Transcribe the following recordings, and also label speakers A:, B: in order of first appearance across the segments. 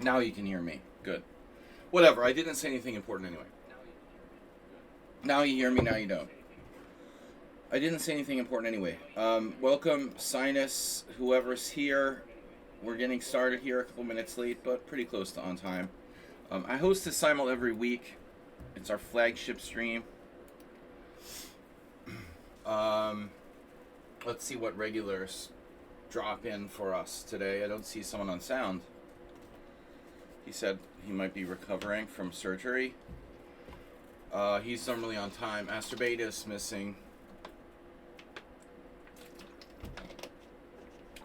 A: Now you can hear me. Good. Whatever. I didn't say anything important anyway. Now you hear me. Now you don't. I didn't say anything important anyway. Welcome, Sinus, whoever's here. We're getting started here a couple minutes late, but pretty close to on time. I host the Simul every week. It's our flagship stream. Let's see what regulars drop in for us today. I don't see someone on sound. He said he might be recovering from surgery. He's normally on time. Astrobeta's missing.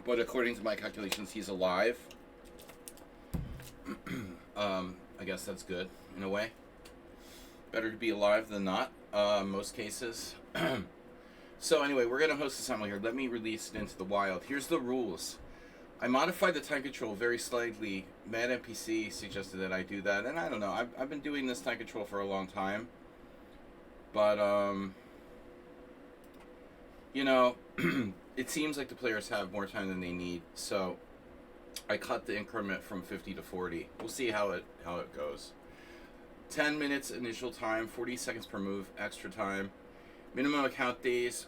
A: But according to my calculations, he's alive. I guess that's good, in a way. Better to be alive than not, most cases. So anyway, we're going to host a Simul here. Let me release it into the wild. Here's the rules. I modified the time control very slightly. Mad NPC suggested that I do that, and I don't know. I've been doing this time control for a long time. But, you know, it seems like the players have more time than they need, so I cut the increment from 50 to 40. We'll see how it goes. 10 minutes initial time, 40 seconds per move, extra time. Minimum account days,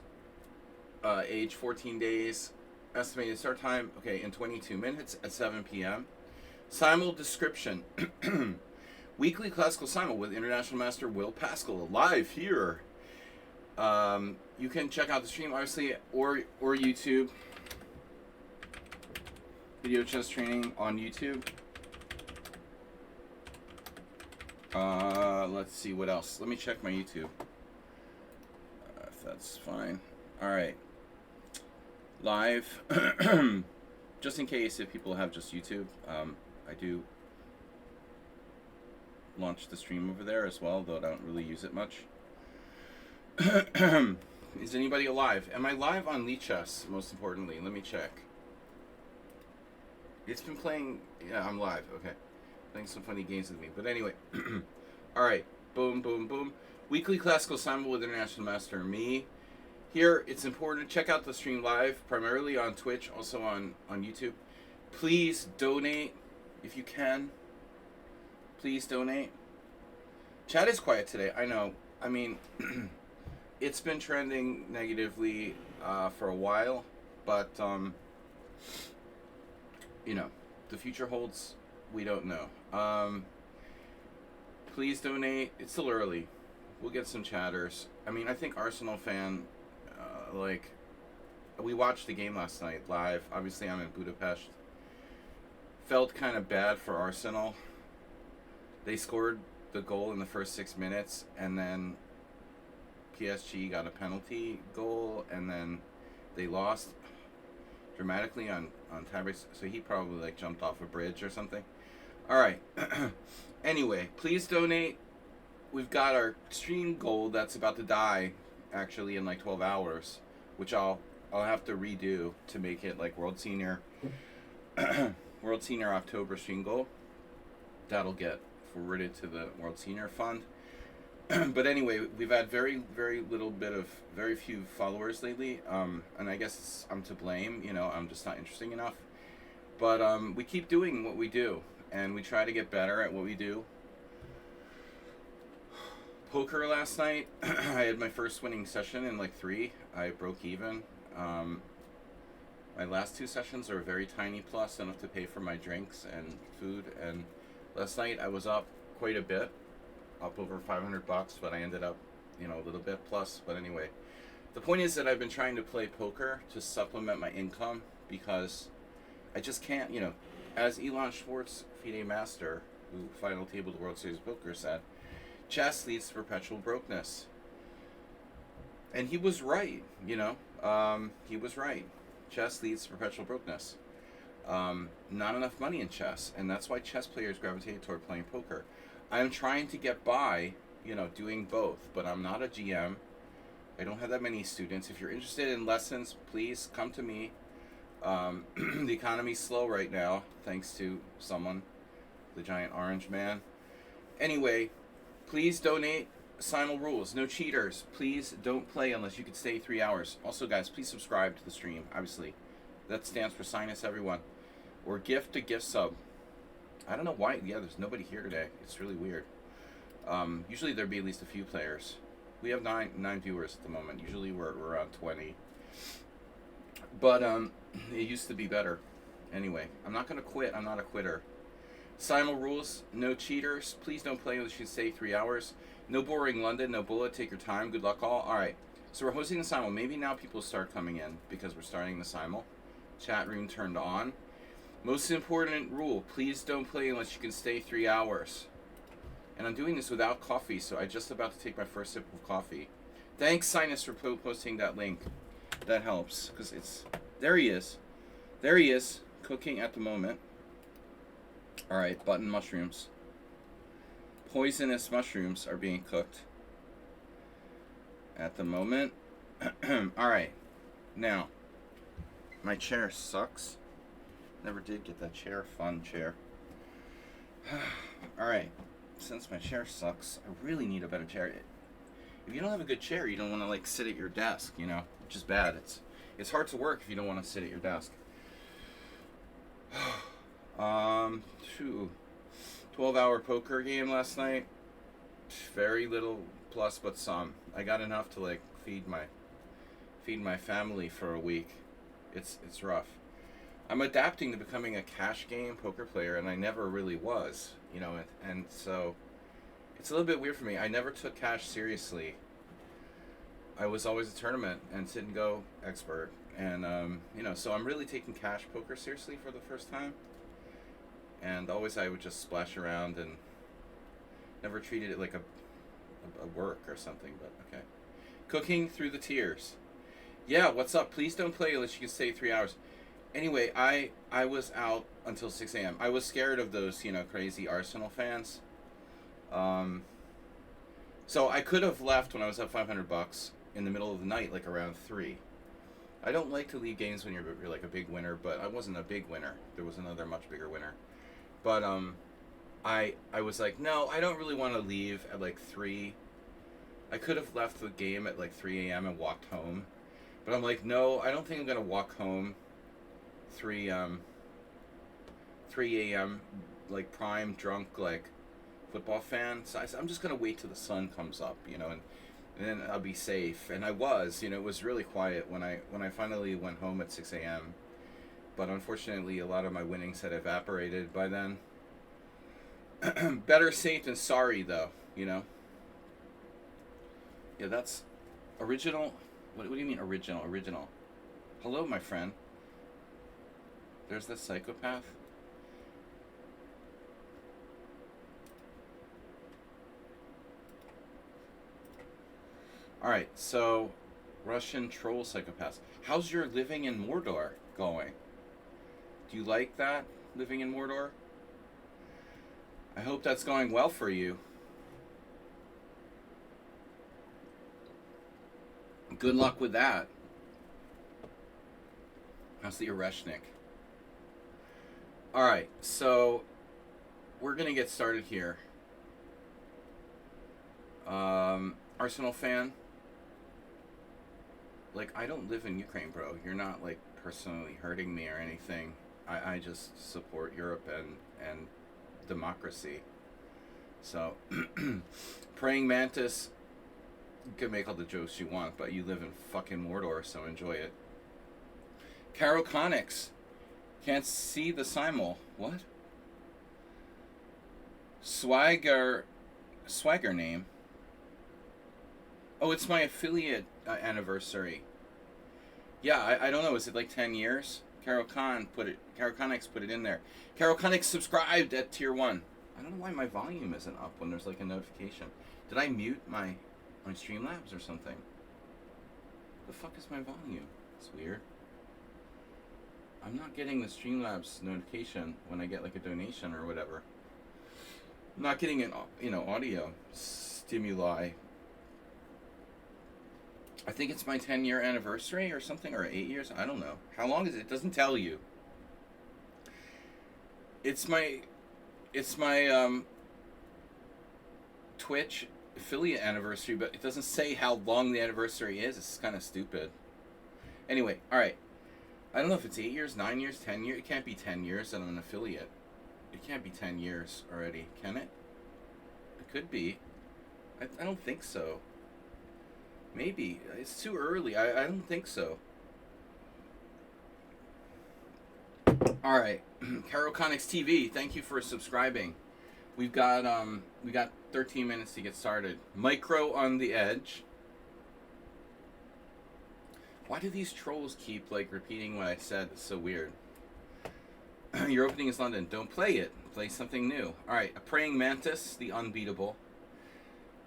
A: age 14 days. Estimated start time, okay, in 22 minutes at 7 p.m. Simul description. Weekly classical Simul with International Master Will Pascal live here. You can check out the stream, obviously, or YouTube. Video chess training on YouTube. Let's see what else. Let me check my YouTube. If that's fine. All right. Live. Just in case if people have just YouTube, I do launch the stream over there as well, though I don't really use it much. Is anybody alive? Am I live on Lichess, most importantly? Let me check. It's been playing... Yeah, I'm live. Okay. Playing some funny games with me. But anyway. Alright. Boom, boom, boom. Weekly Classical Simul with International Master me. Here, it's important to check out the stream live, primarily on Twitch, also on YouTube. Please donate if you can. Please donate. Chat is quiet today. I know. I mean... It's been trending negatively for a while, but, you know, the future holds, we don't know. Please donate. It's still early. We'll get some chatters. I mean, I think Arsenal fan, we watched the game last night live. Obviously, I'm in Budapest. Felt kind of bad for Arsenal. They scored the goal in the first 6 minutes, and then PSG got a penalty goal, and then they lost dramatically on tiebreaks. So he probably jumped off a bridge or something. All right. Anyway, please donate. We've got our stream goal that's about to die, actually, in 12 hours, which I'll have to redo to make it World Senior World Senior October stream goal. That'll get forwarded to the World Senior Fund. But anyway, we've had very few followers lately, and I guess I'm to blame. I'm just not interesting enough. But we keep doing what we do, and we try to get better at what we do. Poker last night, I had my first winning session in 3. I broke even. My last 2 sessions are a very tiny plus, enough to pay for my drinks and food. And last night I was up quite a bit. Up over $500, but I ended up, a little bit plus. But anyway, the point is that I've been trying to play poker to supplement my income because I just can't, as Elon Schwartz, FIDE Master, who final tabled the World Series of Poker, said, chess leads to perpetual brokenness. And he was right, he was right. Chess leads to perpetual brokenness. Not enough money in chess, and that's why chess players gravitate toward playing poker. I'm trying to get by, doing both, but I'm not a GM. I don't have that many students. If you're interested in lessons, please come to me. The economy's slow right now, thanks to someone, the giant orange man. Anyway, please donate. Simul rules, no cheaters. Please don't play unless you can stay 3 hours. Also, guys, please subscribe to the stream, obviously. That stands for Sinus Everyone. Or gift to gift sub. I don't know why. Yeah, there's nobody here today. It's really weird. Usually there'd be at least a few players. We have nine viewers at the moment. Usually we're around 20. But it used to be better. Anyway, I'm not gonna quit. I'm not a quitter. Simul rules: no cheaters. Please don't play unless you stay 3 hours. No boring London. No bullet. Take your time. Good luck all. All right. So we're hosting the Simul. Maybe now people start coming in because we're starting the Simul. Chat room turned on. Most important rule: please don't play unless you can stay 3 hours. And I'm doing this without coffee, so I'm just about to take my first sip of coffee. Thanks, Sinus, for posting that link. That helps, because it's... There he is. There he is, cooking at the moment. Alright, button mushrooms. Poisonous mushrooms are being cooked at the moment. Alright, now, my chair sucks. Never did get that chair. Fun chair. Alright. Since my chair sucks, I really need a better chair. If you don't have a good chair, you don't want to like sit at your desk, you know, which is bad. It's hard to work if you don't want to sit at your desk. 12-hour poker game last night. Very little plus, but some. I got enough to like feed my family for a week. It's rough. I'm adapting to becoming a cash game poker player, and I never really was, you know, and so it's a little bit weird for me. I never took cash seriously. I was always a tournament and sit and go expert, and you know, so I'm really taking cash poker seriously for the first time. And always I would just splash around and never treated it like a work or something. But okay, cooking through the tears. Yeah, what's up? Please don't play unless you can stay 3 hours. Anyway, I was out until 6 a.m. I was scared of those, you know, crazy Arsenal fans. So I could have left when I was up $500 in the middle of the night, like around 3. I don't like to leave games when you're like a big winner, but I wasn't a big winner. There was another much bigger winner. But I was like, no, I don't really want to leave at like 3. I could have left the game at like 3 a.m. and walked home. But I'm like, no, I don't think I'm going to walk home 3 a.m. like prime drunk like football fan. So I'm just gonna wait till the sun comes up, you know, and then I'll be safe. And I was, you know, it was really quiet when I finally went home at 6 a.m. But unfortunately, a lot of my winnings had evaporated by then. Better safe than sorry, though, you know. Yeah, that's original. What do you mean original? Original. Hello, my friend. There's the psychopath. Alright, so Russian troll psychopaths. How's your living in Mordor going? Do you like that, living in Mordor? I hope that's going well for you. Good luck with that. How's the Oreshnik? Alright, so we're going to get started here. Arsenal fan? Like, I don't live in Ukraine, bro. You're not, like, personally hurting me or anything. I just support Europe and democracy. So, Praying Mantis, you can make all the jokes you want, but you live in fucking Mordor, so enjoy it. Caro Conics. Can't see the Simul. What? Swagger name. Oh, it's my affiliate anniversary. Yeah, I don't know. Is it like 10 years? Caro Conix put it in there. Caro Conix subscribed at tier 1. I don't know why my volume isn't up when there's like a notification. Did I mute my Streamlabs or something? The fuck is my volume? It's weird. I'm not getting the Streamlabs notification when I get like a donation or whatever. I'm not getting an, you know, audio stimuli. I think it's my 10-year anniversary or something, or 8 years. I don't know. How long is it? It doesn't tell you. It's my Twitch affiliate anniversary, but it doesn't say how long the anniversary is. It's kind of stupid. Anyway, all right. I don't know if it's 8 years, 9 years, 10 years. It can't be 10 years that I'm an affiliate. It can't be 10 years already, can it? It could be. I don't think so. Maybe. It's too early. I don't think so. Alright. Caro Conics TV, thank you for subscribing. We got 13 minutes to get started. Micro on the edge. Why do these trolls keep like repeating what I said? It's so weird. Your opening is London. Don't play it. Play something new. Alright, a praying mantis, the unbeatable.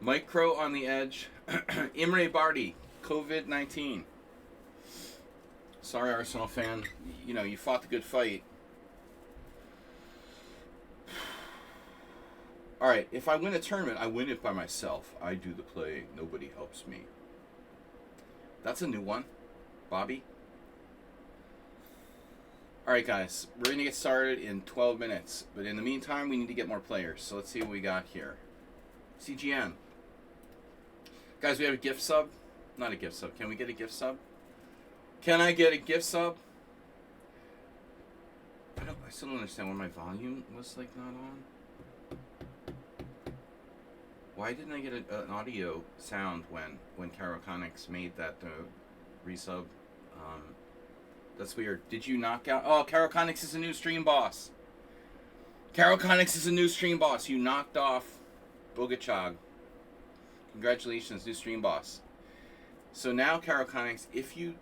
A: Micro on the edge. Imre Bardi, COVID-19. Sorry, Arsenal fan. You know, you fought the good fight. Alright, if I win a tournament, I win it by myself. I do the playing. Nobody helps me. That's a new one. Bobby. Alright, guys. We're going to get started in 12 minutes. But in the meantime, we need to get more players. So let's see what we got here. CGN. Guys, we have a gift sub. Not a gift sub. Can we get a gift sub? Can I get a gift sub? I still don't understand why my volume was like not on. Why didn't I get an audio sound when Caro Conics made that resub? That's weird. Did you knock out? Oh, Caro Conics is a new stream boss. Caro Conics is a new stream boss. You knocked off Bogachog. Congratulations, new stream boss. So now, Caro Conics, if you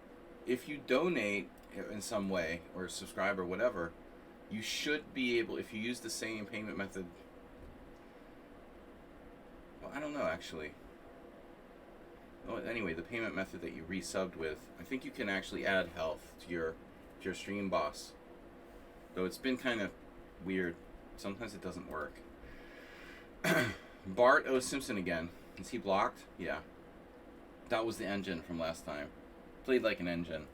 A: donate in some way or subscribe or whatever, you should be able, if you use the same payment method. Well, I don't know actually. Well, anyway, the payment method that you resubbed with, I think you can actually add health to your stream boss. Though it's been kind of weird. Sometimes it doesn't work. Bart O. Simpson again. Is he blocked? Yeah. That was the engine from last time. Played like an engine.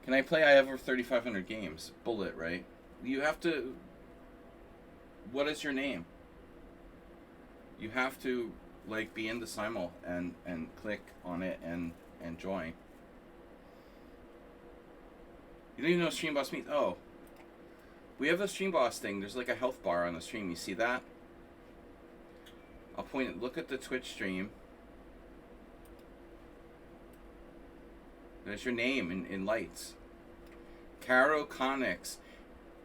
A: Can I play? I have over 3,500 games. Bullet, right? You have to... What is your name? You have to, like, be in the Simul and click on it and join. You don't even know what Stream Boss means? Oh. We have the Stream Boss thing. There's like a health bar on the stream. You see that? I'll point it. Look at the Twitch stream. There's your name in lights. Caro Conics.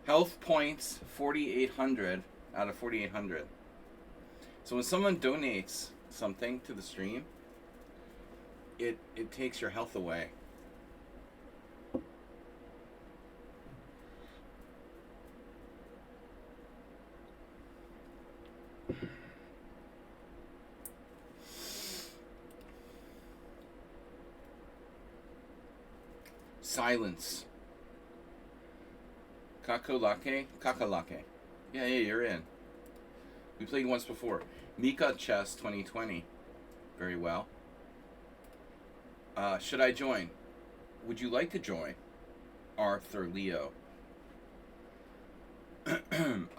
A: Health points 4,800 out of 4,800. So when someone donates something to the stream, it takes your health away. Silence. Kakalake? Kakalake. Yeah, you're in. We played once before. Mika Chess 2020. Very well. Should I join? Would you like to join? Arthur Leo.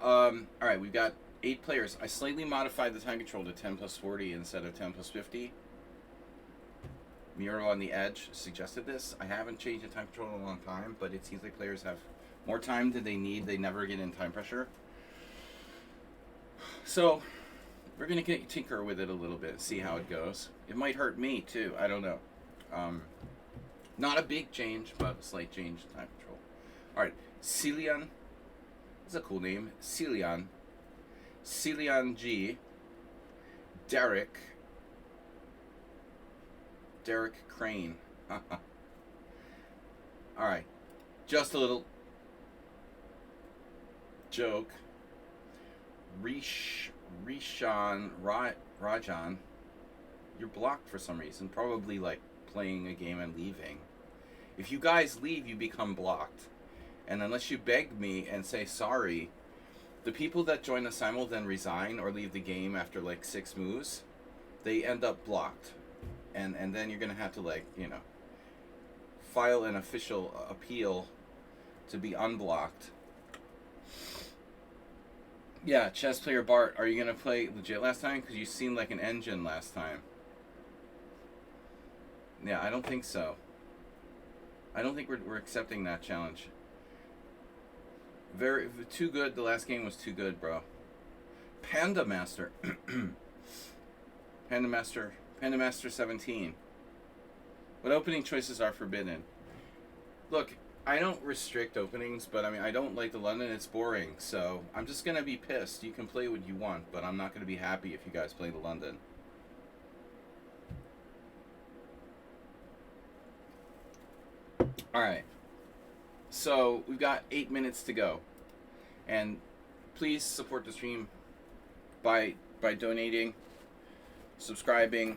A: Alright, we've got 8 players. I slightly modified the time control to 10 plus 40 instead of 10 plus 50. Mural on the Edge suggested this. I haven't changed the time control in a long time, but it seems like players have more time than they need. They never get in time pressure. So, we're going to tinker with it a little bit, see how it goes. It might hurt me, too. I don't know. Not a big change, but a slight change in time control. Alright, Celian. That's a cool name. Celian. Celian G. Derek Crane. Alright. Just a little joke. Rajan, you're blocked for some reason. Probably like playing a game and leaving. If you guys leave, you become blocked. And unless you beg me and say sorry, the people that join the Simul then resign or leave the game after like 6 moves, they end up blocked. And then you're going to have to, like, you know, file an official appeal to be unblocked. Yeah, chess player Bart, are you going to play legit last time? Because you seemed like an engine last time. Yeah, I don't think so. I don't think we're accepting that challenge. Very too good. The last game was too good, bro. Panda Master. Panda Master. Panda Master 17. What opening choices are forbidden? Look, I don't restrict openings, but I mean, I don't like the London. It's boring, so I'm just going to be pissed. You can play what you want, but I'm not going to be happy if you guys play the London. Alright. So, we've got 8 minutes to go. And please support the stream by donating, subscribing.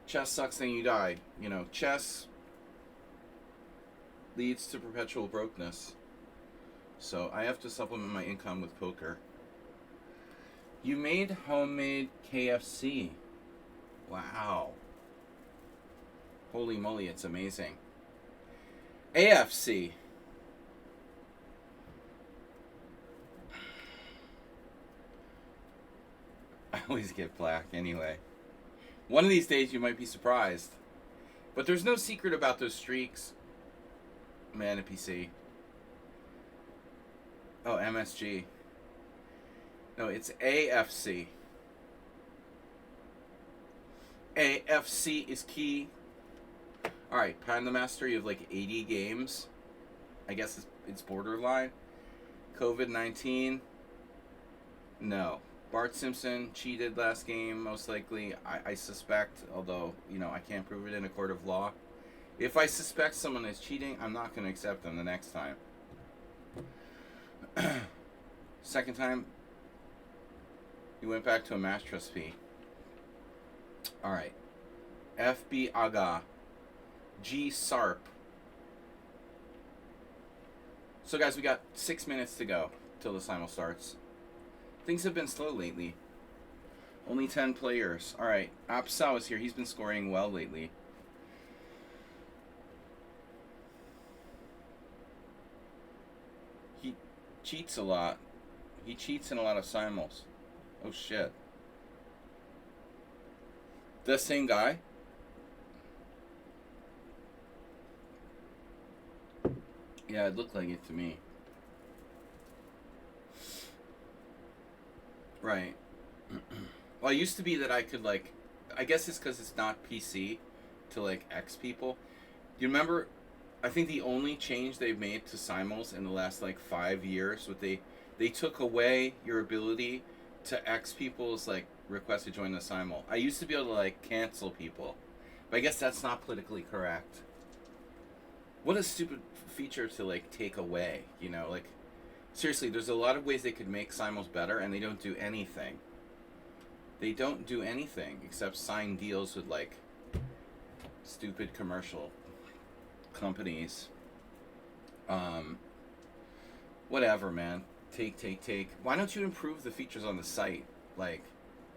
A: Chess sucks, then you die. You know, chess leads to perpetual brokenness. So I have to supplement my income with poker. You made homemade KFC. Wow. Holy moly, it's amazing. AFC. I always get black anyway. One of these days you might be surprised. But there's no secret about those streaks. Man, PC. Oh, MSG. No, it's AFC. AFC is key. Alright, Panda Master, you have like 80 games. I guess it's borderline. COVID-19. No. Bart Simpson cheated last game, most likely. I suspect, although, you know, I can't prove it in a court of law. If I suspect someone is cheating, I'm not going to accept them the next time. Second time, you went back to a match recipe. Alright. FB Aga. G Sarp. So guys, we got 6 minutes to go till the simul starts. Things have been slow lately. Only 10 players. Alright, Apsao is here. He's been scoring well lately. He cheats a lot. He cheats in a lot of simuls. Oh shit. The same guy? Yeah, it looked like it to me. Right. Well, it used to be that I could, like... I guess it's because it's not PC to, like, X people. You remember... I think the only change they've made to simuls in the last, like, 5 years... They took away your ability to X people's, like, request to join the simul. I used to be able to, like, cancel people. But I guess that's not politically correct. What a stupid feature to, like, take away, you know? Like, seriously, there's a lot of ways they could make simuls better, and they don't do anything. They don't do anything except sign deals with, like, stupid commercial companies. Whatever, man. Take. Why don't you improve the features on the site, like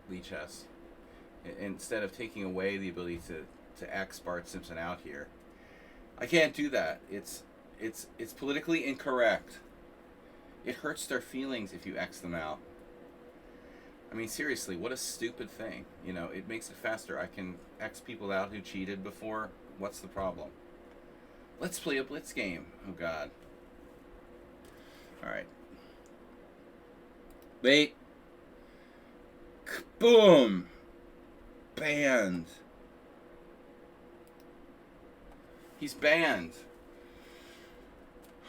A: Lichess, instead of taking away the ability to X Bart Simpson out here? I can't do that. It's politically incorrect. It hurts their feelings if you X them out. I mean, seriously, what a stupid thing. You know, it makes it faster. I can X people out who cheated before. What's the problem? Let's play a blitz game. Oh, God. Alright. Wait. Boom. Banned. He's banned.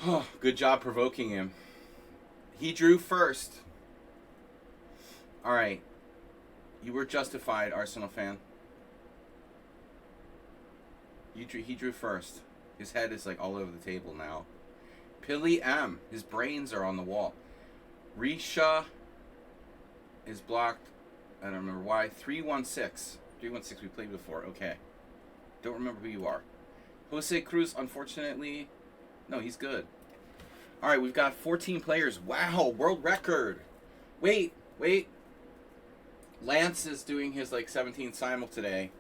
A: Oh, good job provoking him. He drew first. Alright. You were justified, Arsenal fan. He drew first. His head is like all over the table now. Pilly M. His brains are on the wall. Risha is blocked. I don't remember why. 316. 316 we played before. Okay. Don't remember who you are. Jose Cruz, unfortunately. No, he's good. Alright, we've got 14 players. Wow, world record. Wait. Lance is doing his like 17th simul today.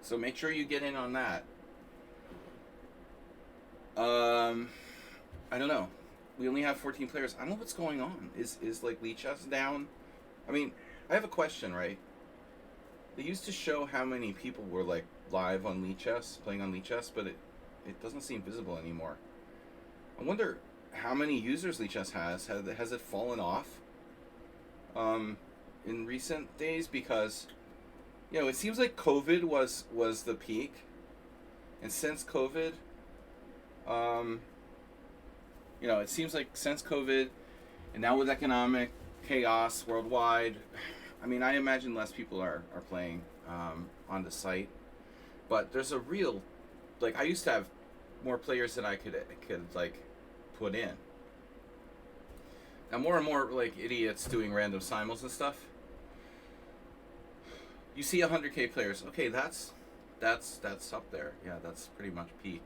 A: So make sure you get in on that. I don't know. We only have 14 players. I don't know what's going on. Is like Lichess down? I mean, I have a question, right? They used to show how many people were like live on Lichess, playing on Lichess, but it doesn't seem visible anymore. I wonder how many users Lichess has it fallen off in recent days? Because it seems like COVID was the peak, and since COVID, it seems like since COVID, and now with economic chaos worldwide, I mean, I imagine less people are playing on the site, but there's a real, like, I used to have more players than I could like put in. Now more and more like idiots doing random simuls and stuff. You see 100K players. Okay, that's up there. Yeah, that's pretty much peak.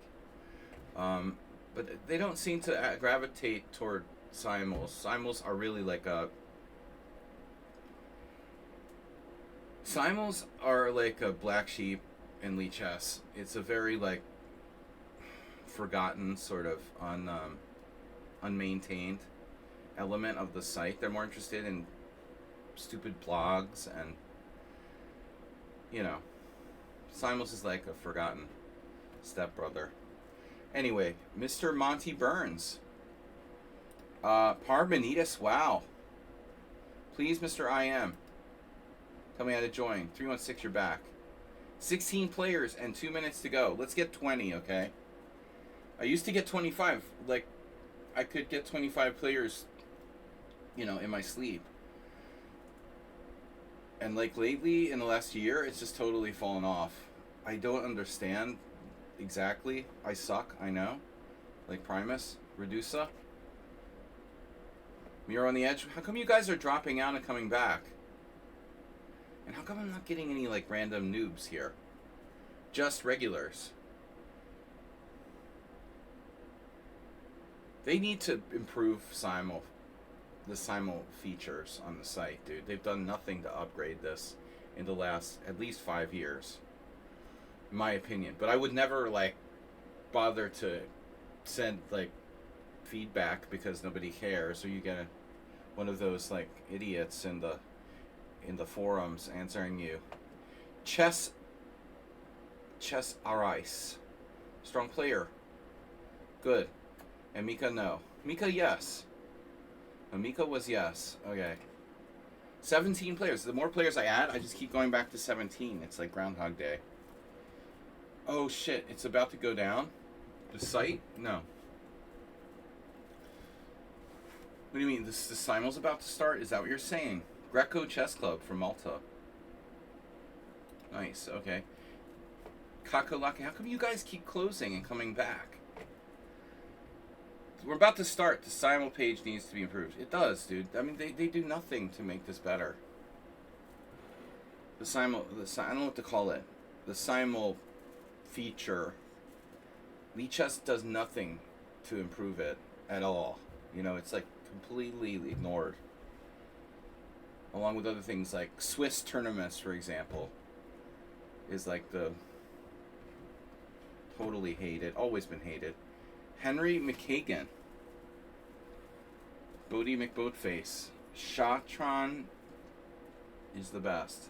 A: But they don't seem to gravitate toward simuls. Simuls are really like a black sheep in Lichess. It's a very like forgotten sort of unmaintained element of the site. They're more interested in stupid blogs and Simul's is like a forgotten stepbrother. Anyway, Mr. Monty Burns. Parmenides, wow. Please, Mr. IM. Tell me how to join. 316, you're back. 16 players and 2 minutes to go. Let's get 20, okay? I used to get 25. Like, I could get 25 players, in my sleep. And, like, lately, in the last year, it's just totally fallen off. I don't understand exactly. I suck, I know. Like Primus, Redusa. Mirror on the Edge. How come you guys are dropping out and coming back? And how come I'm not getting any, like, random noobs here? Just regulars. They need to improve the Simul features on the site, dude. They've done nothing to upgrade this in the last at least 5 years, in my opinion. But I would never, like, bother to send, like, feedback because nobody cares, or you get one of those, like, idiots in the forums answering you. Chess Arise. Strong player. Good. And Mika, no. Mika, yes. Mika was yes. Okay. 17 players. The more players I add, I just keep going back to 17. It's like Groundhog Day. Oh shit, it's about to go down? The site? No. What do you mean? The Simul's about to start? Is that what you're saying? Greco Chess Club from Malta. Nice, okay. Kakalaki, how come you guys keep closing and coming back? We're about to start. The Simul page needs to be improved. It does, dude. I mean, they do nothing to make this better. I don't know what to call it. The Simul feature. Lichess does nothing to improve it at all. It's like completely ignored. Along with other things like Swiss tournaments, for example, is like the totally hated, always been hated. Henry McKagan. Bodie McBoatface. Shatron is the best.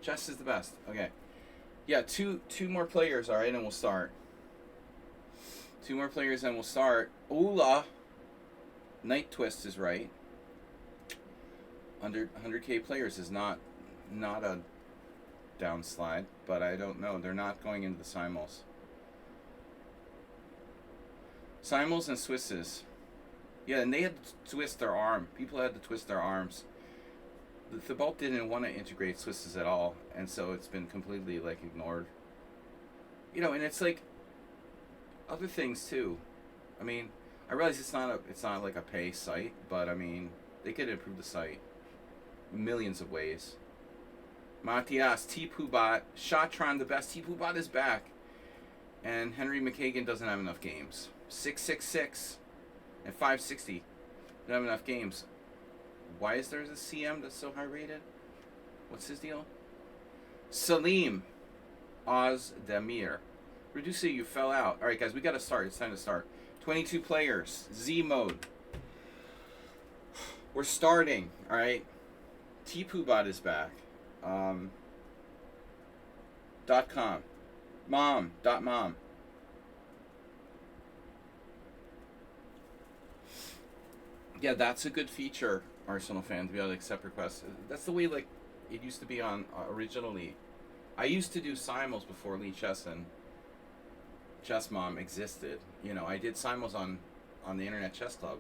A: Chess is the best. Okay. Yeah, two more players, alright, and we'll start. 2 more players and we'll start. Ula. Night Twist is right. Under 100K players is not a downslide, but I don't know. They're not going into the Simuls. Simuls and Swisses. Yeah, and they had to twist their arm. People had to twist their arms. The Thibault didn't want to integrate Swisses at all, and so it's been completely, like, ignored. And it's like other things too. I mean, I realize it's not like a pay site, but I mean, they could improve the site millions of ways. Matias, T-Pubot, Shatron the best. T-Pubot is back. And Henry McKagan doesn't have enough games. 666 and 560. Don't have enough games. Why is there a CM that's so high rated? What's his deal? Salim Ozdemir. Reducer, you fell out. Alright guys, we gotta start. It's time to start. 22 players. Z mode. We're starting. Alright. T-Pubot is back. .com. Mom. Yeah, that's a good feature, Arsenal fan, to be able to accept requests. That's the way like it used to be on originally. I used to do Simul's before Lee Chess and Chess Mom existed. You know, I did Simul's on the Internet Chess Club,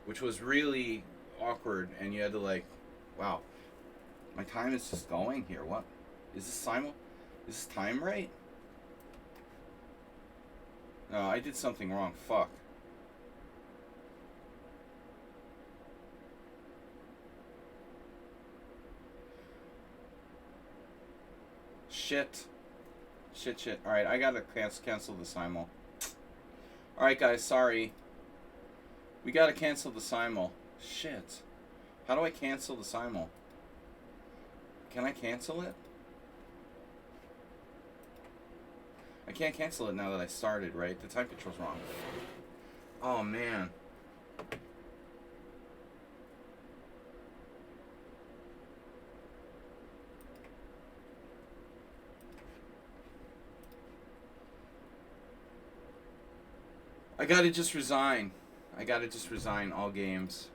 A: which was really awkward, and you had to like, wow, my time is just going here. What is this Simul? Is this time right? No, I did something wrong. Fuck. Shit. Shit. Alright, I gotta cancel the Simul. Alright, guys, sorry. We gotta cancel the Simul. Shit. How do I cancel the Simul? Can I cancel it? I can't cancel it now that I started, right? The time control's wrong. Oh, man. I gotta just resign. I gotta just resign all games.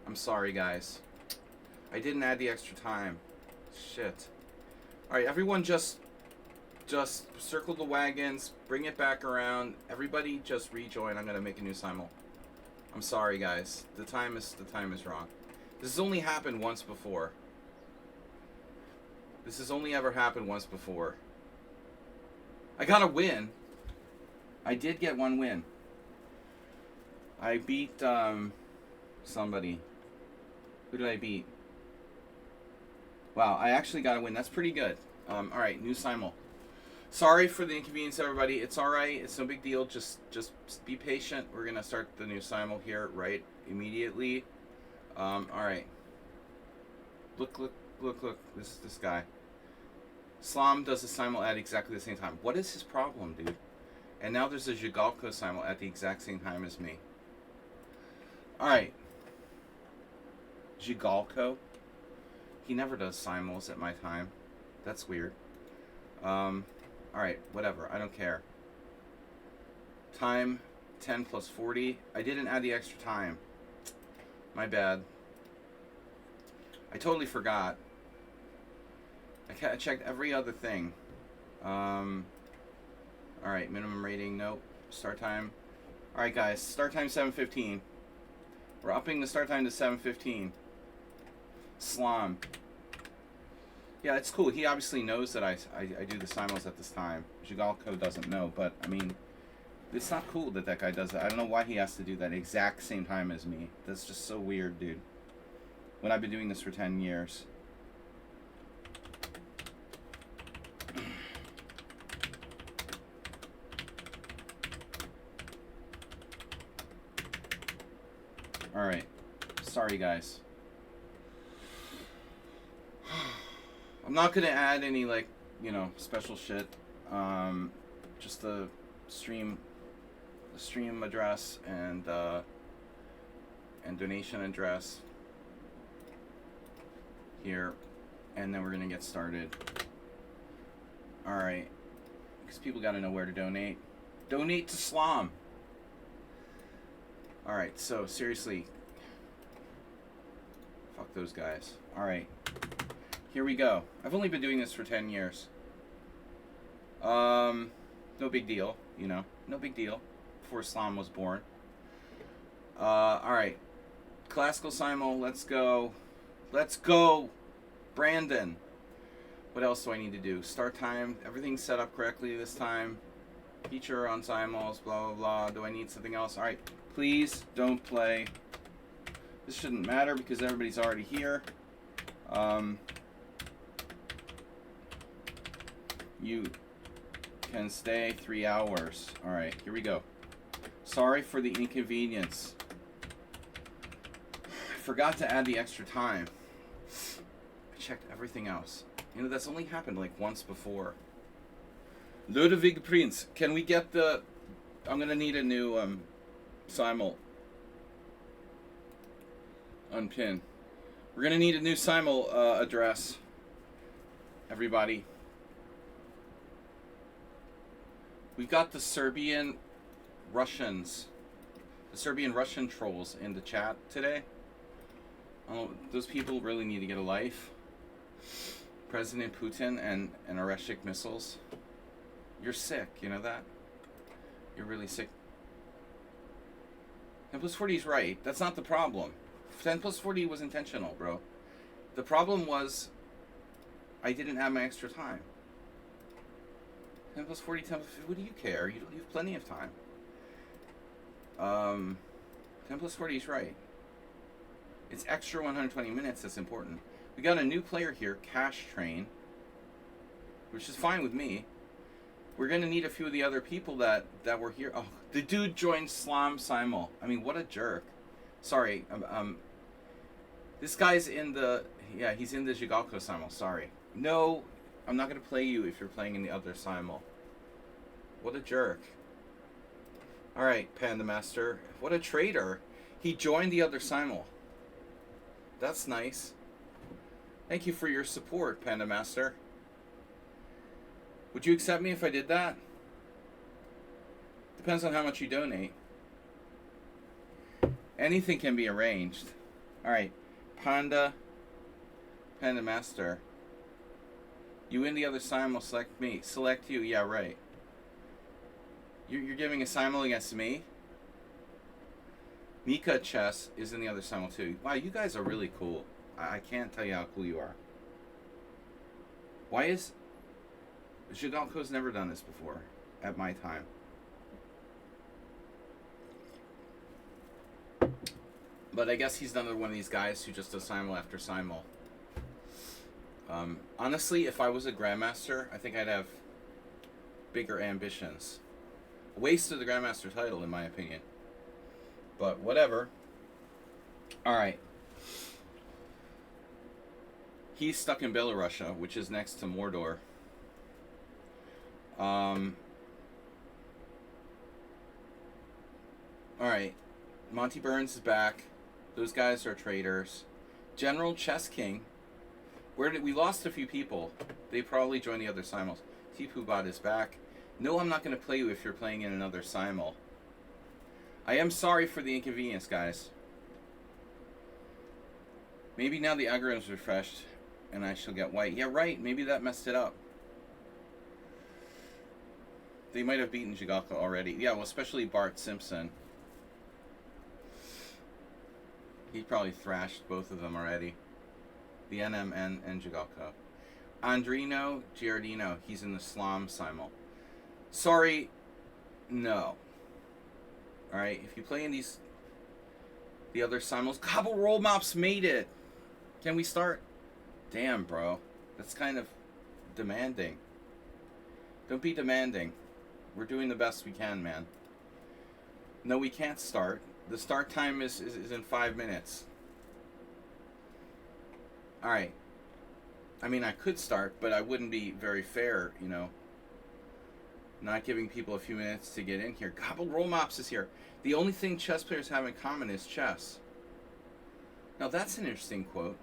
A: I'm sorry, guys. I didn't add the extra time. Shit. Alright, everyone just circle the wagons, bring it back around. Everybody just rejoin. I'm gonna make a new Simul. I'm sorry, guys. The time is wrong. This has only happened once before. This has only ever happened once before. I got a win. I did get one win. I beat somebody. Who did I beat? Wow, I actually got a win. That's pretty good. Alright, new Simul. Sorry for the inconvenience, everybody. It's alright. It's no big deal. Just be patient. We're going to start the new Simul here right immediately. Alright. Look. This guy. Slam does the Simul at exactly the same time. What is his problem, dude? And now there's a Zhigalko Simul at the exact same time as me. Alright. Zhigalko? He never does Simuls at my time. That's weird. Alright, whatever. I don't care. Time 10 plus 40. I didn't add the extra time. My bad. I totally forgot. I checked every other thing. Alright, minimum rating, nope. Start time. Alright, guys, start time 7:15. We're upping the start time to 7:15. Slam. Yeah, it's cool. He obviously knows that I do the Simuls at this time. Zhigalko doesn't know, but, I mean, it's not cool that that guy does that. I don't know why he has to do that exact same time as me. That's just so weird, dude. When I've been doing this for 10 years. Alright. Sorry, guys. I'm not going to add any, like, you know, special shit. Just the stream address and donation address here. And then we're going to get started. Alright. Because people got to know where to donate. Donate to Slam. Alright, so seriously. Fuck those guys. Alright. Here we go. I've only been doing this for 10 years. No big deal, you know. No big deal. Before Slam was born. Alright. Classical Simul, let's go. Let's go! Brandon. What else do I need to do? Start time. Everything's set up correctly this time. Feature on Simuls, blah, blah, blah. Do I need something else? Alright. Please don't play. This shouldn't matter because everybody's already here. You can stay 3 hours. Alright, here we go. Sorry for the inconvenience. I forgot to add the extra time. I checked everything else. You know, that's only happened like once before. Ludwig Prince, can we get the... I'm gonna need a new Simul. Unpin. We're gonna need a new Simul address. Everybody. We've got the Serbian Russians. the Serbian-Russian trolls in the chat today. Oh, those people really need to get a life. President Putin and Oreshik missiles. You're sick, you know that? You're really sick. 10 plus 40 is right. That's not the problem. 10 plus 40 was intentional, bro. The problem was I didn't have my extra time. 10 plus 40, 10 plus 50, what do you care? You have plenty of time. 10 plus 40 is right. It's extra 120 minutes that's important. We got a new player here, Cash Train, which is fine with me. We're going to need a few of the other people that were here. Oh, the dude joined Simul. I mean, what a jerk. Sorry. This guy's in the... Yeah, he's in the Jigalko Simul. Sorry. No, I'm not going to play you if you're playing in the other Simul. What a jerk. Alright, Panda Master. What a traitor. He joined the other Simul. That's nice. Thank you for your support, Panda Master. Would you accept me if I did that? Depends on how much you donate. Anything can be arranged. Alright. Panda Master. You win the other Simul, select me. Select you, yeah, right. You're giving a Simul against me? Mika Chess is in the other Simul too. Wow, you guys are really cool. I can't tell you how cool you are. Why is... Jigalko's never done this before, at my time. But I guess he's another one of these guys who just does Simul after Simul. Honestly, if I was a Grandmaster, I think I'd have bigger ambitions. A waste of the Grandmaster title, in my opinion. But whatever. Alright. He's stuck in Belarusia, which is next to Mordor. Alright. Monty Burns is back. Those guys are traitors. General Chess King. We lost a few people. They probably joined the other Simuls. Tipubot is back. No, I'm not going to play you if you're playing in another Simul. I am sorry for the inconvenience, guys. Maybe now the algorithm's refreshed and I shall get white. Yeah, right. Maybe that messed it up. They might have beaten Jigalko already. Yeah, well, especially Bart Simpson. He probably thrashed both of them already. The NMN and Jigalko. Andrino Giardino. He's in the Slam Simul. Sorry. No. Alright, if you play in the other Simuls... Cobble Roll Mops made it! Can we start? Damn, bro. That's kind of demanding. Don't be demanding. We're doing the best we can, man. No, we can't start. The start time is in 5 minutes. Alright. I mean, I could start, but I wouldn't be very fair, you know. Not giving people a few minutes to get in here. Gobble Roll Mops is here. The only thing chess players have in common is chess. Now, that's an interesting quote.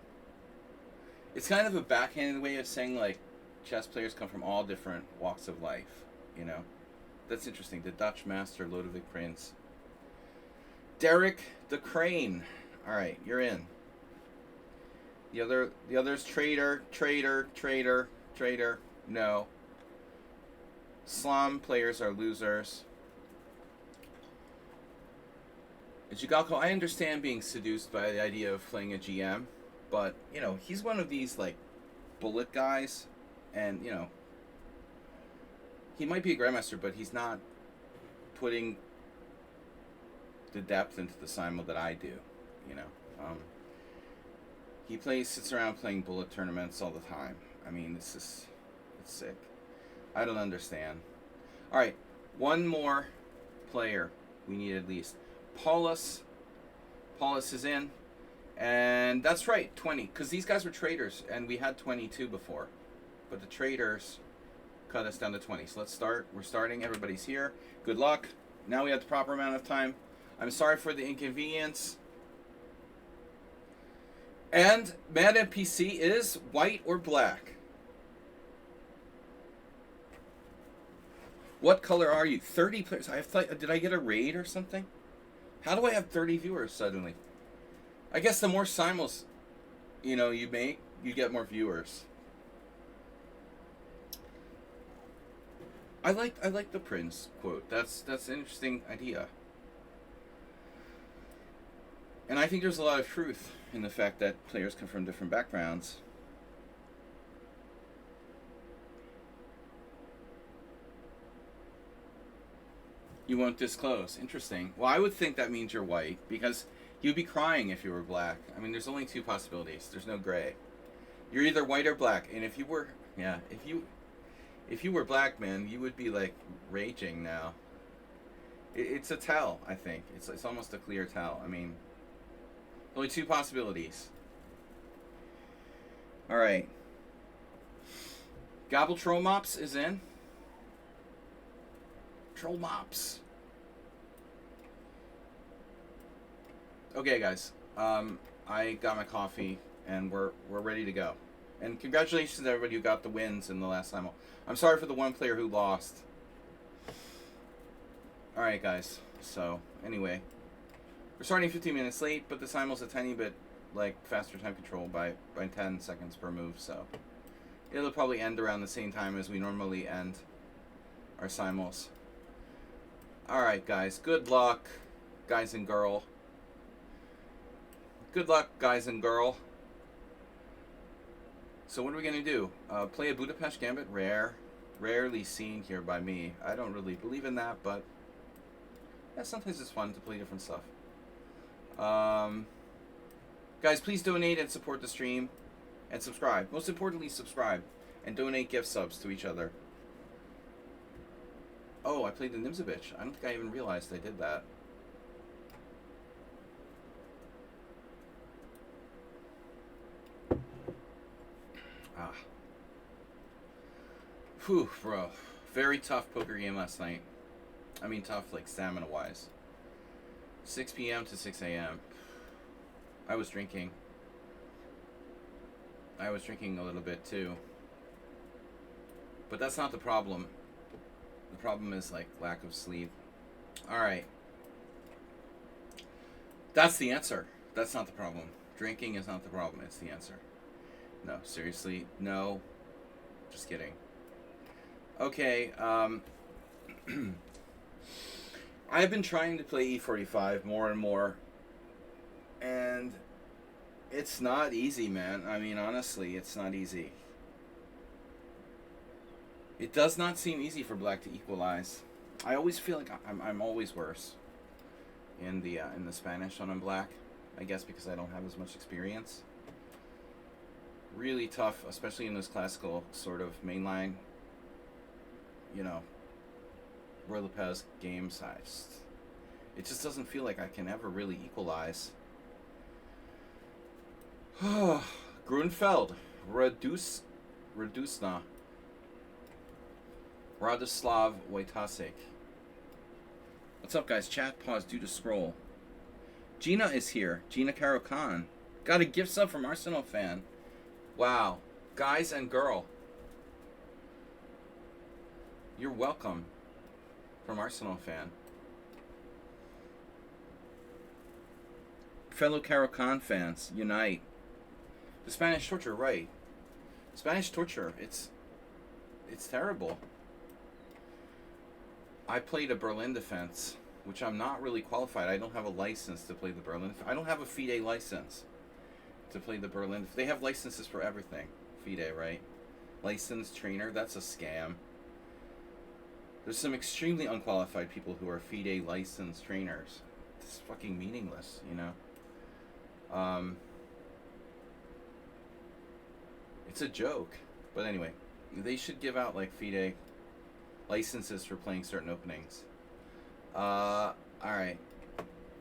A: It's kind of a backhanded way of saying, like, chess players come from all different walks of life, you know. That's interesting. The Dutch master, Lodewijk Prince. Derek the Crane. All right, you're in. The others, traitor. No. Slum players are losers. Jigalko, I understand being seduced by the idea of playing a GM, but, you know, he's one of these, like, bullet guys, and, you know, he might be a Grandmaster, but he's not putting the depth into the Simul that I do, you know. He sits around playing bullet tournaments all the time. I mean, it's sick. I don't understand. Alright, one more player we need at least. Paulus is in. And that's right, 20. Because these guys were traitors, and we had 22 before. But the traitors cut us down to 20. So let's start. We're starting. Everybody's here. Good luck. Now we have the proper amount of time. I'm sorry for the inconvenience. And Mad NPC is white or black? What color are you? 30 players. Did I get a raid or something? How do I have 30 viewers suddenly? I guess the more simuls, you make, you get more viewers. I like the Prince quote. That's an interesting idea. And I think there's a lot of truth in the fact that players come from different backgrounds. You won't disclose. Interesting. Well, I would think that means you're white, because you'd be crying if you were black. I mean, there's only two possibilities. There's no gray. You're either white or black. And if you were, yeah, if you were black, man, you would be like raging now. It's a tell, I think. It's almost a clear tell. I mean, only two possibilities. All right. Gobble Troll Mops is in. Troll Mops. Okay, guys. I got my coffee, and we're ready to go. And congratulations to everybody who got the wins in the last time. I'm sorry for the one player who lost. All right, guys. So anyway, we're starting 15 minutes late, but the simuls a tiny bit like faster time control by 10 seconds per move. So it'll probably end around the same time as we normally end our simuls. All right, guys. Good luck, guys and girl. Good luck, guys and girl. So what are we going to do? Play a Budapest Gambit rare. Rarely seen here by me. I don't really believe in that, but yeah, sometimes it's fun to play different stuff. Guys, please donate and support the stream. And subscribe. Most importantly, subscribe. And donate gift subs to each other. Oh, I played the Nimzabitch. I don't think I even realized I did that. Ah. Whew, bro. Very tough poker game last night. I mean tough, like, stamina-wise. 6 p.m. to 6 a.m. I was drinking. I was drinking a little bit, too. But that's not the problem. The problem is, like, lack of sleep. Alright. That's the answer. That's not the problem. Drinking is not the problem. It's the answer. No, seriously. No. Just kidding. Okay, I've been trying to play E45 more and more. And it's not easy, man. I mean, honestly, it's not easy. It does not seem easy for black to equalize. I always feel like I'm always worse in the Spanish when I'm black. I guess because I don't have as much experience. Really tough, especially in those classical sort of mainline, Roy Lopez games. It just doesn't feel like I can ever really equalize. Grunfeld, Radusna. Radoslav Wojtasek. What's up, guys? Chat pause due to scroll. Gina is here. Gina Caro Khan. Got a gift sub from Arsenal fan. Wow. Guys and girl. You're welcome. From Arsenal fan. Fellow Caro Khan fans, unite. The Spanish torture, right. Spanish torture, it's terrible. I played a Berlin defense, which I'm not really qualified. I don't have a license to play the Berlin. I don't have a FIDE license to play the Berlin. They have licenses for everything. FIDE, right? Licensed trainer, that's a scam. There's some extremely unqualified people who are FIDE licensed trainers. It's fucking meaningless, It's a joke. But anyway, they should give out like FIDE licenses for playing certain openings. Alright.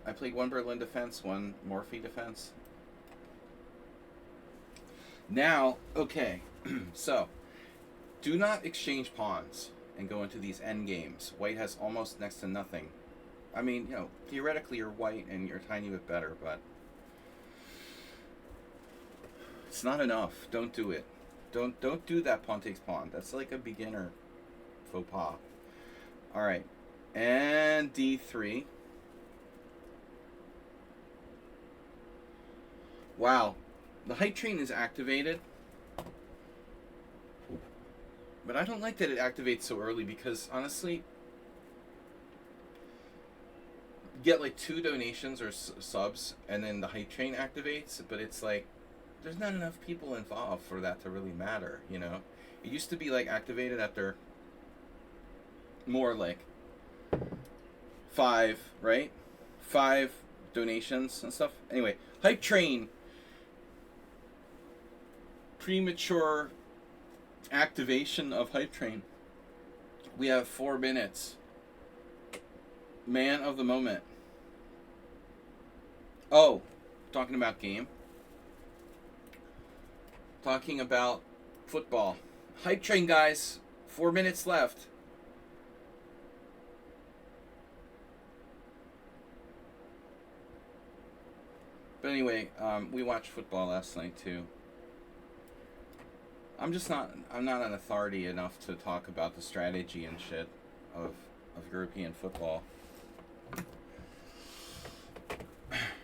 A: I played one Berlin defense, one Morphe defense. Now, okay. So, do not exchange pawns and go into these end games. White has almost next to nothing. I mean, theoretically you're white and you're a tiny bit better, but it's not enough. Don't do it. Don't do that pawn takes pawn. That's like a beginner faux pas. Alright. And D3. Wow. The hype train is activated. But I don't like that it activates so early because, honestly, you get like 2 donations or subs and then the hype train activates, but it's like there's not enough people involved for that to really matter, you know? It used to be like activated after more like 5, right? 5 donations and stuff. Anyway, hype train premature activation of hype train. We have 4 minutes. Man of the moment. Oh, talking about game. Talking about football. Hype train, guys. 4 minutes left. But anyway, we watched football last night too. I'm not an authority enough to talk about the strategy and shit of European football.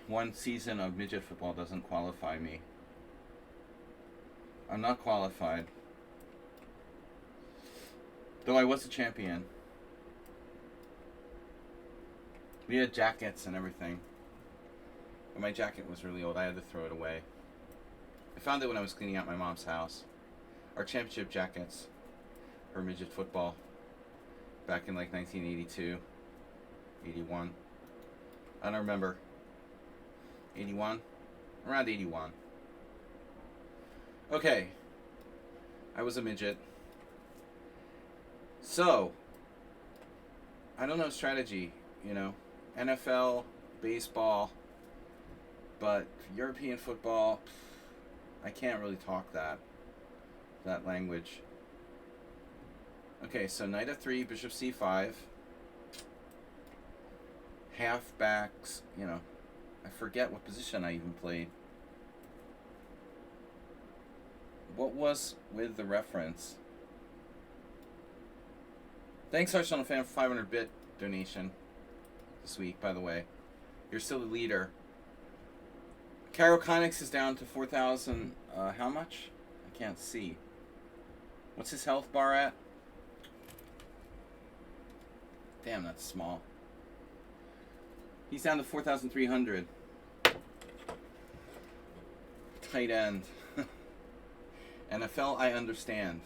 A: One season of midget football doesn't qualify me. I'm not qualified. Though I was a champion. We had jackets and everything. But my jacket was really old. I had to throw it away. I found it when I was cleaning out my mom's house. Our championship jackets for midget football back in like 1982, 81. I don't remember. 81? Around 81. Okay. I was a midget. So, I don't know strategy, you know. NFL, baseball, but European football, I can't really talk that language. Okay, so knight f3, bishop c5. Halfbacks, you know. I forget what position I even played. What was with the reference? Thanks, Arsenal fan, for 500-bit donation this week, by the way. You're still the leader. Caro Conix is down to 4,000. How much? I can't see. What's his health bar at? Damn, that's small. He's down to 4,300. Tight end. NFL, I understand.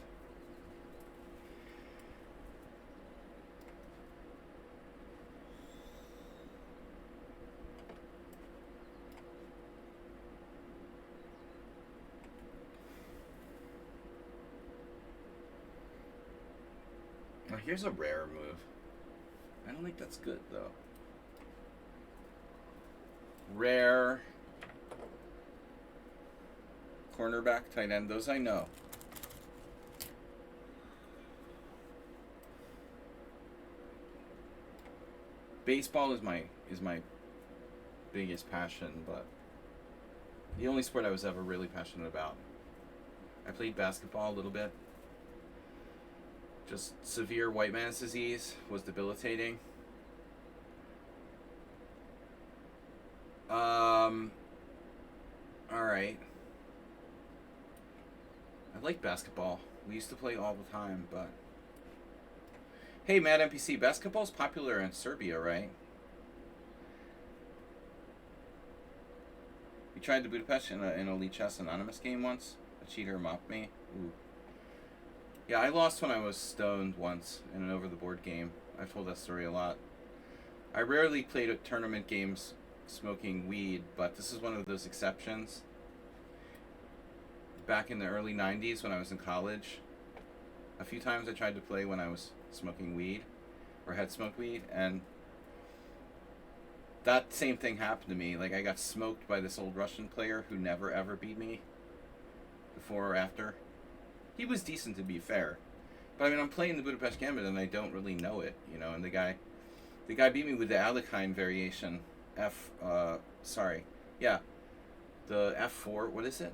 A: Well, here's a rare move. I don't think that's good, though. Rare. Cornerback, tight end, those I know. Baseball is my biggest passion, but the only sport I was ever really passionate about. I played basketball a little bit. Just severe white man's disease was debilitating. Alright. I like basketball. We used to play all the time, but... Hey, Mad NPC, basketball's popular in Serbia, right? We tried the Budapest in an Elite Chess Anonymous game once. A cheater mocked me. Ooh. Yeah, I lost when I was stoned once in an over-the-board game. I've told that story a lot. I rarely played at tournament games smoking weed, but this is one of those exceptions. Back in the early 90s when I was in college, a few times I tried to play when I was smoking weed, or had smoked weed, and that same thing happened to me. Like, I got smoked by this old Russian player who never ever beat me before or after. He was decent, to be fair, but I mean, I'm playing the Budapest Gambit and I don't really know it, you know. And the guy beat me with the Alekhine variation. The F4. What is it?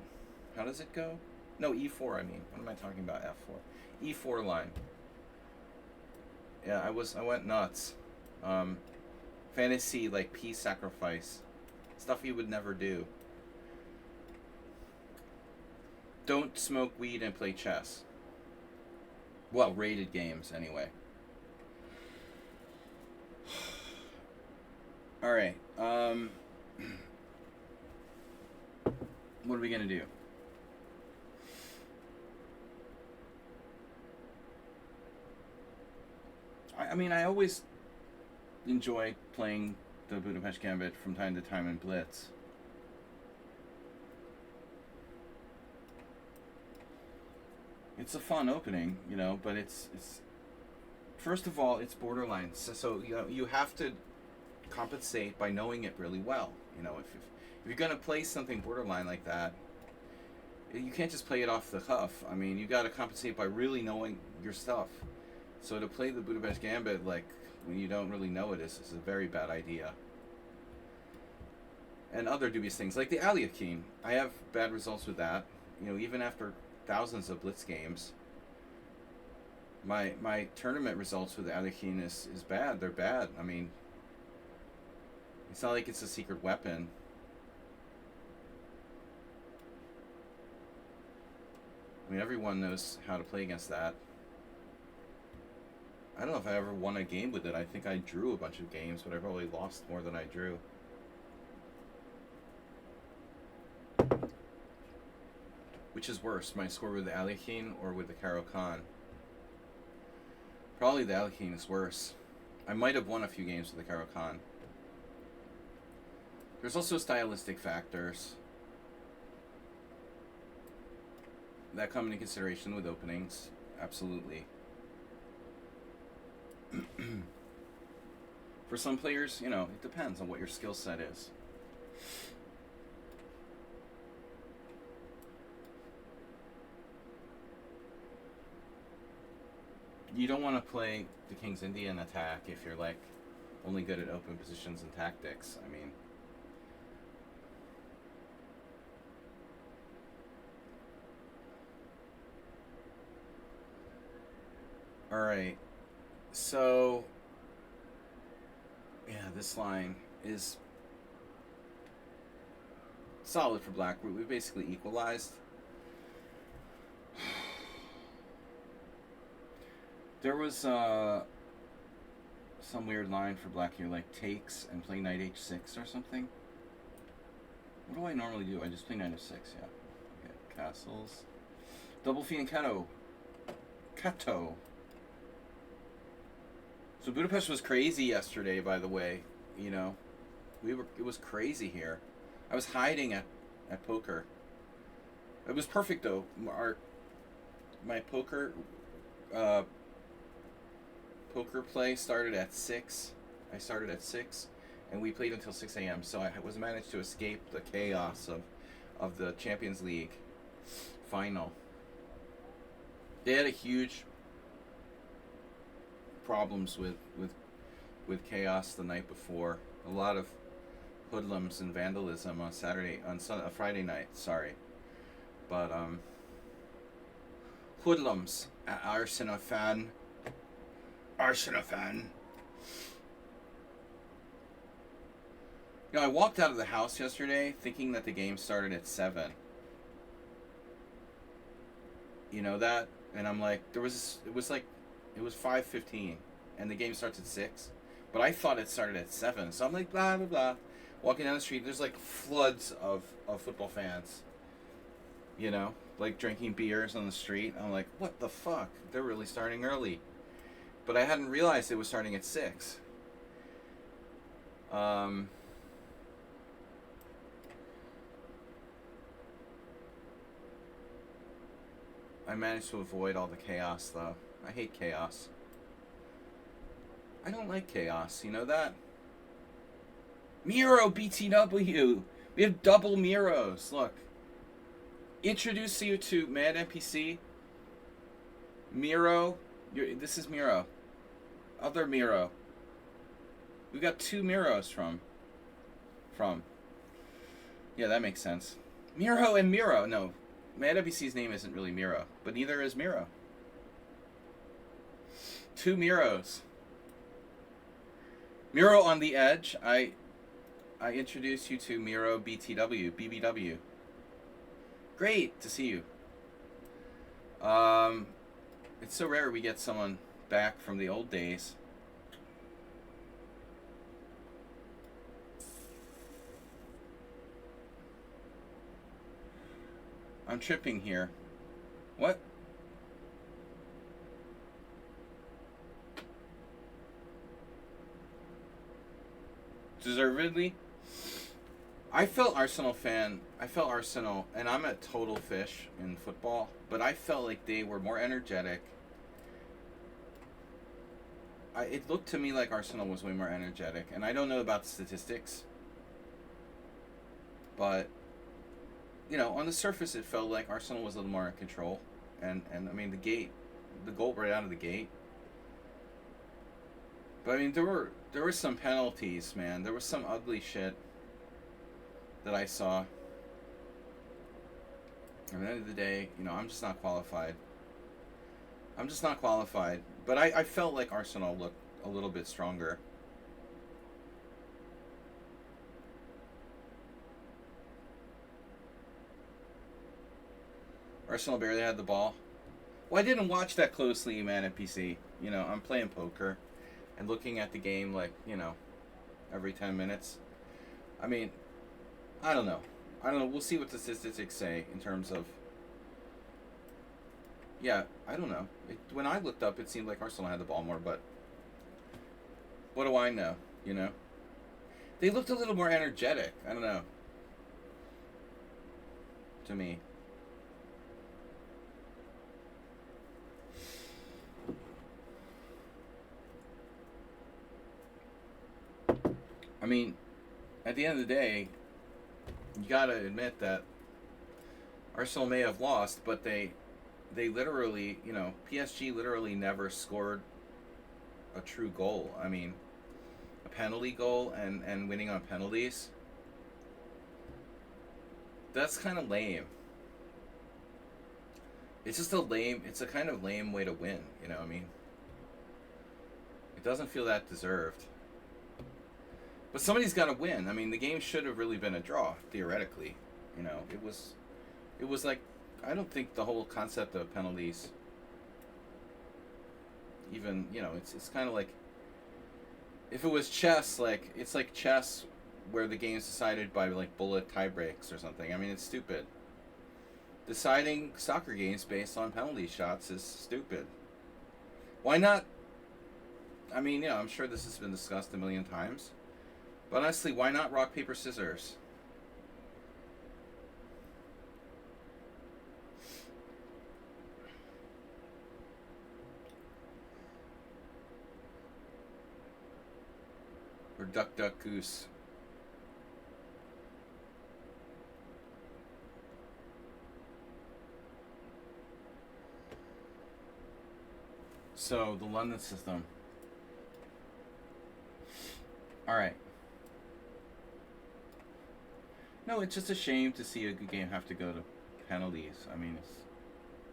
A: How does it go? No, E4. I mean, what am I talking about? F4, E4 line. Yeah, I went nuts. Fantasy, like, peace sacrifice stuff you would never do. Don't smoke weed and play chess. Well, rated games, anyway. Alright, what are we gonna do? I mean, I always enjoy playing the Budapest Gambit from time to time in Blitz. It's a fun opening, you know, but it's first of all, it's borderline. So you know, you have to compensate by knowing it really well. You know, if you're gonna play something borderline like that, you can't just play it off the cuff. I mean, you got to compensate by really knowing your stuff. So to play the Budapest Gambit like when you don't really know it is a very bad idea. And other dubious things like the Aliakin. I have bad results with that. You know, even after thousands of Blitz games, my tournament results with the Aliakin is bad. They're bad. I mean, it's not like it's a secret weapon. I mean, everyone knows how to play against that. I don't know if I ever won a game with it. I think I drew a bunch of games, but I probably lost more than I drew. Which is worse, my score with the Aliakin or with the Karo Khan? Probably the Aliakin is worse. I might have won a few games with the Karo Khan. There's also stylistic factors that come into consideration with openings. Absolutely. For some players, you know, it depends on what your skill set is. You don't want to play the King's Indian attack if you're like only good at open positions and tactics. I mean, all right. So, yeah, this line is solid for black. We basically equalized. There was some weird line for black here, like takes and play knight h6 or something. What do I normally do? I just play knight f6, yeah. Okay, castles. Double fianchetto. Kato. So Budapest was crazy yesterday, by the way. You know, it was crazy here. I was hiding at poker. It was perfect though. My poker play started at 6. I started at 6, and we played until 6 a.m. So I was managed to escape the chaos of the Champions League final. They had a huge problems with chaos the night before. A lot of hoodlums and vandalism on Friday night. Sorry, but hoodlums at Arsenal fan. You know, I walked out of the house yesterday thinking that the game started at 7. You know that, and I'm like, it was 5:15, and the game starts at 6, but I thought it started at 7. So I'm like, blah blah blah, walking down the street. There's like floods of football fans. You know, like drinking beers on the street. I'm like, what the fuck? They're really starting early. But I hadn't realized it was starting at 6. I managed to avoid all the chaos, though. I hate chaos. I don't like chaos, you know that? Miro BTW! We have double Miros, look. Introduce you to Mad NPC. Miro. This is Miro. Other Miro. We got 2 Miros from. Yeah, that makes sense. Miro and Miro. No, Mad NPC's name isn't really Miro, but neither is Miro. 2 Miros. Miro on the edge. I introduce you to Miro BTW. BBW. Great to see you. Um, it's so rare we get someone back from the old days. I'm tripping here. What? Deservedly? I felt Arsenal fan. I felt Arsenal, and I'm a total fish in football, but I felt like they were more energetic. It looked to me like Arsenal was way more energetic, and I don't know about the statistics, but on the surface, it felt like Arsenal was a little more in control, and I mean the goal right out of the gate. But I mean, there were some penalties, man. There was some ugly shit that I saw. At the end of the day, I'm just not qualified. I'm just not qualified. But I felt like Arsenal looked a little bit stronger. Arsenal barely had the ball. Well, I didn't watch that closely, man, at PC. I'm playing poker and looking at the game like, every 10 minutes. I mean, I don't know. We'll see what the statistics say in terms of. Yeah, I don't know. When I looked up, it seemed like Arsenal had the ball more, but what do I know? They looked a little more energetic. I don't know. To me. I mean, at the end of the day, you gotta admit that Arsenal may have lost, but they literally, PSG literally never scored a true goal. I mean, a penalty goal and winning on penalties. That's kind of lame. It's a kind of lame way to win, I mean, it doesn't feel that deserved. But somebody's got to win. I mean, the game should have really been a draw, theoretically. It was like, I don't think the whole concept of penalties even, it's kind of like, if it was chess, like, it's like chess where the game's decided by, like, bullet tie breaks or something. I mean, it's stupid. Deciding soccer games based on penalty shots is stupid. Why not? I mean, I'm sure this has been discussed a million times. But honestly, why not rock, paper, scissors? Or duck, duck, goose. So, the London system. Alright. No, it's just a shame to see a good game have to go to penalties. I mean,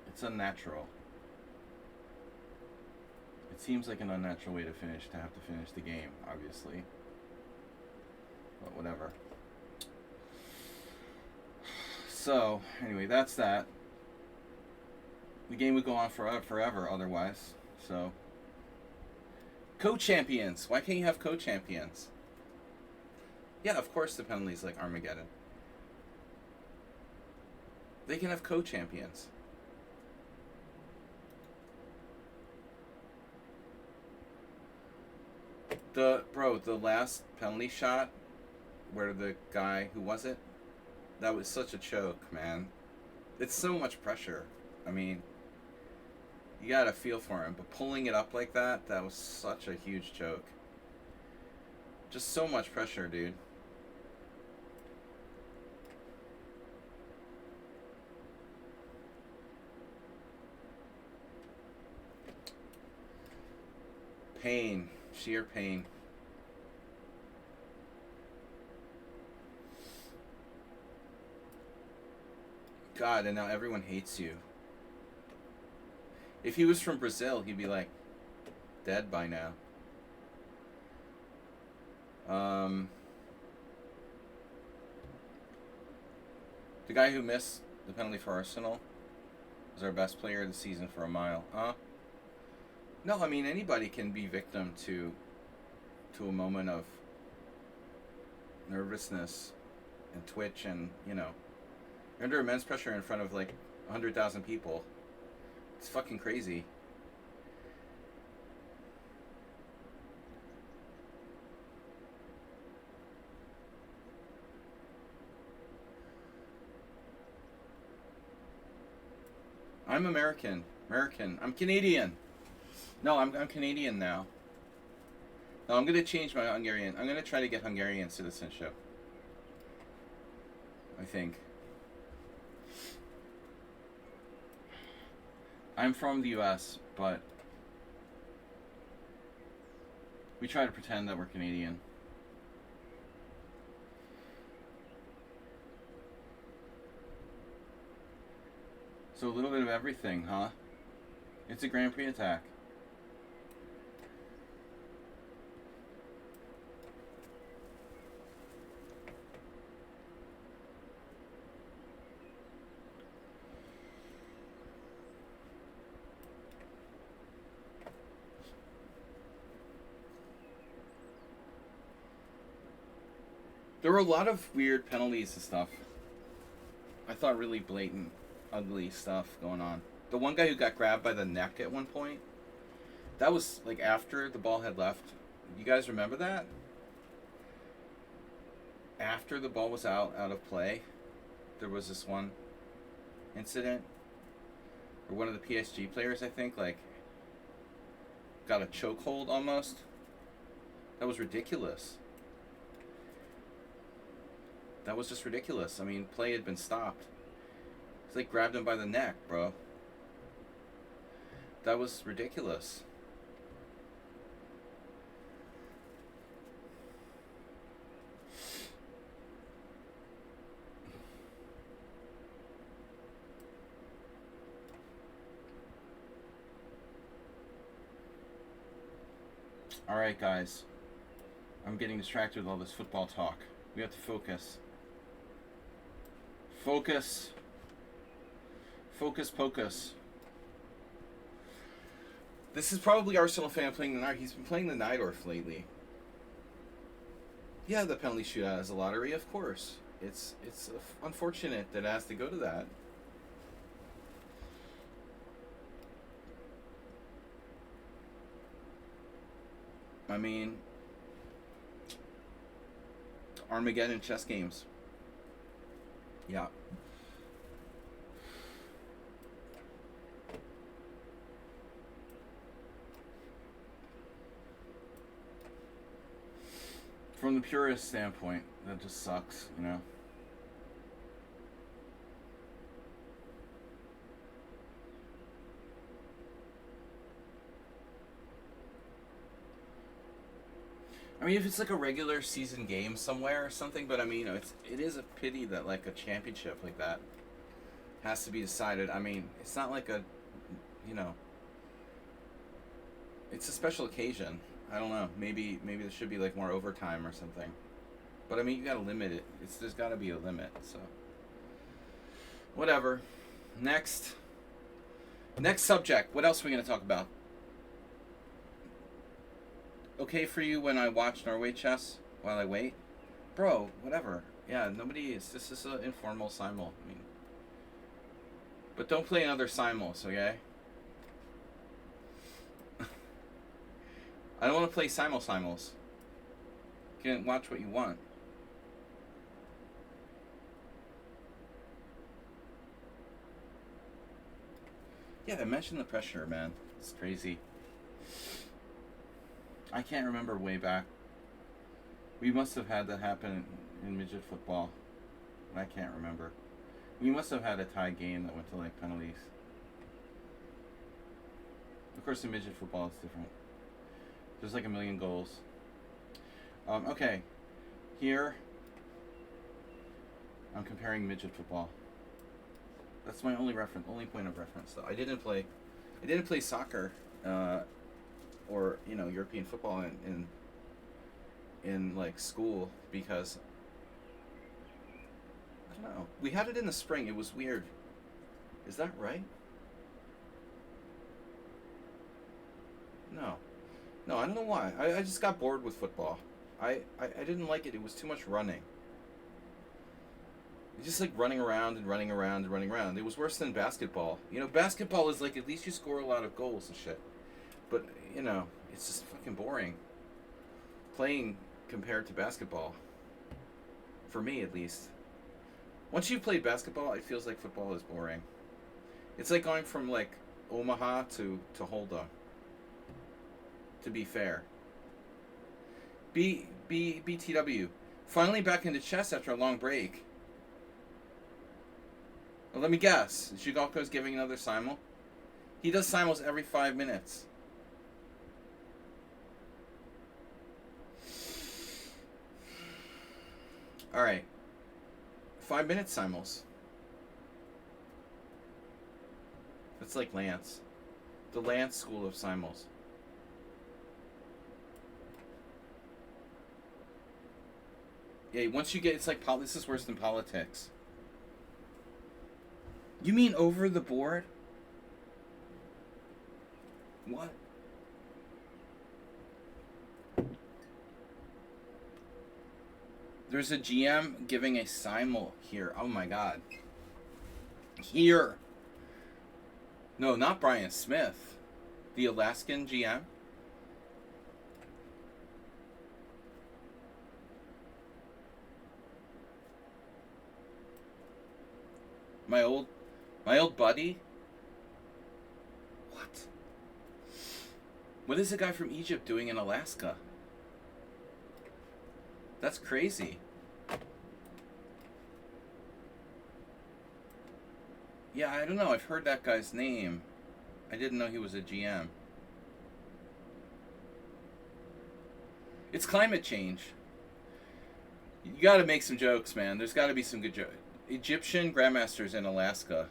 A: it's unnatural. It seems like an unnatural way to have to finish the game, obviously. But whatever. So, anyway, that's that. The game would go on forever otherwise. So, co-champions. Why can't you have co-champions? Yeah, of course the penalty's like Armageddon. They can have co-champions. The last penalty shot where the guy, who was it? That was such a choke, man. It's so much pressure. I mean, you gotta feel for him, but pulling it up like that was such a huge choke. Just so much pressure, dude. Pain. Sheer pain. God, and now everyone hates you. If he was from Brazil, he'd be like dead by now. The guy who missed the penalty for Arsenal, Was our best player of the season for a mile. No, I mean anybody can be victim to a moment of nervousness and twitch, and you're under immense pressure in front of like 100,000 people. It's fucking crazy. I'm American. I'm Canadian. No, I'm Canadian now. No, I'm gonna change my Hungarian. I'm gonna try to get Hungarian citizenship. I think. I'm from the U.S., but we try to pretend that we're Canadian. So a little bit of everything, huh? It's a Grand Prix attack. There were a lot of weird penalties and stuff. I thought really blatant, ugly stuff going on. The one guy who got grabbed by the neck at one point, that was like after the ball had left. You guys remember that? After the ball was out of play, there was this one incident where one of the PSG players, I think, like got a chokehold almost. That was ridiculous. That was just ridiculous. I mean, play had been stopped. It's like grabbed him by the neck, bro. That was ridiculous. Alright, guys. I'm getting distracted with all this football talk. We have to focus. Focus. Focus, pocus. This is probably Arsenal fan playing the night. He's been playing the Najdorf lately. Yeah, the penalty shootout is a lottery, of course. It's unfortunate that it has to go to that. I mean, Armageddon chess games. Yeah. From the purist standpoint, that just sucks, you know? I mean, if it's like a regular season game somewhere or something, but I mean, it is a pity that like a championship like that has to be decided. I mean, it's not like it's a special occasion. I don't know. Maybe there should be like more overtime or something. But I mean, you gotta limit it. There's gotta be a limit. So whatever. Next subject. What else are we gonna talk about? Okay for you when I watch Norway chess while I wait? Bro, whatever. Yeah, nobody is. This is an informal simul. I mean, but don't play another simuls, okay? I don't want to play simuls. You can watch what you want. Yeah, imagine the pressure, man. It's crazy. I can't remember way back. We must have had that happen in midget football. I can't remember. We must have had a tie game that went to like penalties. Of course, in midget football it's different. There's like a million goals. Okay, here I'm comparing midget football. That's my only point of reference. Though I didn't play soccer. Or European football in like school, because I don't know. We had it in the spring. It was weird. Is that right? I don't know why. I just got bored with football. I didn't like it. It was too much running. Just like running around and running around and running around. It was worse than basketball. You know, basketball is like at least you score a lot of goals and shit. But, you know, it's just fucking boring. Playing compared to basketball. For me, at least. Once you've played basketball, it feels like football is boring. It's like going from, like, Omaha to Hulda. To be fair. BTW. Finally back into chess after a long break. Well, let me guess. Zhigalko's giving another simul? He does simuls every 5 minutes. Alright. 5 minute simuls. That's like Lance. The Lance School of Simuls. Yeah, once you get, it's like, this is worse than politics. You mean over the board? What? There's a GM giving a simul here. Oh my god. Here. No, not Brian Smith. The Alaskan GM. My old buddy? What? What is a guy from Egypt doing in Alaska? That's crazy. Yeah, I don't know. I've heard that guy's name. I didn't know he was a GM. It's climate change. You gotta make some jokes, man. There's gotta be some good jokes. Egyptian grandmasters in Alaska.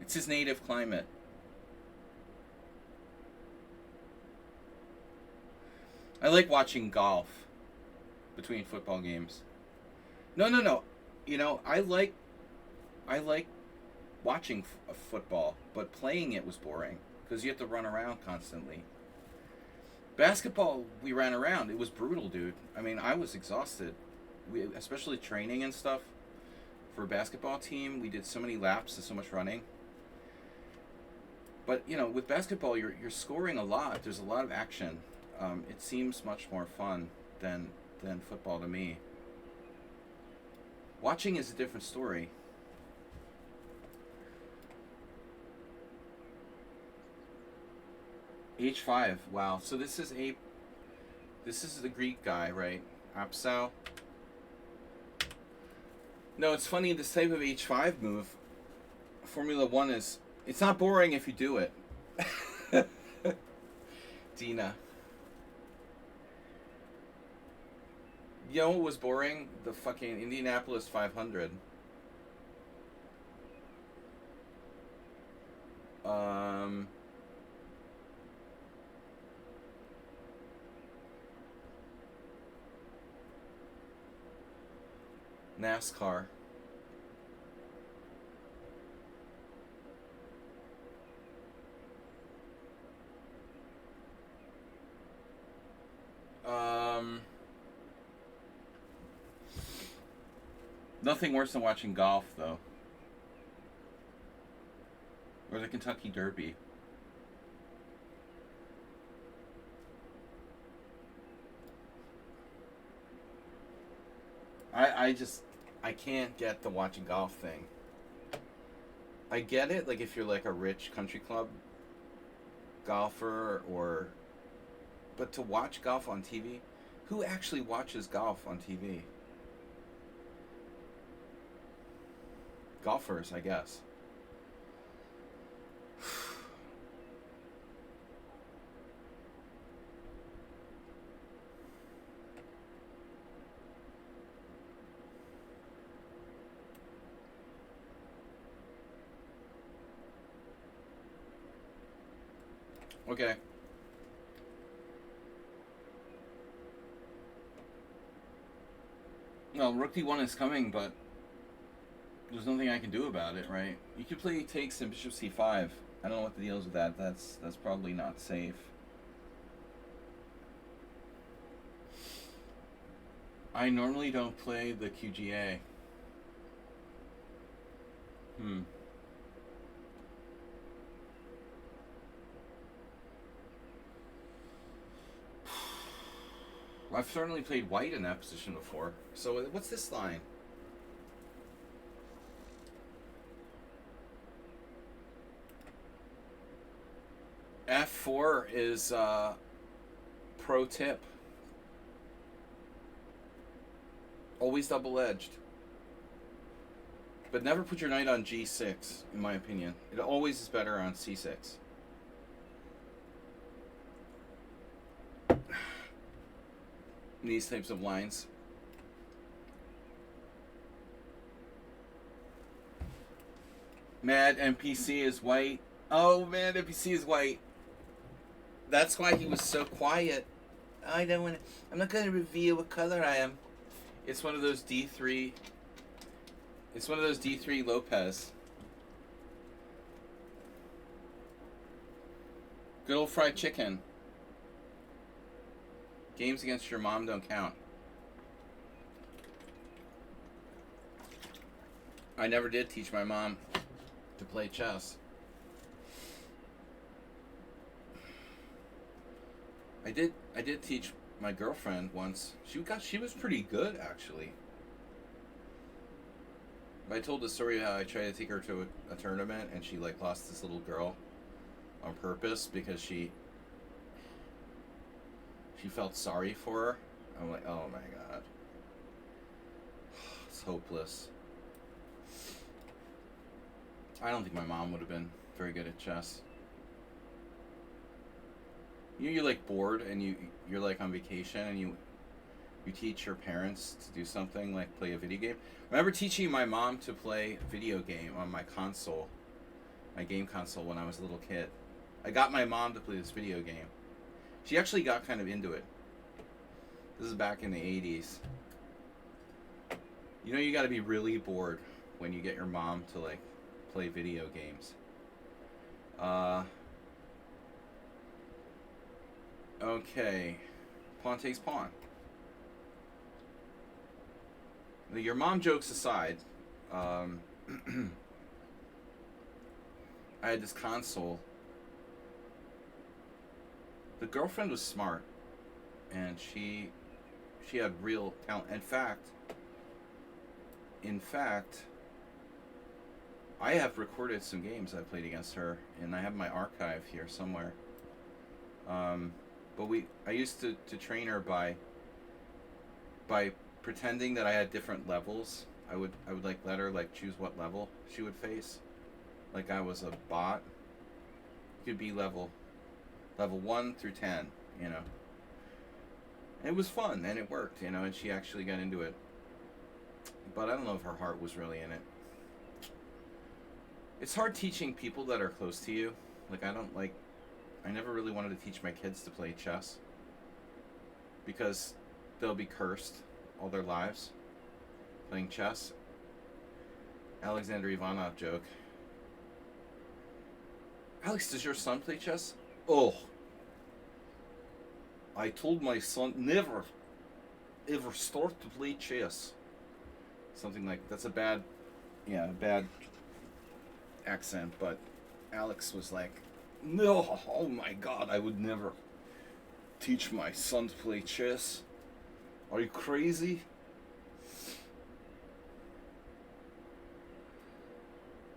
A: It's his native climate. I like watching golf between football games. No. You know, I like watching football, but playing it was boring because you have to run around constantly. Basketball, we ran around. It was brutal, dude. I mean, I was exhausted. Especially training and stuff for a basketball team. We did so many laps and so much running. But, you know, with basketball, you're scoring a lot. There's a lot of action. It seems much more fun than football to me. Watching is a different story. H5. Wow. So this is the Greek guy, right? Apsal. No, it's funny, this type of H5 move, Formula 1 is, it's not boring if you do it. Dina. You know what was boring? The fucking Indianapolis 500. NASCAR. Nothing worse than watching golf, though. Or the Kentucky Derby. I can't get the watching golf thing. I get it, like if you're like a rich country club golfer but to watch golf on TV, who actually watches golf on TV? Golfers, I guess. Okay. Well, Rookie 1 is coming, but There's nothing I can do about it, right? You could play takes in bishop c5. I don't know what the deal is with that. That's probably not safe. I normally don't play the QGA. I've certainly played white in that position before. So what's this line? F4 is pro tip. Always double-edged. But never put your knight on g6, in my opinion. It always is better on c6. These types of lines. Mad NPC is white. Oh man, NPC is white. That's why he was so quiet. I don't want to. I'm not going to reveal what color I am. It's one of those D3. It's one of those D3 Lopez. Good old fried chicken. Games against your mom don't count. I never did teach my mom to play chess. I did teach my girlfriend once. She was pretty good actually. I told the story how I tried to take her to a tournament and she like lost this little girl on purpose because she felt sorry for her. I'm like, oh my god. It's hopeless. I don't think my mom would have been very good at chess. You're like bored and you're like on vacation and you teach your parents to do something like play a video game. I remember teaching my mom to play a video game on my console, my game console when I was a little kid. I got my mom to play this video game. She actually got kind of into it. This is back in the 80s. You know, you got to be really bored when you get your mom to like play video games. Okay. Pawn takes pawn. Your mom jokes aside, I had this console. The girlfriend was smart, and she had real talent. In fact, I have recorded some games I played against her, and I have my archive here somewhere. But I used to train her by pretending that I had different levels. I would like let her like choose what level she would face. Like I was a bot. It could be level 1 through 10, you know. And it was fun and it worked, you know, and she actually got into it. But I don't know if her heart was really in it. It's hard teaching people that are close to you. Like I never really wanted to teach my kids to play chess because they'll be cursed all their lives playing chess. Alexander Ivanov joke. Alex, does your son play chess? Oh, I told my son never ever start to play chess. Something like that's a bad accent, but Alex was like, no, oh my god, I would never teach my son to play chess. Are you crazy?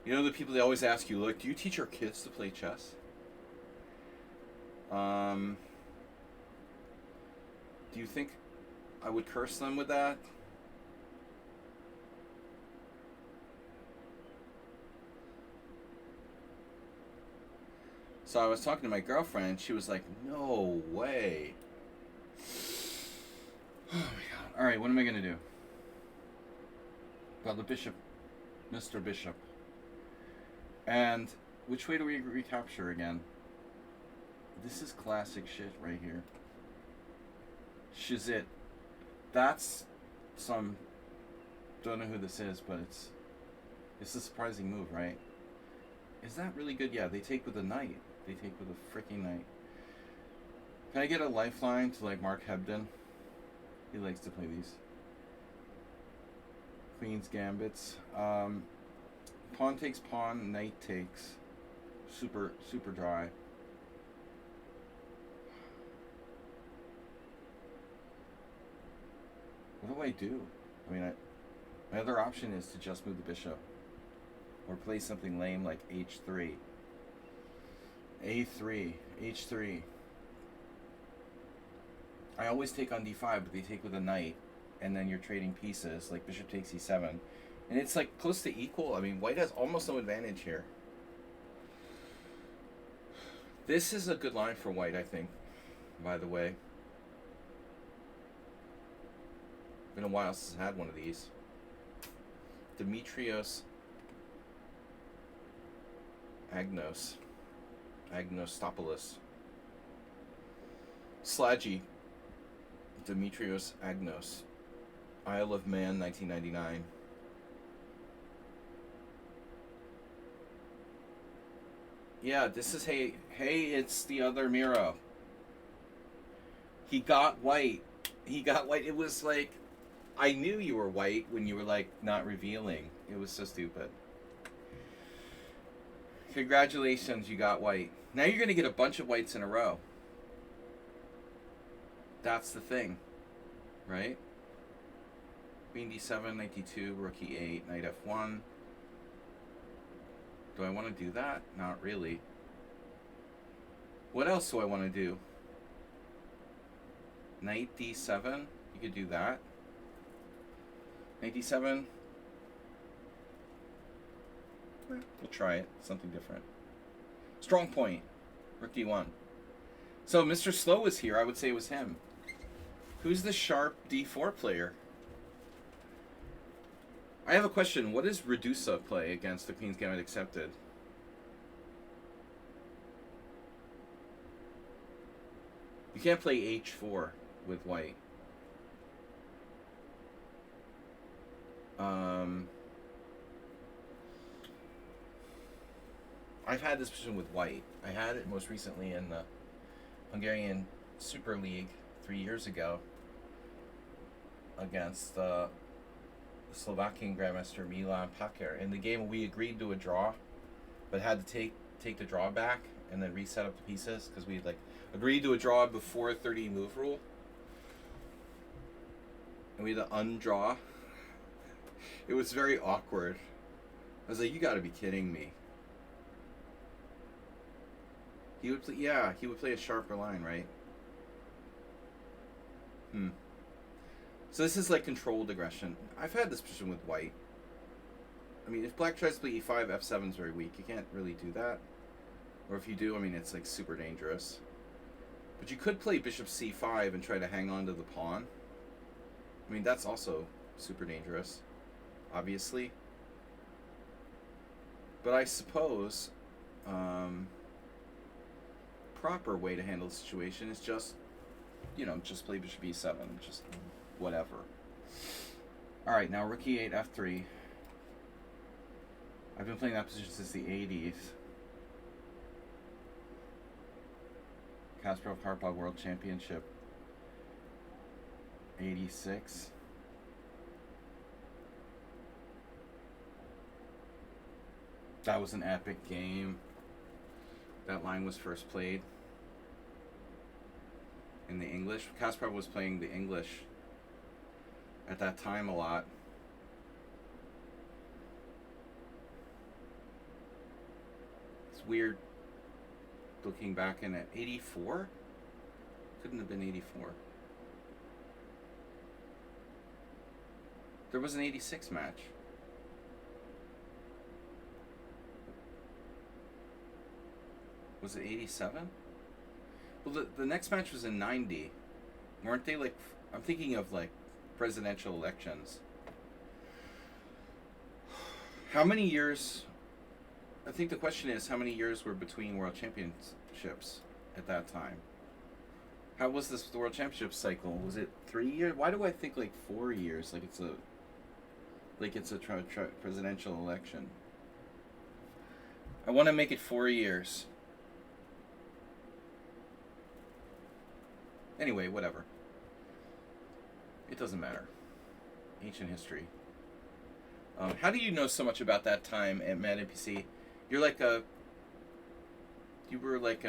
A: You know the people, they always ask you, like, do you teach your kids to play chess? Do you think I would curse them with that? So I was talking to my girlfriend, she was like, no way. Oh my god. Alright, what am I gonna do? Well, the bishop, Mr. Bishop. And which way do we recapture again? This is classic shit right here. Shizit. That's some... Don't know who this is, but it's... It's a surprising move, right? Is that really good? Yeah, they take with a knight. They take with a freaking knight. Can I get a lifeline to like Mark Hebden? He likes to play these. Queen's Gambits. Pawn takes pawn, knight takes. Super dry. What do I do? I mean, my other option is to just move the bishop. Or play something lame like h3. a3, h3. I always take on d5, but they take with a knight. And then you're trading pieces, like bishop takes e7. And it's like close to equal. I mean, white has almost no advantage here. This is a good line for white, I think, by the way. Been a while since I had one of these. Demetrios Agnostopoulos. Slaggy. Demetrios Agnos. Isle of Man, 1999. Yeah, this is hey, it's the other Miro. He got white. It was like, I knew you were white when you were like not revealing. It was so stupid. Congratulations, you got white. Now you're gonna get a bunch of whites in a row. That's the thing, right? Queen d7, knight d2, rook e8, knight f1. Do I want to do that? Not really. What else do I want to do? Knight d7. You could do that. Knight d7. We'll try it. Something different. Strong point. Rook d1. So Mr. Slow was here. I would say it was him. Who's the sharp d4 player? I have a question. What does Redusa play against the Queen's Gambit Accepted? You can't play h4 with white. I've had this position with white. I had it most recently in the Hungarian Super League 3 years ago against the Slovakian Grandmaster Milan Paker. In the game, we agreed to a draw, but had to take the draw back and then reset up the pieces because we had like agreed to a draw before 30 move rule, and we had to undraw. It was very awkward. I was like, "You got to be kidding me." He would play, yeah, he would play a sharper line, right? So this is like controlled aggression. I've had this position with white. I mean, if black tries to play e5, f7 is very weak. You can't really do that. Or if you do, I mean, it's like super dangerous. But you could play bishop c5 and try to hang on to the pawn. I mean, that's also super dangerous, obviously. But I suppose proper way to handle the situation is just, just play bishop e7, just whatever. All right, now rook e8, f3. I've been playing that position since the 80s. Kasparov Karpov World Championship 86. That was an epic game. That line was first played in the English. Kasparov was playing the English at that time a lot. It's weird looking back in at 84? Couldn't have been 84. There was an 86 match. Was it 87? Well, the next match was in 90. Weren't they like... I'm thinking of like presidential elections. How many years... I think the question is, how many years were between World Championships at that time? How was this World Championship cycle? Was it 3 years? Why do I think like 4 years? Like it's like it's a presidential election. I want to make it 4 years. Anyway, whatever. It doesn't matter. Ancient history. How do you know so much about that time at Mad NPC? You were like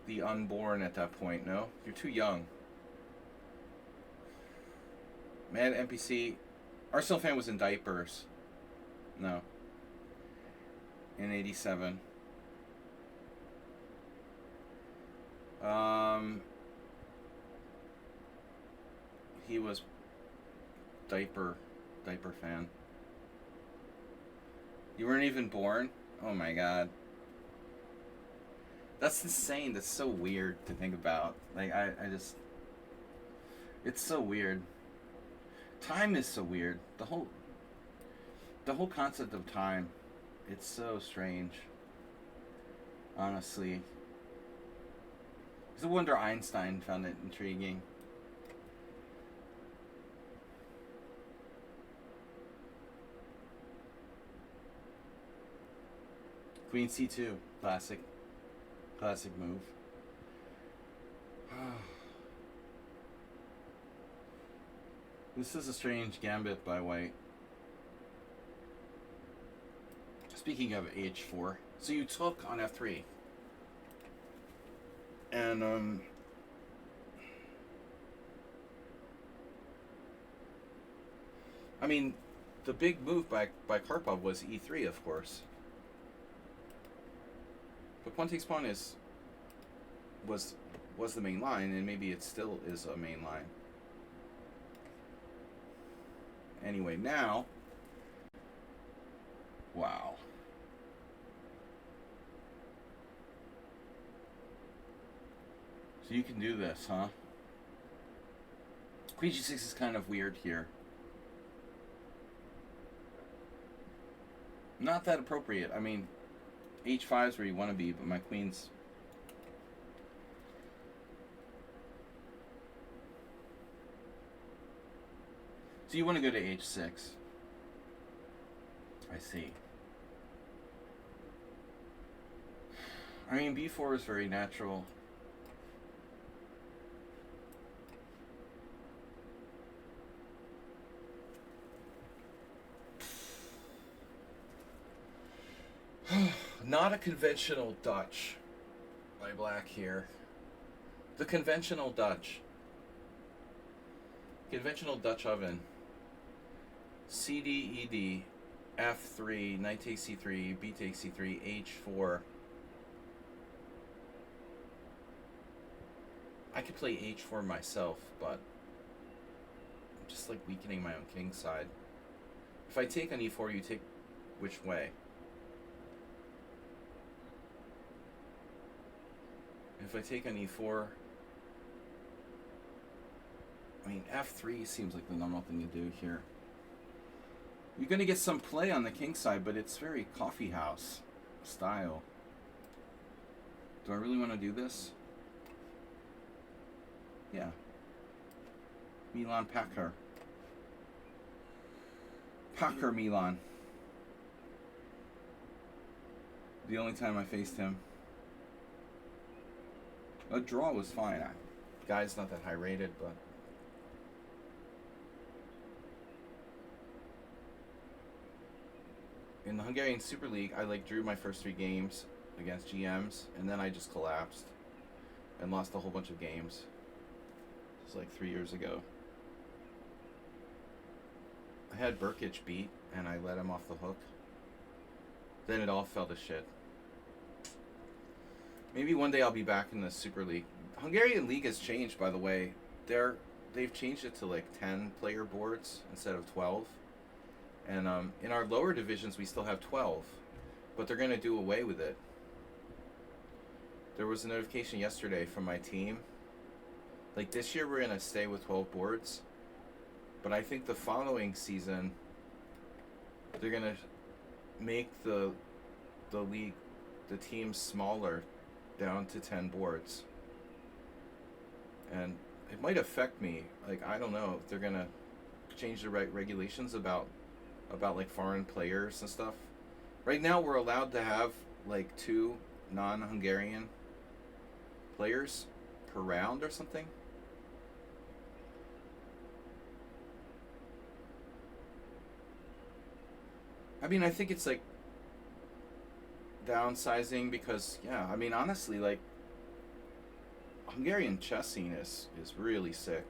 A: the unborn at that point, no? You're too young. Mad NPC. Arsenal fan was in diapers. No. In 87. He was diaper fan. You weren't even born? Oh my god. That's insane. That's so weird to think about. Like, I just... It's so weird. Time is so weird. The whole concept of time, it's so strange. Honestly. It's a wonder Einstein found it intriguing. Queen C2. Classic move. This is a strange gambit by white. Speaking of H4, so you took on F3. And I mean, the big move by Karpov was E3, of course. But pawn takes pawn was the main line, and maybe it still is a main line. Anyway, now, wow. So you can do this, huh? Queen G6 is kind of weird here. Not that appropriate. I mean, H5 is where you want to be, but my queen's... So you want to go to H6. I see. I mean, B4 is very natural. Not a conventional Dutch by black here. The conventional Dutch. Conventional Dutch oven. CD, ED, F3, knight takes C3, B takes C3, H4. I could play H4 myself, but I'm just like weakening my own king side. If I take on E4, you take which way? If I take on E4, I mean, F3 seems like the normal thing to do here. You're going to get some play on the king side, but it's very coffee house style. Do I really want to do this? Yeah. Milan Packer. Packer Milan. The only time I faced him. A draw was fine. Guy's not that high rated, but... In the Hungarian Super League, I drew my first 3 games against GMs, and then I just collapsed and lost a whole bunch of games. It was 3 years ago. I had Burkic beat, and I let him off the hook. Then it all fell to shit. Maybe one day I'll be back in the Super League. Hungarian League has changed, by the way. They've changed it to 10 player boards instead of 12. And in our lower divisions, we still have 12, but they're going to do away with it. There was a notification yesterday from my team. This year, we're going to stay with 12 boards, but I think the following season, they're going to make the league, the teams smaller, down to 10 boards. And it might affect me. Like, I don't know if they're gonna change the regulations about like foreign players and stuff. Right now, we're allowed to have like 2 non-Hungarian players per round or something. I mean, I think it's like downsizing because, yeah, I mean, honestly, like, Hungarian chess scene is really sick.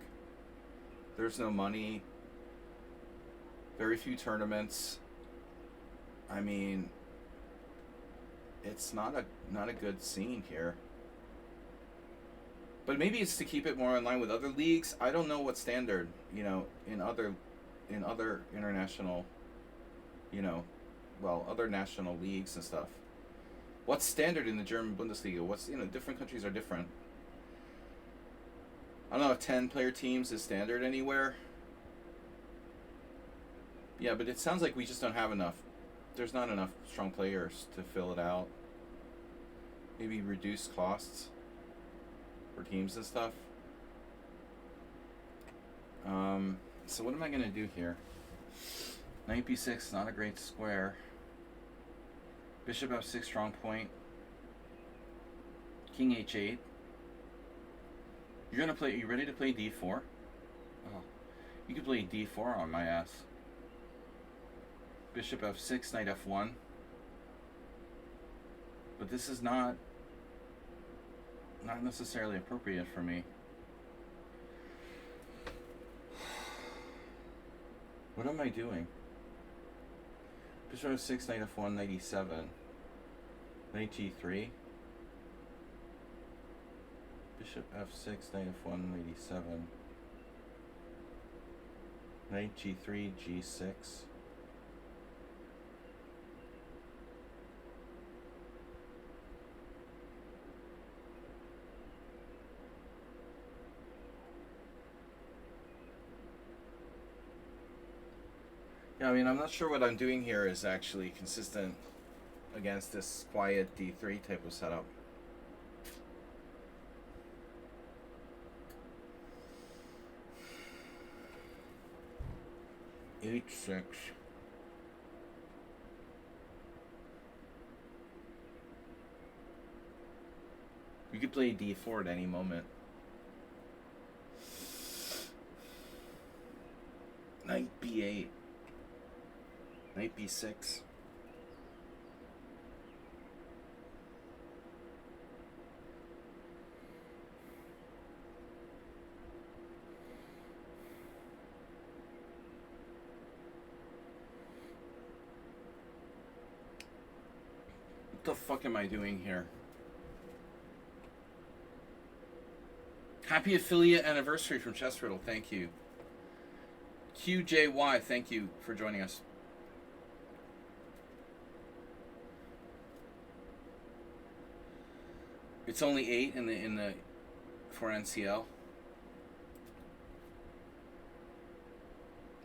A: There's no money, very few tournaments. I mean, it's not a good scene here. But maybe it's to keep it more in line with other leagues. I don't know what standard, in other international, you know, well, other national leagues and stuff. What's standard in the German Bundesliga? What's, different countries are different. I don't know if 10-player teams is standard anywhere. Yeah, but it sounds like we just don't have enough. There's not enough strong players to fill it out. Maybe reduce costs for teams and stuff. So what am I gonna do here? Knight b6, not a great square. Bishop f6, strong point. King h8. You ready to play d4? Oh, you could play d4 on my ass. Bishop f6, knight f1. But this is not necessarily appropriate for me. What am I doing? Bishop f6, knight f1, knight e7. Knight g3. Bishop f6, knight f1, knight e7. Knight g3, g6. Yeah, I mean, I'm not sure what I'm doing here is actually consistent against this quiet d3 type of setup. h6. You could play d4 at any moment. Knight b8. Knight b6. What the fuck am I doing here? Happy affiliate anniversary from Chess Riddle. Thank you. QJY, thank you for joining us. It's only 8 in the for NCL.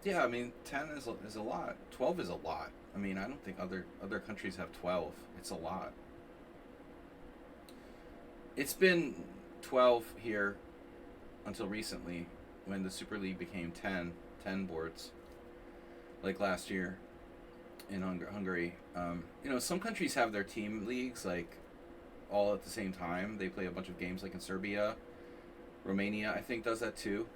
A: Yeah, I mean 10 is a lot. 12 is a lot. I mean, I don't think other countries have 12. It's a lot. It's been 12 here until recently when the Super League became 10 boards, like last year in Hungary. Some countries have their team leagues like all at the same time. They play a bunch of games like in Serbia. Romania, I think, does that too,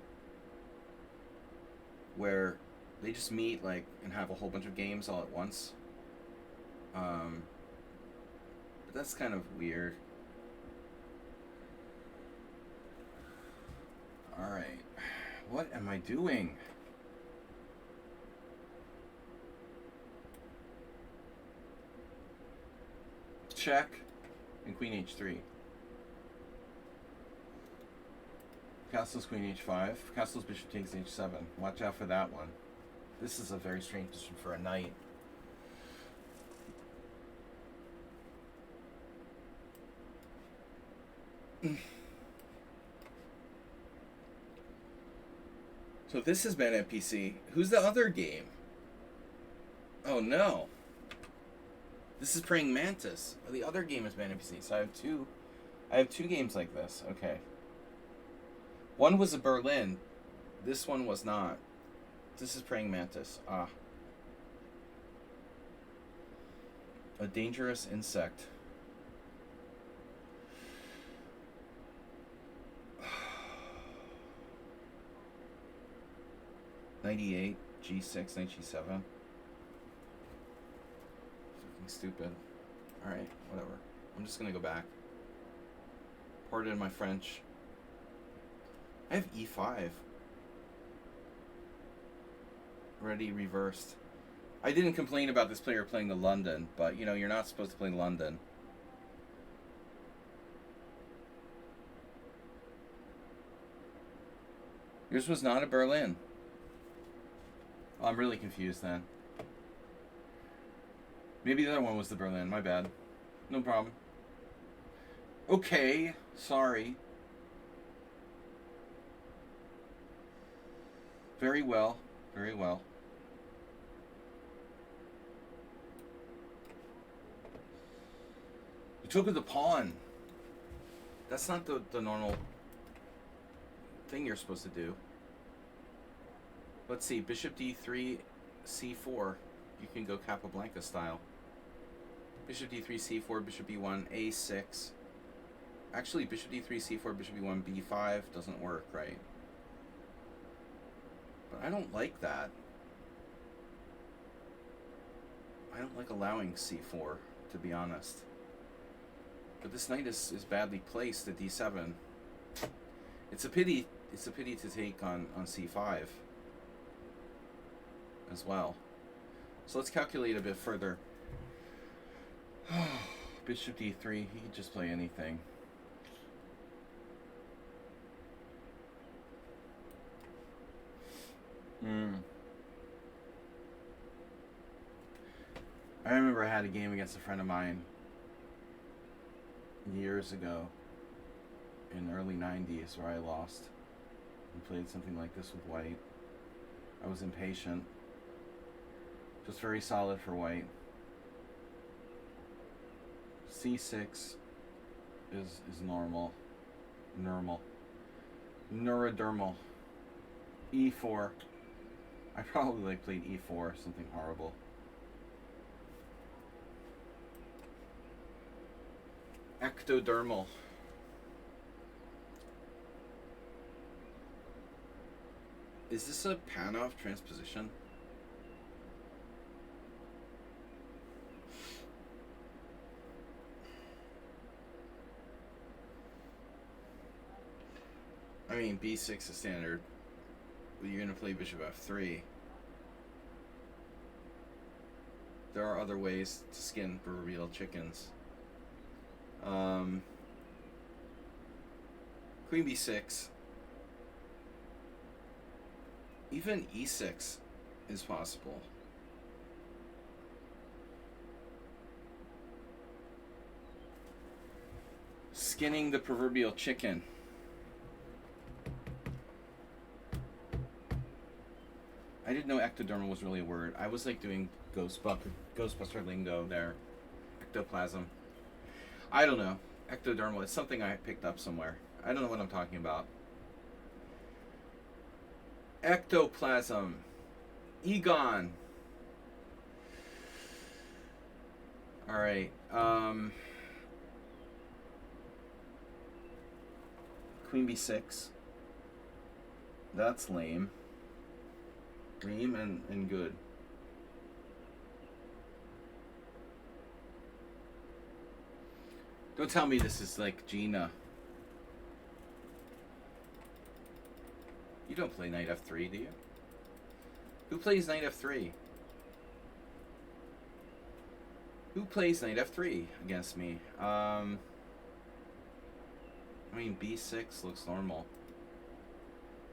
A: where they just meet like and have a whole bunch of games all at once. But that's kind of weird. Alright. What am I doing? Check and queen h3. Castle's queen h5. Castle's bishop takes h7. Watch out for that one. This is a very strange position for a knight. So this has been NPC. Who's the other game? Oh no. This is Praying Mantis. Oh, the other game has been NPC. So I have two games like this. Okay. One was a Berlin. This one was not. This is praying mantis. Ah. A dangerous insect. '98, G6, 1987. Fucking stupid. Alright, whatever. I'm just gonna go back. Pardon my French. I have E5. Already reversed. I didn't complain about this player playing the London, but you know, you're not supposed to play London. Yours was not a Berlin. Oh, I'm really confused then. Maybe the other one was the Berlin. My bad. No problem. Okay. Sorry. Very well. Very well. You took with the pawn. That's not the normal thing you're supposed to do. Let's see. Bishop d3, c4. You can go Capablanca style. Bishop d3, c4, bishop b1, a6. Actually, bishop d3, c4, bishop b1, b5 doesn't work, right? But I don't like that. I don't like allowing c4, to be honest. But this knight is badly placed at d7. It's a pity to take on c5 as well. So let's calculate a bit further. Bishop d3, he can just play anything. I remember I had a game against a friend of mine years ago in the early 90s where I lost and played something like this with white. I was impatient. Just very solid for white. C6 is normal. Neurodermal. E4. I probably played E4, something horrible. Ectodermal. Is this a Panov transposition? I mean, b6 is standard. But you're going to play bishop f3. There are other ways to skin proverbial chickens. Queen b6. Even e6 is possible. Skinning the proverbial chicken. I didn't know ectodermal was really a word. I was like doing Ghostbuster lingo there. Ectoplasm. I don't know. Ectodermal. It's something I picked up somewhere. I don't know what I'm talking about. Ectoplasm. Egon. Alright. Queen b6. That's lame. Lame and good. Don't tell me this is like Gina. You don't play knight f3, do you? Who plays knight f3? Who plays knight f3 against me? I mean, b6 looks normal.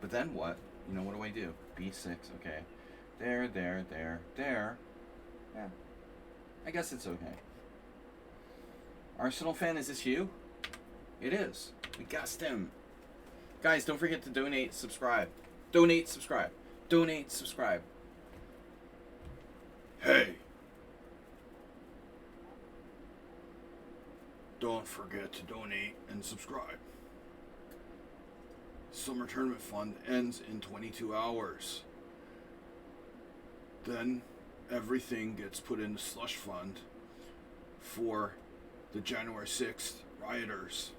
A: But then what? You know, what do I do? b6, okay. There. Yeah. I guess it's okay. Arsenal fan, is this you? It is. We gassed him. Guys, don't forget to donate, subscribe. Donate, subscribe. Donate, subscribe. Hey. Don't forget to donate and subscribe.
B: Summer Tournament Fund ends in 22 hours. Then everything gets put in the slush fund for the January 6th rioters.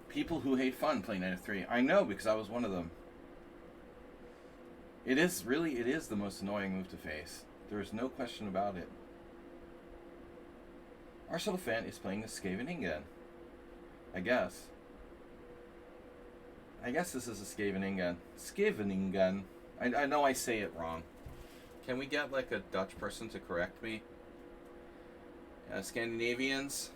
A: People who hate fun play Night of 3. I know, because I was one of them. It is the most annoying move to face. There is no question about it. Arsenal fan is playing the Skaveningen. I guess this is a Skaveningen. Skaveningen. I know I say it wrong. Can we get like a Dutch person to correct me? Scandinavians.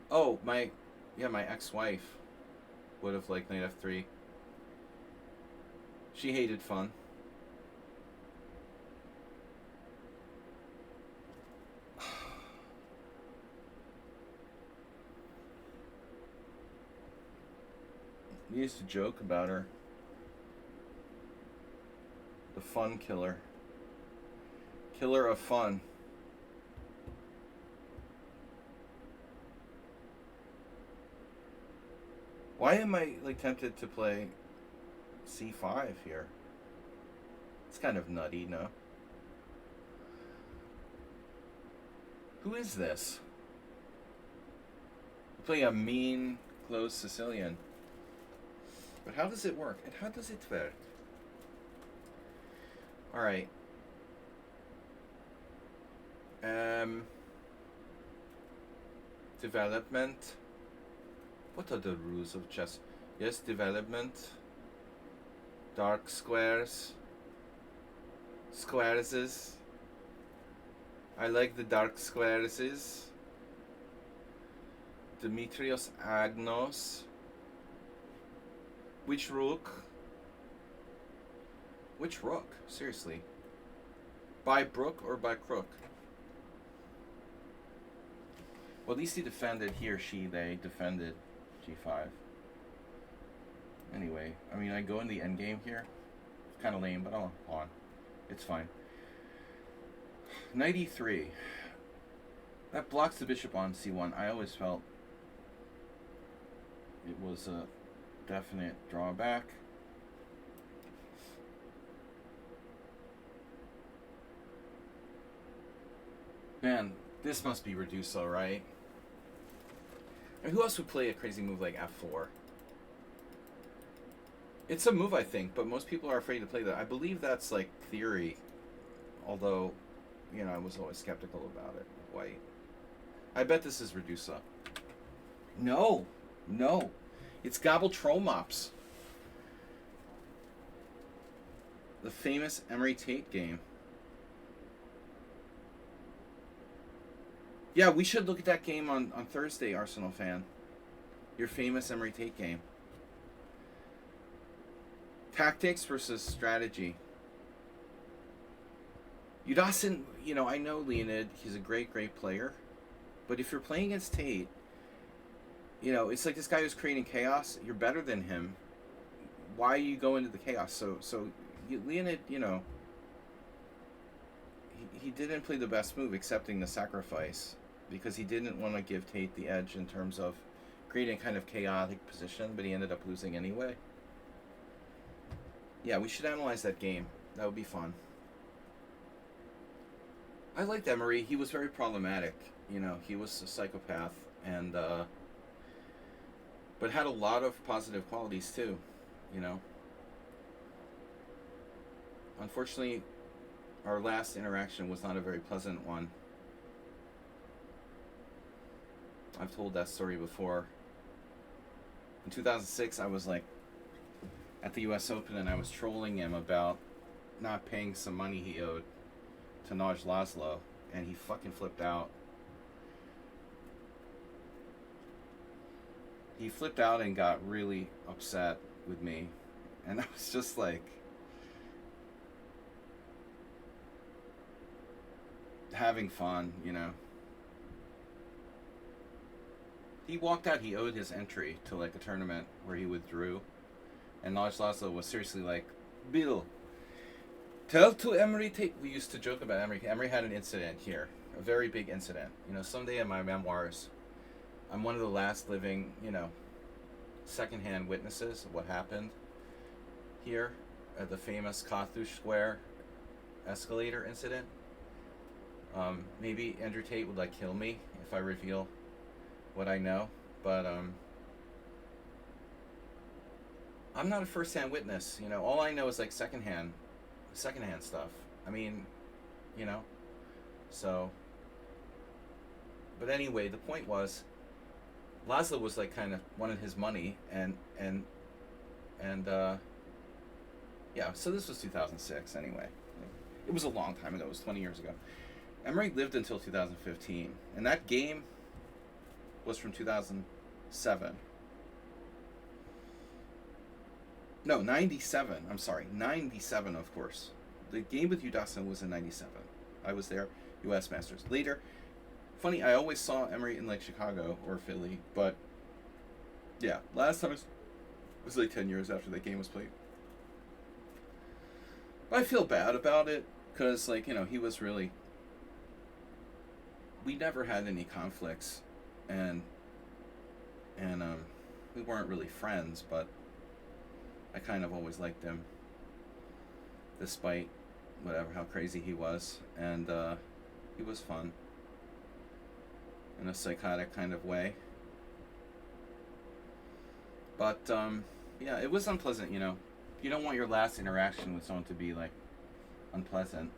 A: Oh, my ex-wife would have liked Knight F3. She hated fun. We used to joke about her. The fun killer. Killer of fun. Why am I like tempted to play C5 here? It's kind of nutty, no? Who is this? We play a mean, close Sicilian. But how does it work? And how does it work? Alright. Development. What are the rules of chess? Yes, development. Dark squares. Squares. I like the dark squares. Demetrios Agnos. Which rook? Which rook? Seriously. By brook or by crook? Well, at least he defended, they defended G5. Anyway, I mean, I go in the endgame here. It's kind of lame, but I'll pawn. It's fine. Knight E3. That blocks the bishop on C1. I always felt it was a definite drawback. Man, this must be Reduso, right? And who else would play a crazy move like F4? It's a move, I think, but most people are afraid to play that. I believe that's like theory, although, you know, I was always skeptical about it. White. I bet this is Redusa. No. It's Gobble Trollmops. The famous Emery Tate game. Yeah, we should look at that game on Thursday, Arsenal fan. Your famous Emery Tate game. Tactics versus strategy. Udasin, you know, I know Leonid, he's a great player. But if you're playing against Tate, you know, it's like this guy who's creating chaos. You're better than him. Why you go into the chaos? So Leonid, you know, he didn't play the best move, accepting the sacrifice, because he didn't want to give Tate the edge in terms of creating a kind of chaotic position, but he ended up losing anyway. Yeah, we should analyze that game. That would be fun. I liked Emery. He was very problematic. You know, he was a psychopath, and but had a lot of positive qualities too. You know. Unfortunately, our last interaction was not a very pleasant one. I've told that story before. In 2006, I was like at the US Open, and I was trolling him about not paying some money he owed to Naj Laszlo, and he fucking flipped out. He flipped out and got really upset with me, and I was just like, having fun, you know. He walked out. He owed his entry to like a tournament where he withdrew, and Naj Laszlo was seriously like, Bill, tell to Emery Tate. We used to joke about Emery. Emery had an incident here. a very big incident. Someday in my memoirs, I'm one of the last living, secondhand witnesses of what happened here at the famous Carthage Square escalator incident. Maybe Andrew Tate would kill me if I reveal what I know, but I'm not a first-hand witness. All I know is secondhand stuff. I mean, so. But anyway, the point was, Laszlo was kind of wanted his money, and yeah. So this was 2006 anyway. It was a long time ago. It was 20 years ago. Emery lived until 2015, and that game was from 2007. No, 97. I'm sorry, 97, of course. The game with Udasa was in 97. I was there, U.S. Masters. Later, funny, I always saw Emery in Chicago or Philly, but yeah, last time it was 10 years after that game was played. But I feel bad about it, because, he was really... We never had any conflicts, and we weren't really friends, but I kind of always liked him, despite how crazy he was, and he was fun in a psychotic kind of way. But yeah, it was unpleasant. You don't want your last interaction with someone to be unpleasant.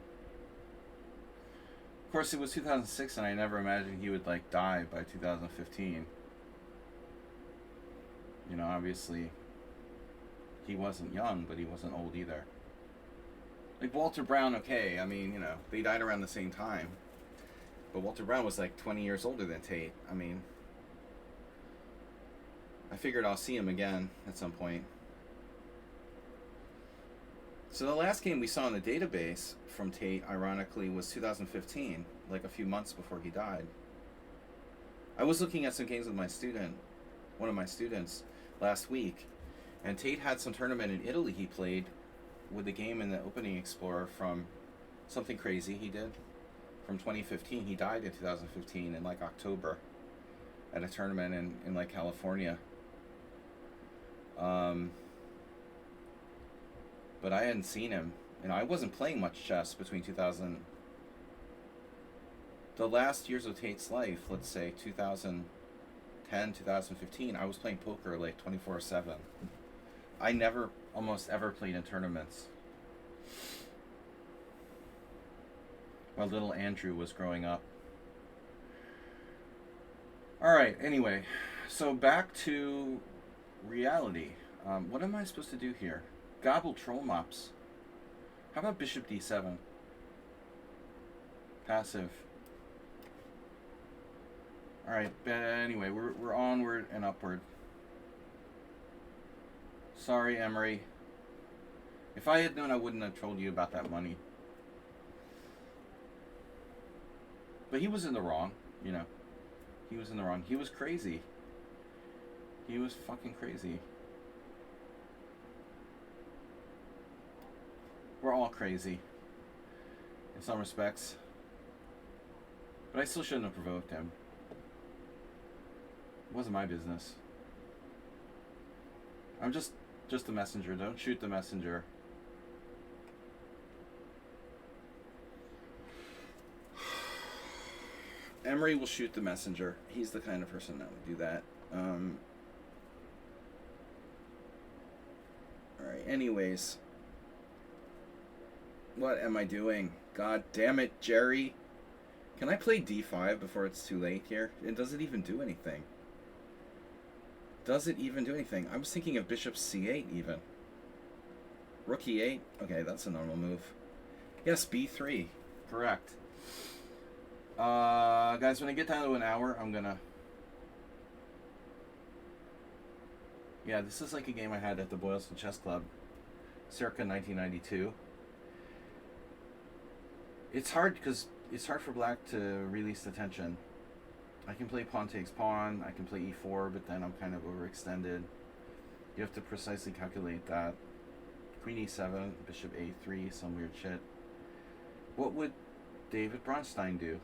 A: Of course, it was 2006, and I never imagined he would die by 2015. Obviously, he wasn't young, but he wasn't old either. Walter Brown, okay, I mean, they died around the same time. But Walter Brown was 20 years older than Tate. I mean, I figured I'll see him again at some point. So the last game we saw in the database from Tate, ironically, was 2015, a few months before he died. I was looking at some games with one of my students, last week, and Tate had some tournament in Italy he played with the game in the Opening Explorer from something crazy he did from 2015. He died in 2015 in October at a tournament in California. But I hadn't seen him. I wasn't playing much chess between the last years of Tate's life, let's say 2010, 2015, I was playing poker 24/7. I never almost ever played in tournaments while little Andrew was growing up. Alright, anyway, so back to reality. What am I supposed to do here? Gobble troll mops. How about bishop d7? Passive. Alright, but anyway, we're onward and upward. Sorry, Emery. If I had known, I wouldn't have told you about that money. But he was in the wrong, He was in the wrong. He was crazy. He was fucking crazy. We're all crazy, in some respects. But I still shouldn't have provoked him. It wasn't my business. I'm just the messenger. Don't shoot the messenger. Emery will shoot the messenger. He's the kind of person that would do that. Alright, anyways. What am I doing? God damn it, Jerry. Can I play d5 before it's too late here? And does it even do anything? Does it even do anything? I was thinking of bishop c8 even. Rook e8? Okay, that's a normal move. Yes, b3. Correct. Guys, when I get down to an hour, I'm gonna... Yeah, this is a game I had at the Boylston Chess Club, circa 1992. It's hard because it's hard for black to release the tension. I can play pawn takes pawn, I can play e4, but then I'm kind of overextended. You have to precisely calculate that. Queen e7, bishop a3, some weird shit. What would David Bronstein do?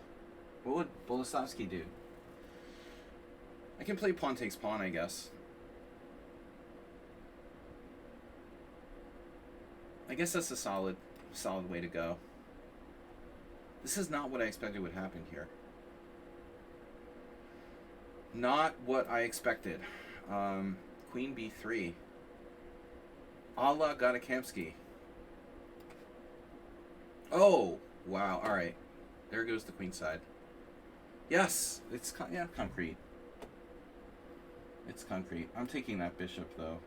A: What would Boleslavsky do? I can play pawn takes pawn, I guess. I guess that's a solid way to go. This is not what I expected would happen here. Not what I expected. Queen b3. A la Gadakamsky. Oh, wow. All right. There goes the queen side. Yes, it's concrete. It's concrete. I'm taking that bishop, though.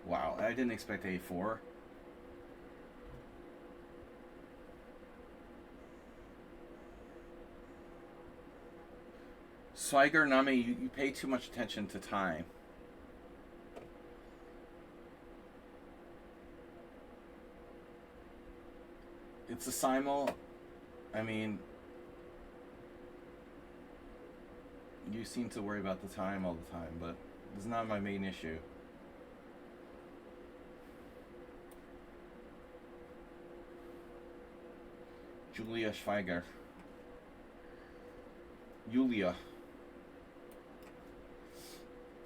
A: Wow, I didn't expect a4. Swigert, Nami, you pay too much attention to time. It's a simul. I mean, you seem to worry about the time all the time, but it's not my main issue. Julia Schweiger. Yulia.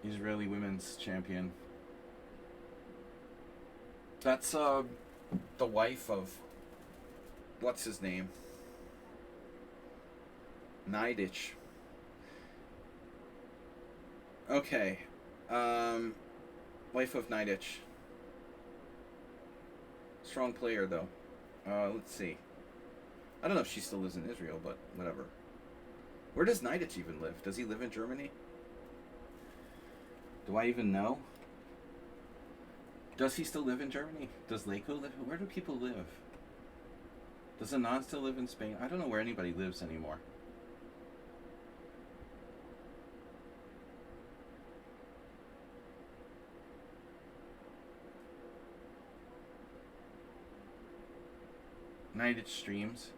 A: Israeli women's champion. That's the wife of what's his name? Naidich. Okay. Wife of Naidich. Strong player though. Let's see. I don't know if she still lives in Israel, but whatever. Where does Naidich even live? Does he live in Germany? Do I even know? Does he still live in Germany? Does Leiko live? Where do people live? Does Anand still live in Spain? I don't know where anybody lives anymore. Naidich streams.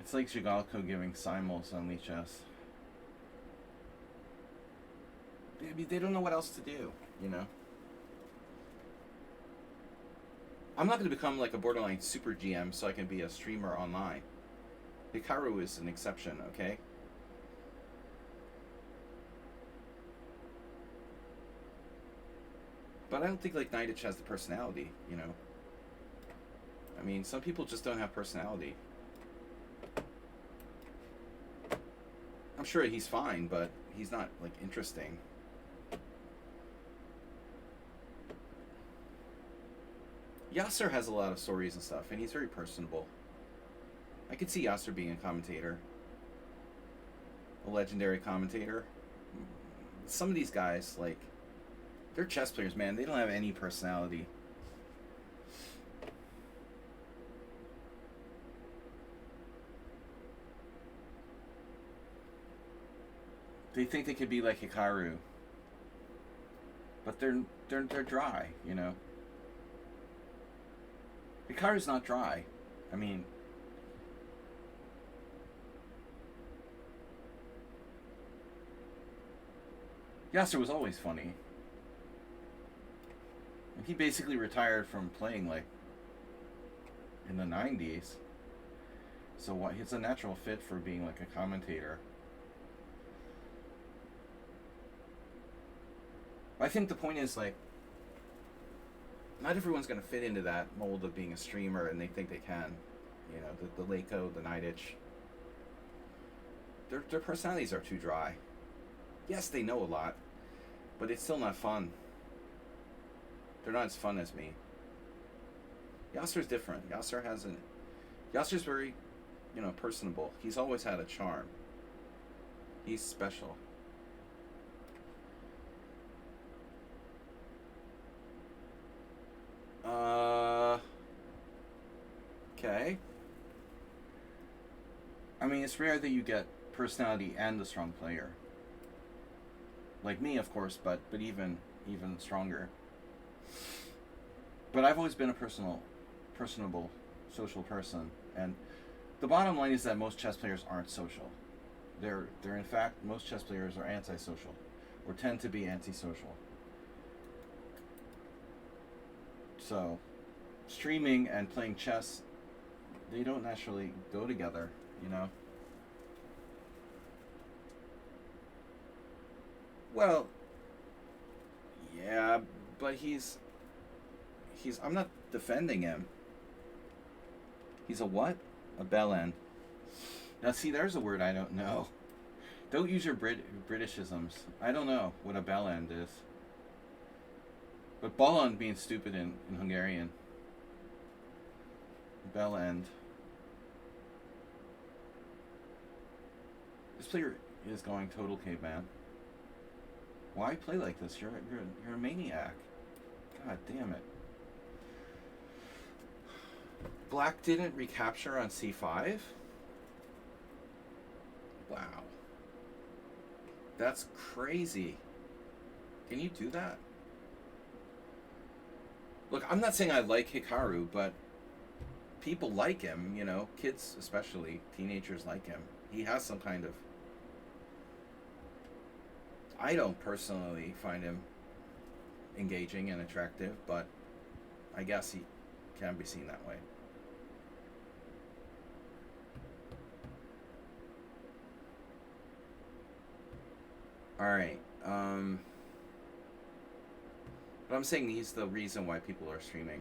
A: It's like Zhigalko giving simuls on Lichess. I mean, they don't know what else to do, you know? I'm not going to become like a borderline super GM so I can be a streamer online. Hikaru is an exception, okay? But I don't think like Naidich has the personality, you know? I mean, some people just don't have personality. I'm sure he's fine, but he's not, like, interesting. Yasser has a lot of stories and stuff, and he's very personable. I could see Yasser being a commentator. A legendary commentator. Some of these guys, like, they're chess players, man. They don't have any personality. They think they could be like Hikaru, but they're dry, you know. Hikaru's not dry. I mean, Yasser was always funny, and he basically retired from playing like in the '90s. So he's a natural fit for being like a commentator. I think the point is, like, not everyone's going to fit into that mold of being a streamer, and they think they can. You know, the Leiko, the Naidich. Their personalities are too dry. Yes, they know a lot, but it's still not fun. They're not as fun as me. Yasser's different. Yasser's very, you know, personable. He's always had a charm. He's special. Okay. I mean, it's rare that you get personality and a strong player. Like me, of course, but even stronger. But I've always been a personable, social person, and the bottom line is that most chess players aren't social. They're in fact, most chess players are antisocial, or tend to be antisocial. So, streaming and playing chess they don't naturally go together, you know. Well, yeah, but he's. I'm not defending him. He's a what? A bellend. Now, see, there's a word I don't know. Don't use your Britishisms. I don't know what a bellend is. But ballend means stupid in Hungarian. Bellend. This player is going total caveman. Why play like this? You're a maniac. God damn it. Black didn't recapture on c5? Wow. That's crazy. Can you do that? Look, I'm not saying I like Hikaru, but people like him, you know, kids especially, teenagers like him. He has some kind of... I don't personally find him engaging and attractive, but I guess he can be seen that way. Alright, but I'm saying he's the reason why people are streaming.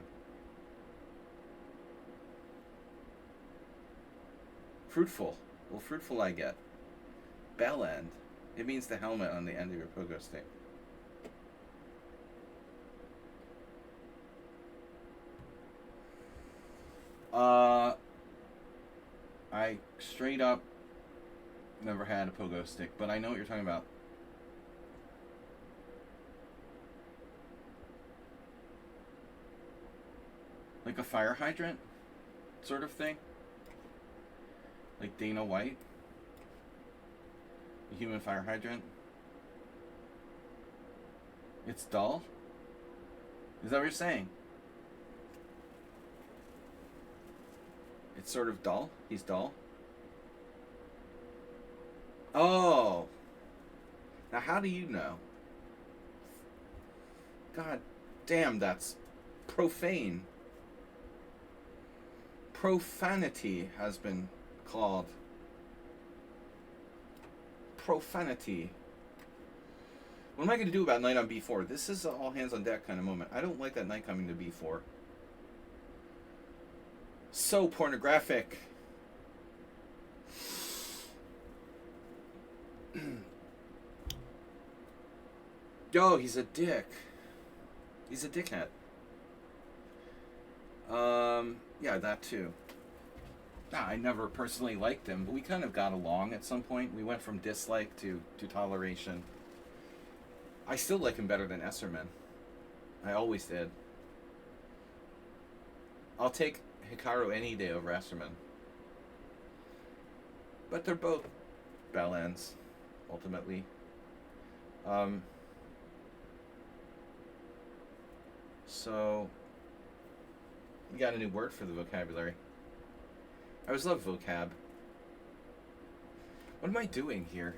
A: Fruitful. Well, fruitful I get. Bell end. It means the helmet on the end of your pogo stick. I straight up never had a pogo stick, but I know what you're talking about. Like a fire hydrant sort of thing? Like Dana White? A human fire hydrant? It's dull? Is that what you're saying? It's sort of dull? He's dull? Oh! Now how do you know? God damn, that's profane. Profanity has been called. Profanity. What am I going to do about knight on b4? This is an all hands on deck kind of moment. I don't like that knight coming to b4. So pornographic. Yo, he's a dick. He's a dickhead. Yeah, that too. I never personally liked him, but we kind of got along at some point. We went from dislike to toleration. I still like him better than Esserman. I always did. I'll take Hikaru any day over Esserman. But they're both bellends, ultimately. So... we got a new word for the vocabulary. I always love vocab. What am I doing here?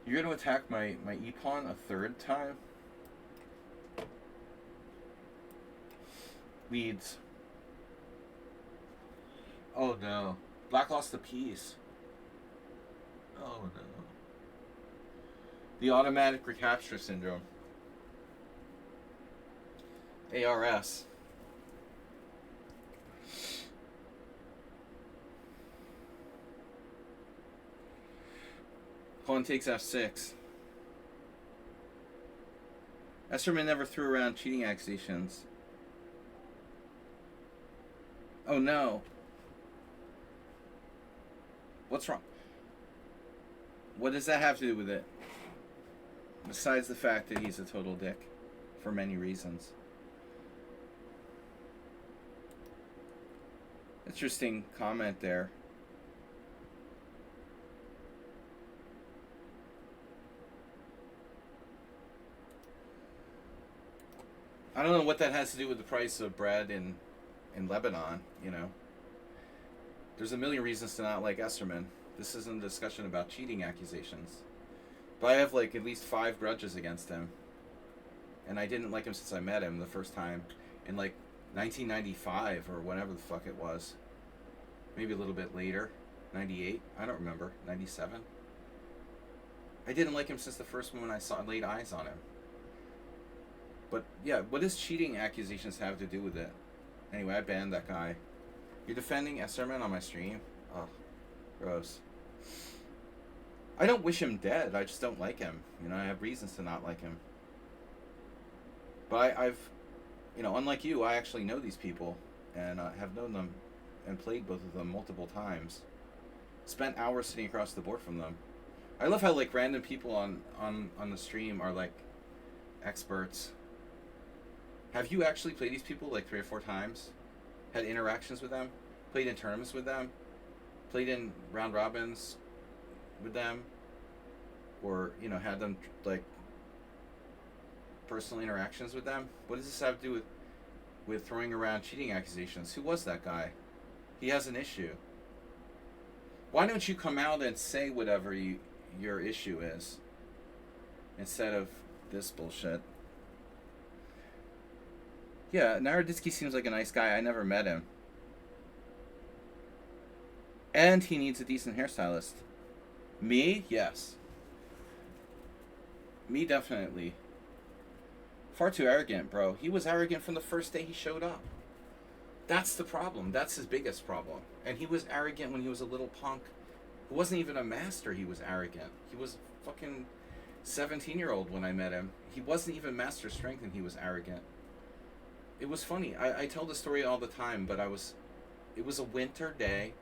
A: You're going to attack my e-pawn a third time? Leads. Oh no. Black lost the piece. Oh no. The automatic recapture syndrome. ARS. Pawn takes f6. Esserman never threw around cheating accusations. Oh no. What's wrong? What does that have to do with it? Besides the fact that he's a total dick. For many reasons. Interesting comment there. I don't know what that has to do with the price of bread in Lebanon, you know. There's a million reasons to not like Esserman. This isn't a discussion about cheating accusations. But I have like at least 5 grudges against him. And I didn't like him since I met him the first time in like 1995 or whatever the fuck it was. maybe a little bit later, 98. I don't remember, 97. I didn't like him since the first moment I laid eyes on him. But yeah, what does cheating accusations have to do with it? Anyway, I banned that guy. You're defending Esserman on my stream? Oh, gross. I don't wish him dead. I just don't like him. You know, I have reasons to not like him. But I've, you know, unlike you, I actually know these people and have known them and played both of them multiple times. Spent hours sitting across the board from them. I love how like random people on the stream are like experts. Have you actually played these people like 3 or 4 times? Had interactions with them? Played in tournaments with them? Played in round robins with them? Or, you know, had them like personal interactions with them? What does this have to do with throwing around cheating accusations? Who was that guy? He has an issue. Why don't you come out and say whatever your issue is instead of this bullshit? Yeah, Naroditsky seems like a nice guy. I never met him. And he needs a decent hairstylist. Me? Yes. Me, definitely. Far too arrogant, bro. He was arrogant from the first day he showed up. That's the problem. That's his biggest problem. And he was arrogant when he was a little punk who wasn't even a master. He was arrogant. He was a fucking 17-year-old when I met him. He wasn't even master strength and he was arrogant. It was funny. I tell the story all the time, but it was a winter day,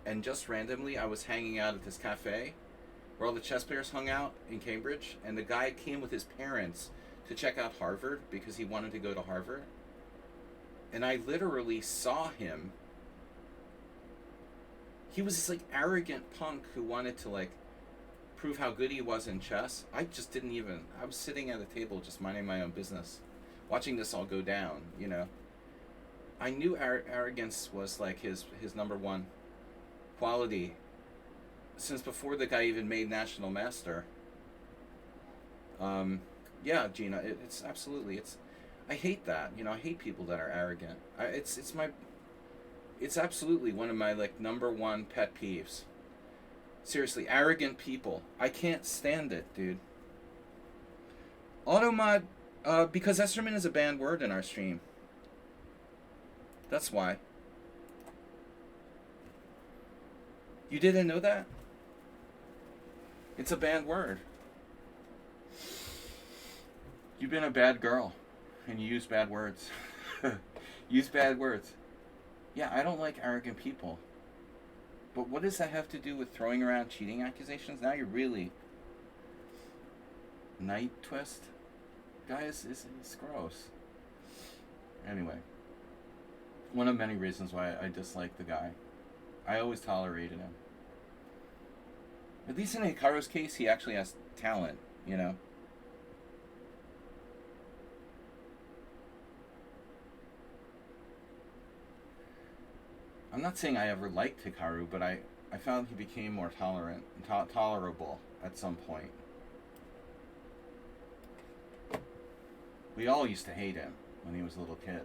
A: and just randomly I was hanging out at this cafe where all the chess players hung out in Cambridge, and the guy came with his parents to check out Harvard because he wanted to go to Harvard. And I literally saw him. He was this like arrogant punk who wanted to like prove how good he was in chess. I just didn't even, I was sitting at a table just minding my own business, watching this all go down, you know. I knew arrogance was like his number one quality since before the guy even made National Master. Yeah, Gina, it's absolutely, I hate that, you know. I hate people that are arrogant. It's absolutely one of my like number one pet peeves. Seriously, arrogant people. I can't stand it, dude. Automod, because Esserman is a banned word in our stream. That's why. You didn't know that? It's a banned word. You've been a bad girl, and you use bad words. Use bad words. Yeah, I don't like arrogant people. But what does that have to do with throwing around cheating accusations? Now you're really... Night Twist? Guys, it's gross. Anyway. One of many reasons why I dislike the guy. I always tolerated him. At least in Hikaru's case, he actually has talent, you know? I'm not saying I ever liked Hikaru, but I found he became more tolerant, tolerable at some point. We all used to hate him when he was a little kid.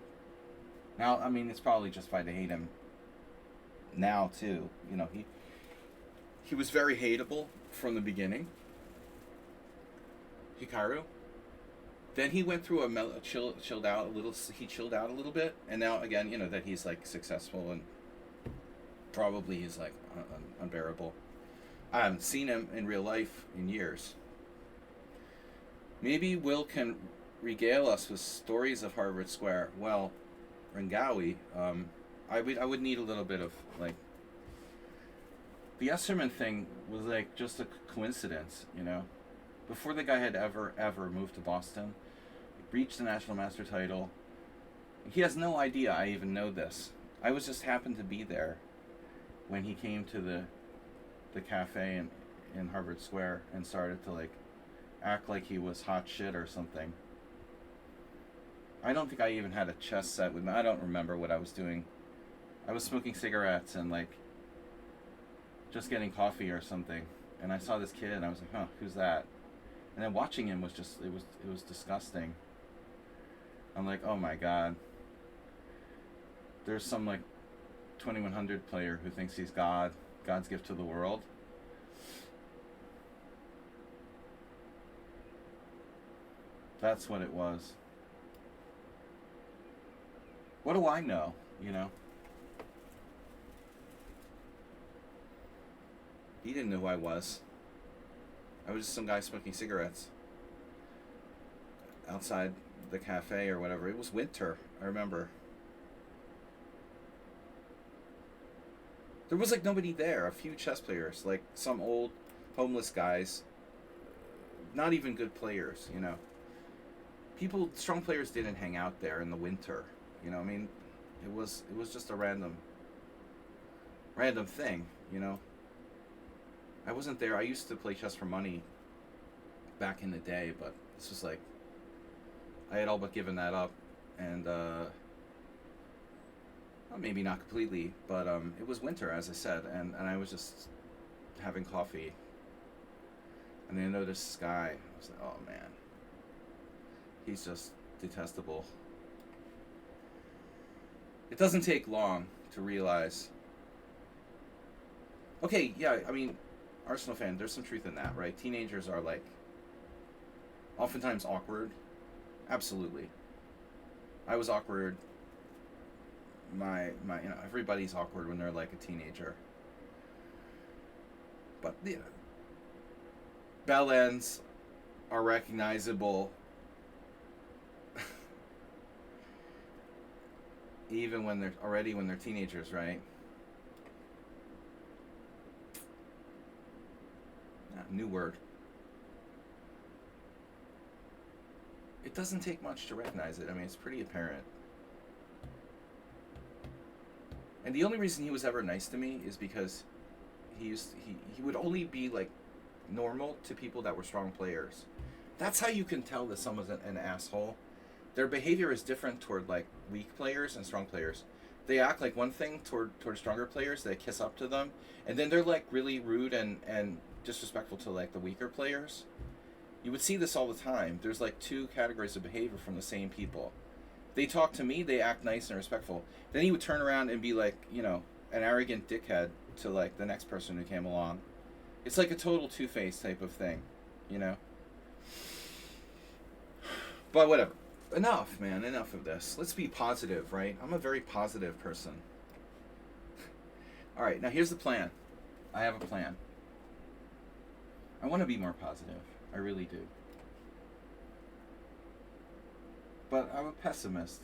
A: Now, I mean, it's probably justified to hate him now, too. You know, he was very hateable from the beginning. Hikaru. Then he went through chilled out a little. He chilled out a little bit, and now again, you know, that he's like successful and probably he's like unbearable. I haven't seen him in real life in years. Maybe Will can regale us with stories of Harvard Square. Well, Rangawi, I would need a little bit of like. The Esserman thing was like just a coincidence, you know. Before the guy had ever moved to Boston, reached the National Master title. He has no idea I even know this. I was just happened to be there when he came to the cafe in Harvard Square and started to like act like he was hot shit or something. I don't think I even had a chess set with me. I don't remember what I was doing. I was smoking cigarettes and like just getting coffee or something. And I saw this kid and I was like, huh, who's that? And then watching him was just, it was disgusting. I'm like, oh my God. There's some like 2100 player who thinks he's God's gift to the world. That's what it was. What do I know, you know? He didn't know who I was. I was just some guy smoking cigarettes outside the cafe or whatever. It was winter, I remember. There was like nobody there. A few chess players, like some old homeless guys. Not even good players, you know. Strong players didn't hang out there in the winter. You know, I mean, it was just a random thing, you know. I wasn't there. I used to play chess for money back in the day, but this was like, I had all but given that up, and well, maybe not completely, but it was winter, as I said, and I was just having coffee, and then I noticed this guy. I was like, oh man, he's just detestable. It doesn't take long to realize. Okay, yeah, I mean, Arsenal fan, there's some truth in that, right? Teenagers are like oftentimes awkward. Absolutely. I was awkward. My you know, everybody's awkward when they're like a teenager. But you know, bell ends are recognizable even when they're teenagers, right? New word. It doesn't take much to recognize it. I mean, it's pretty apparent. And the only reason he was ever nice to me is because he would only be like normal to people that were strong players. That's how you can tell that someone's an asshole. Their behavior is different toward like weak players and strong players. They act like one thing toward stronger players. They kiss up to them, and then they're like really rude and disrespectful to like the weaker players. You would see this all the time. There's like two categories of behavior from the same people. They talk to me, they act nice and respectful. Then he would turn around and be like, you know, an arrogant dickhead to like the next person who came along. It's like a total two-faced type of thing, you know? But whatever. Enough, man. Enough of this. Let's be positive, right? I'm a very positive person. All right, now here's the plan. I have a plan. I want to be more positive. I really do. But I'm a pessimist.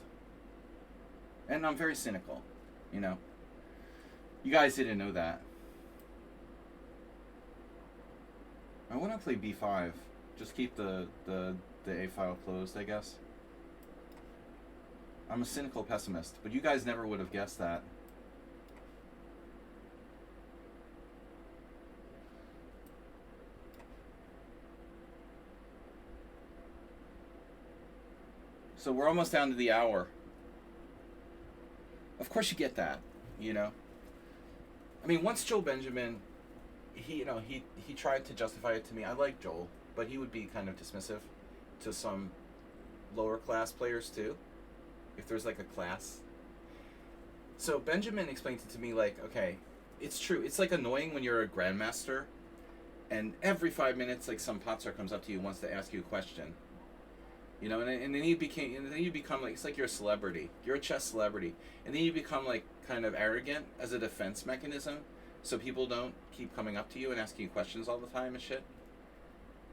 A: And I'm very cynical, you know. You guys didn't know that. I want to play b5. Just keep the A file closed, I guess. I'm a cynical pessimist, but you guys never would have guessed that. So we're almost down to the hour. Of course you get that, you know. I mean, once Joel Benjamin, he tried to justify it to me. I like Joel, but he would be kind of dismissive to some lower class players too, if there's like a class. So Benjamin explained it to me like, okay, it's true. It's like annoying when you're a grandmaster, and every 5 minutes, like some potstar comes up to you and wants to ask you a question. You know, and then you become like, it's like you're a celebrity. You're a chess celebrity, and then you become like kind of arrogant as a defense mechanism, so people don't keep coming up to you and asking you questions all the time and shit.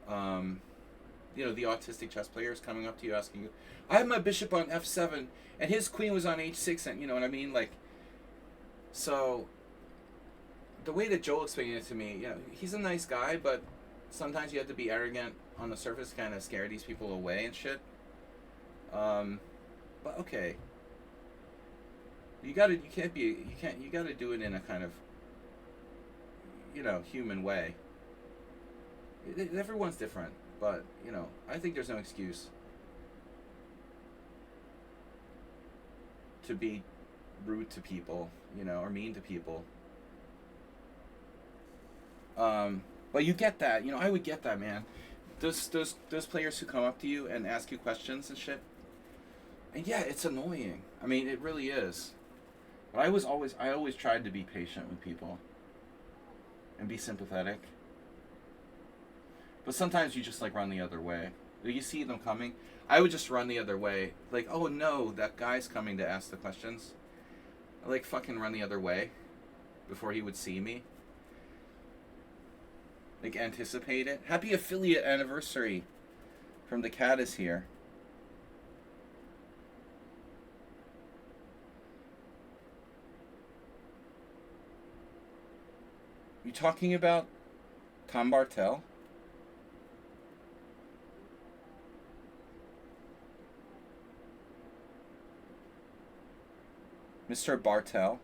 A: You know, the autistic chess players coming up to you asking you, I have my bishop on f7 and his queen was on h6, and you know what I mean? Like, so the way that Joel explained it to me, you know, he's a nice guy, but sometimes you have to be arrogant on the surface, kind of scare these people away and shit. But okay, you gotta do it in a kind of, you know, human way. Everyone's different, but you know, I think there's no excuse to be rude to people, you know, or mean to people. But you get that, you know, I would get that, man. Those players who come up to you and ask you questions and shit. And yeah, it's annoying. I mean, it really is. But I always tried to be patient with people and be sympathetic. But sometimes you just like run the other way. You see them coming. I would just run the other way. Like, oh no, that guy's coming to ask the questions. I like fucking run the other way before he would see me. Like, anticipate it. Happy affiliate anniversary from the cat is here. You talking about Tom Bartel? Mr. Bartel?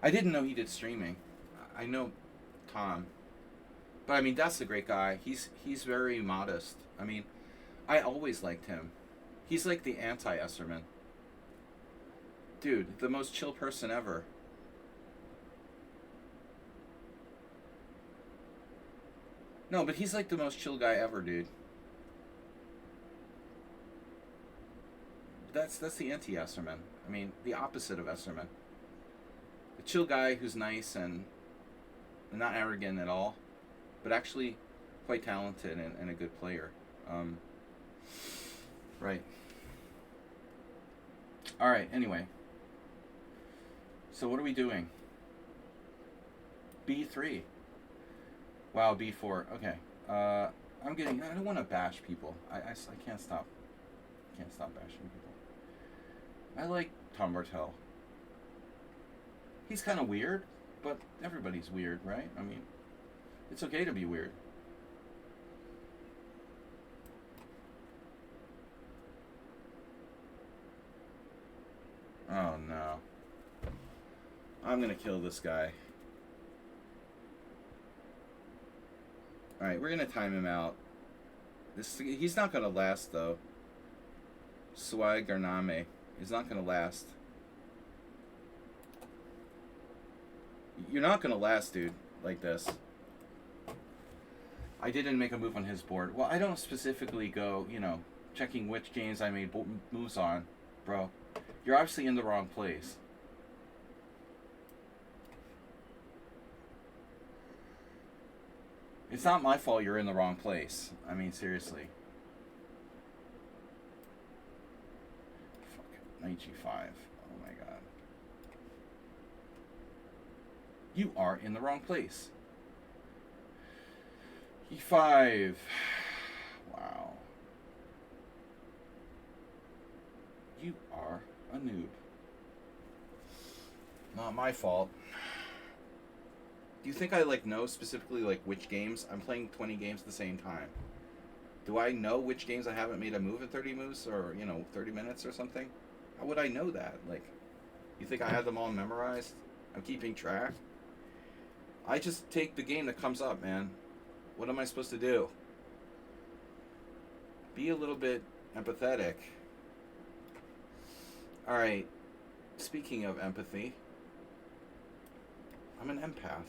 A: I didn't know he did streaming. I know Tom. But I mean, that's a great guy. He's very modest. I mean, I always liked him. He's like the anti-Esserman. Dude, the most chill person ever. No, but he's like the most chill guy ever, dude. That's the anti-Esserman. I mean, the opposite of Esserman. The chill guy who's nice and not arrogant at all, but actually quite talented and a good player. Right. All right. Anyway. So what are we doing? B3. Wow, B4. Okay. I don't want to bash people. I can't stop. Can't stop bashing people. I like Tom Bartel. He's kind of weird, but everybody's weird, right? I mean, it's okay to be weird. Oh no. I'm gonna kill this guy. Alright, we're gonna time him out. He's not gonna last though. Swag Garname. He's not gonna last. You're not gonna last, dude, like this. I didn't make a move on his board. Well, I don't specifically go, checking which games I made moves on, bro. You're obviously in the wrong place. It's not my fault you're in the wrong place. I mean, seriously. Fuck. Knight G5. Oh my god. You are in the wrong place. E5. Wow. You are a noob. Not my fault. Do you think I know specifically which games? I'm playing 20 games at the same time. Do I know which games I haven't made a move in 30 moves or 30 minutes or something? How would I know that? You think I had them all memorized? I'm keeping track. I just take the game that comes up, man. What am I supposed to do? Be a little bit empathetic. All right. Speaking of empathy, I'm an empath.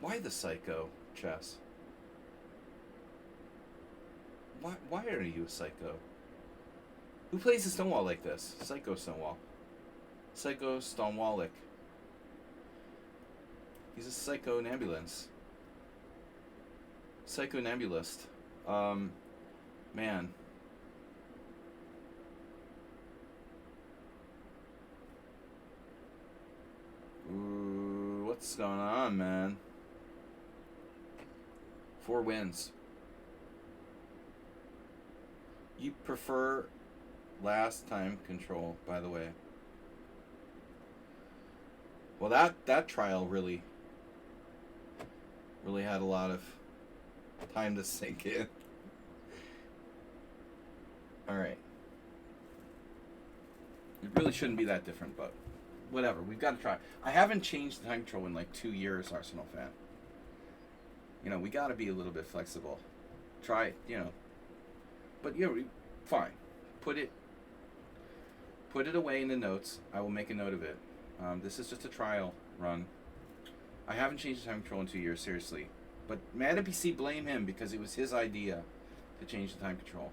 A: Why the psycho, Chess? Why are you a psycho? Who plays a Stonewall like this? Psycho Stonewall. Psycho Stonewallic. He's a psycho-nambulance. Psycho-nambulist. Man. Ooh, what's going on, man? 4 wins. You prefer last time control, by the way. Well, that trial really had a lot of time to sink in. Alright. It really shouldn't be that different, but whatever. We've got to try. I haven't changed the time control in 2 years, Arsenal fan. We got to be a little bit flexible. Try it, But, fine. Put it away in the notes. I will make a note of it. This is just a trial run. I haven't changed the time control in 2 years, seriously. But Mad PC, blame him because it was his idea to change the time control.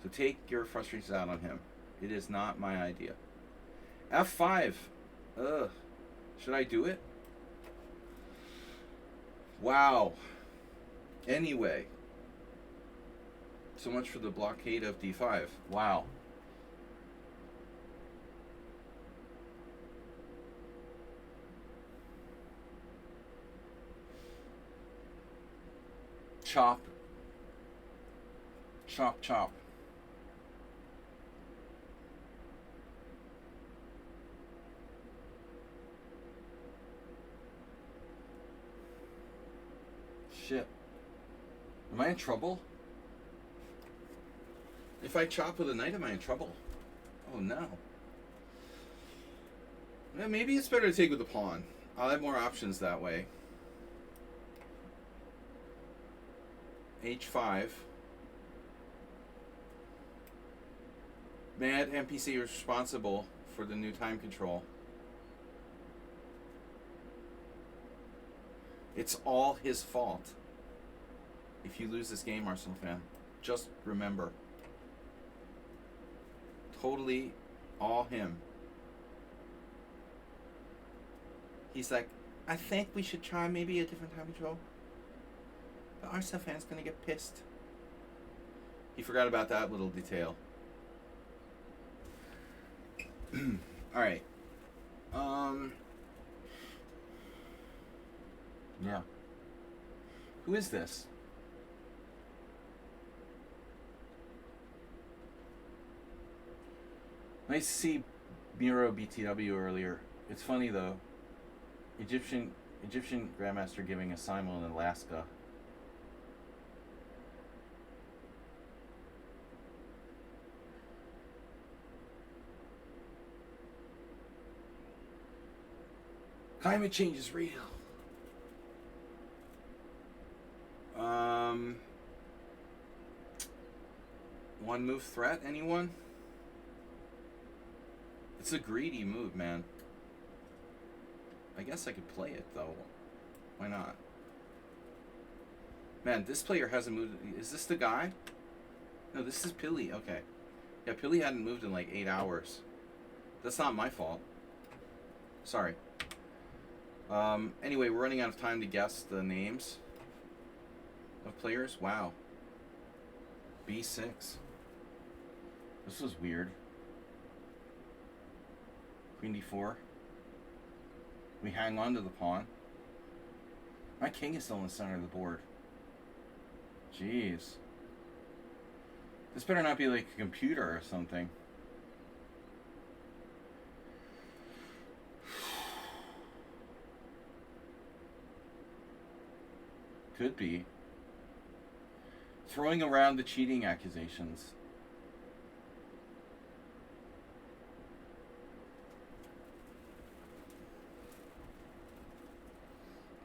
A: So take your frustrations out on him. It is not my idea. F5. Ugh. Should I do it? Wow. Anyway. So much for the blockade of D5. Wow. Chop. Chop, chop. Shit. Am I in trouble? If I chop with a knight, am I in trouble? Oh no. Well, maybe it's better to take with the pawn. I'll have more options that way. H5. Mad NPC responsible for the new time control. It's all his fault. If you lose this game, Arsenal fan, just remember. Totally all him. He's like, I think we should try maybe a different time control. The Arsenal fan's gonna get pissed. He forgot about that little detail. Alright. Yeah. Who is this? Nice to see Miro BTW earlier. It's funny though. Egyptian Grandmaster giving a Simul in Alaska. Climate change is real. One move threat, anyone? It's a greedy move, man. I guess I could play it, though. Why not? Man, this player hasn't moved. Is this the guy? No, this is Pilly. Okay. Yeah, Pilly hadn't moved in like 8 hours. That's not my fault. Sorry. Anyway, we're running out of time to guess the names of players. Wow. B6. This was weird. Queen D4. We hang on to the pawn. My king is still in the center of the board. Jeez. This better not be like a computer or something. Could be. Throwing around the cheating accusations.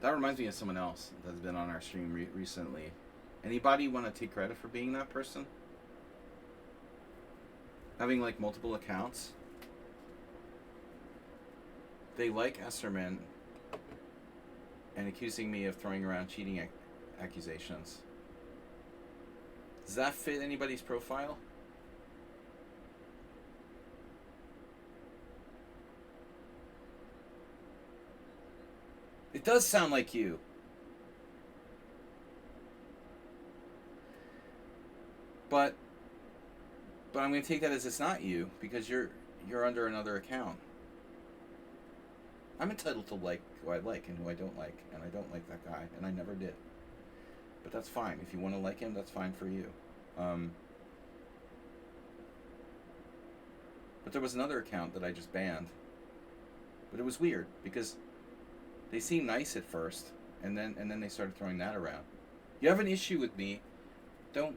A: That reminds me of someone else that's been on our stream recently. Anybody want to take credit for being that person? Having like multiple accounts. They like Esserman and accusing me of throwing around cheating accusations. Does that fit anybody's profile? It does sound like you. But I'm going to take that as it's not you because you're under another account. I'm entitled to like who I like and who I don't like, and I don't like that guy, and I never did. But that's fine. If you want to like him, that's fine for you. But there was another account that I just banned. But it was weird because they seemed nice at first, and then they started throwing that around. You have an issue with me, don't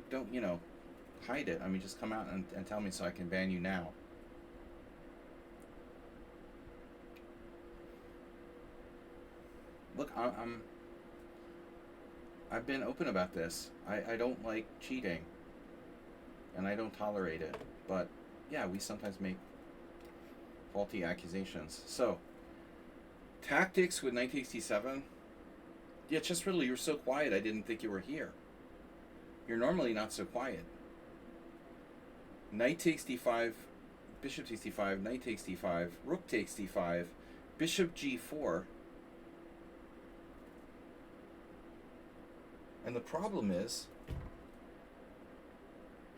A: hide it. I mean, just come out and tell me so I can ban you now. Look, I've been open about this. I don't like cheating, and I don't tolerate it. But yeah, we sometimes make faulty accusations. So, tactics with knight takes d7. Yeah, Chess Riddle, you were so quiet. I didn't think you were here. You're normally not so quiet. Knight takes d5, bishop takes d5, knight takes d5, rook takes d5, bishop g4. And the problem is,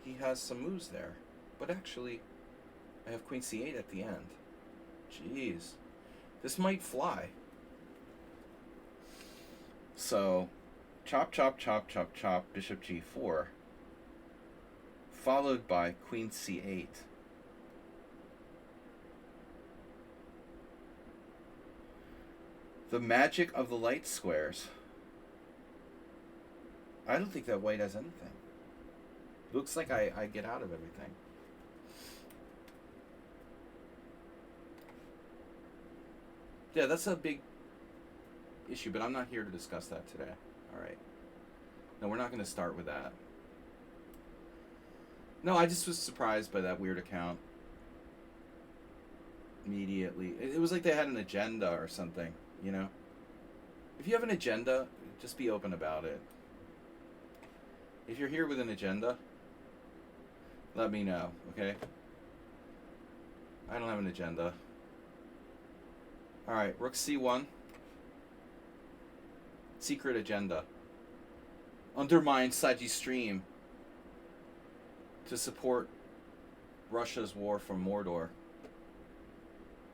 A: he has some moves there. But actually, I have queen c8 at the end. Jeez. This might fly. So, chop, chop, chop, chop, chop, bishop g4. Followed by queen c8. The magic of the light squares. I don't think that white has anything. Looks like I get out of everything. Yeah, that's a big issue, but I'm not here to discuss that today. All right. No, we're not going to start with that. No, I just was surprised by that weird account. Immediately. It was like they had an agenda or something, you know? If you have an agenda, just be open about it. If you're here with an agenda, let me know, okay? I don't have an agenda. Alright, rook c1. Secret agenda. Undermine Saji stream to support Russia's war from Mordor.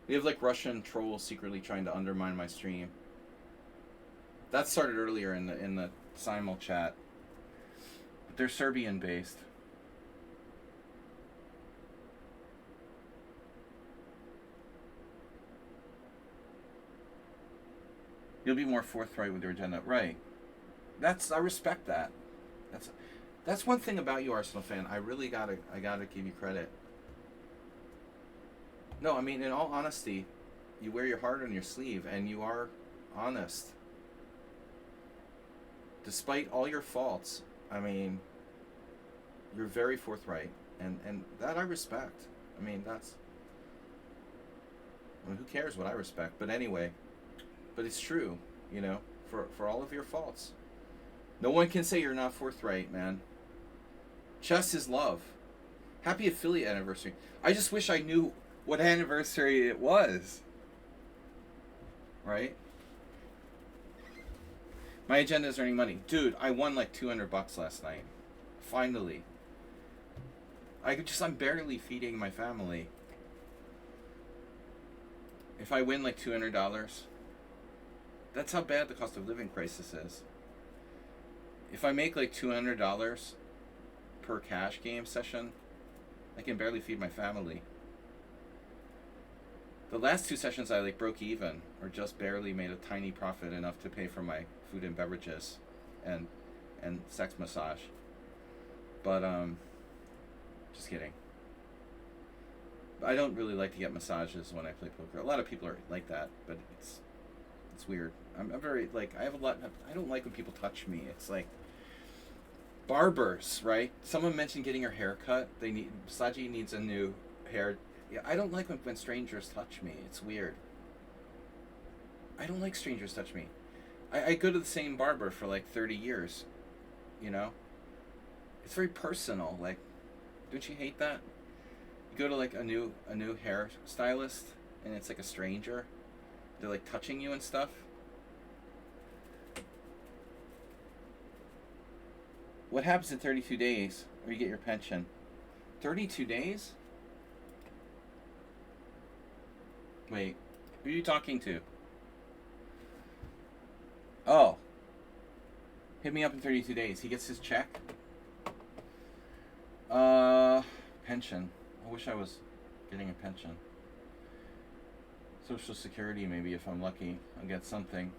A: We have like Russian trolls secretly trying to undermine my stream. That started earlier in the Simul chat. But they're Serbian based. You'll be more forthright with your agenda. Right. I respect that. That's one thing about you, Arsenal fan. I gotta give you credit. No, I mean, in all honesty, you wear your heart on your sleeve and you are honest. Despite all your faults, I mean, you're very forthright, and that I respect. I mean, who cares what I respect? But anyway, but it's true, you know, for all of your faults. No one can say you're not forthright, man. Chess is love. Happy affiliate anniversary. I just wish I knew what anniversary it was. Right? My agenda is earning money. Dude, I won like $200 last night. Finally. I'm barely feeding my family. If I win like $200, that's how bad the cost of living crisis is. If I make like $200 per cash game session, I can barely feed my family. The last 2 sessions I like broke even or just barely made a tiny profit enough to pay for my food and beverages and sex massage. But just kidding. I don't really like to get massages when I play poker. A lot of people are like that, but it's weird. I'm very like I don't like when people touch me. It's like barbers, right? Someone mentioned getting her hair cut. Saji needs a new hair. Yeah, I don't like when strangers touch me. It's weird. I don't like strangers touch me. I go to the same barber for like 30 years, you know? It's very personal. Like, don't you hate that? You go to like a new hair stylist and it's like a stranger. They're like touching you and stuff. What happens in 32 days or you get your pension? 32 days? Wait, who are you talking to? Oh. Hit me up in 32 days. He gets his check? Pension. I wish I was getting a pension. Social Security, maybe, if I'm lucky. I'll get something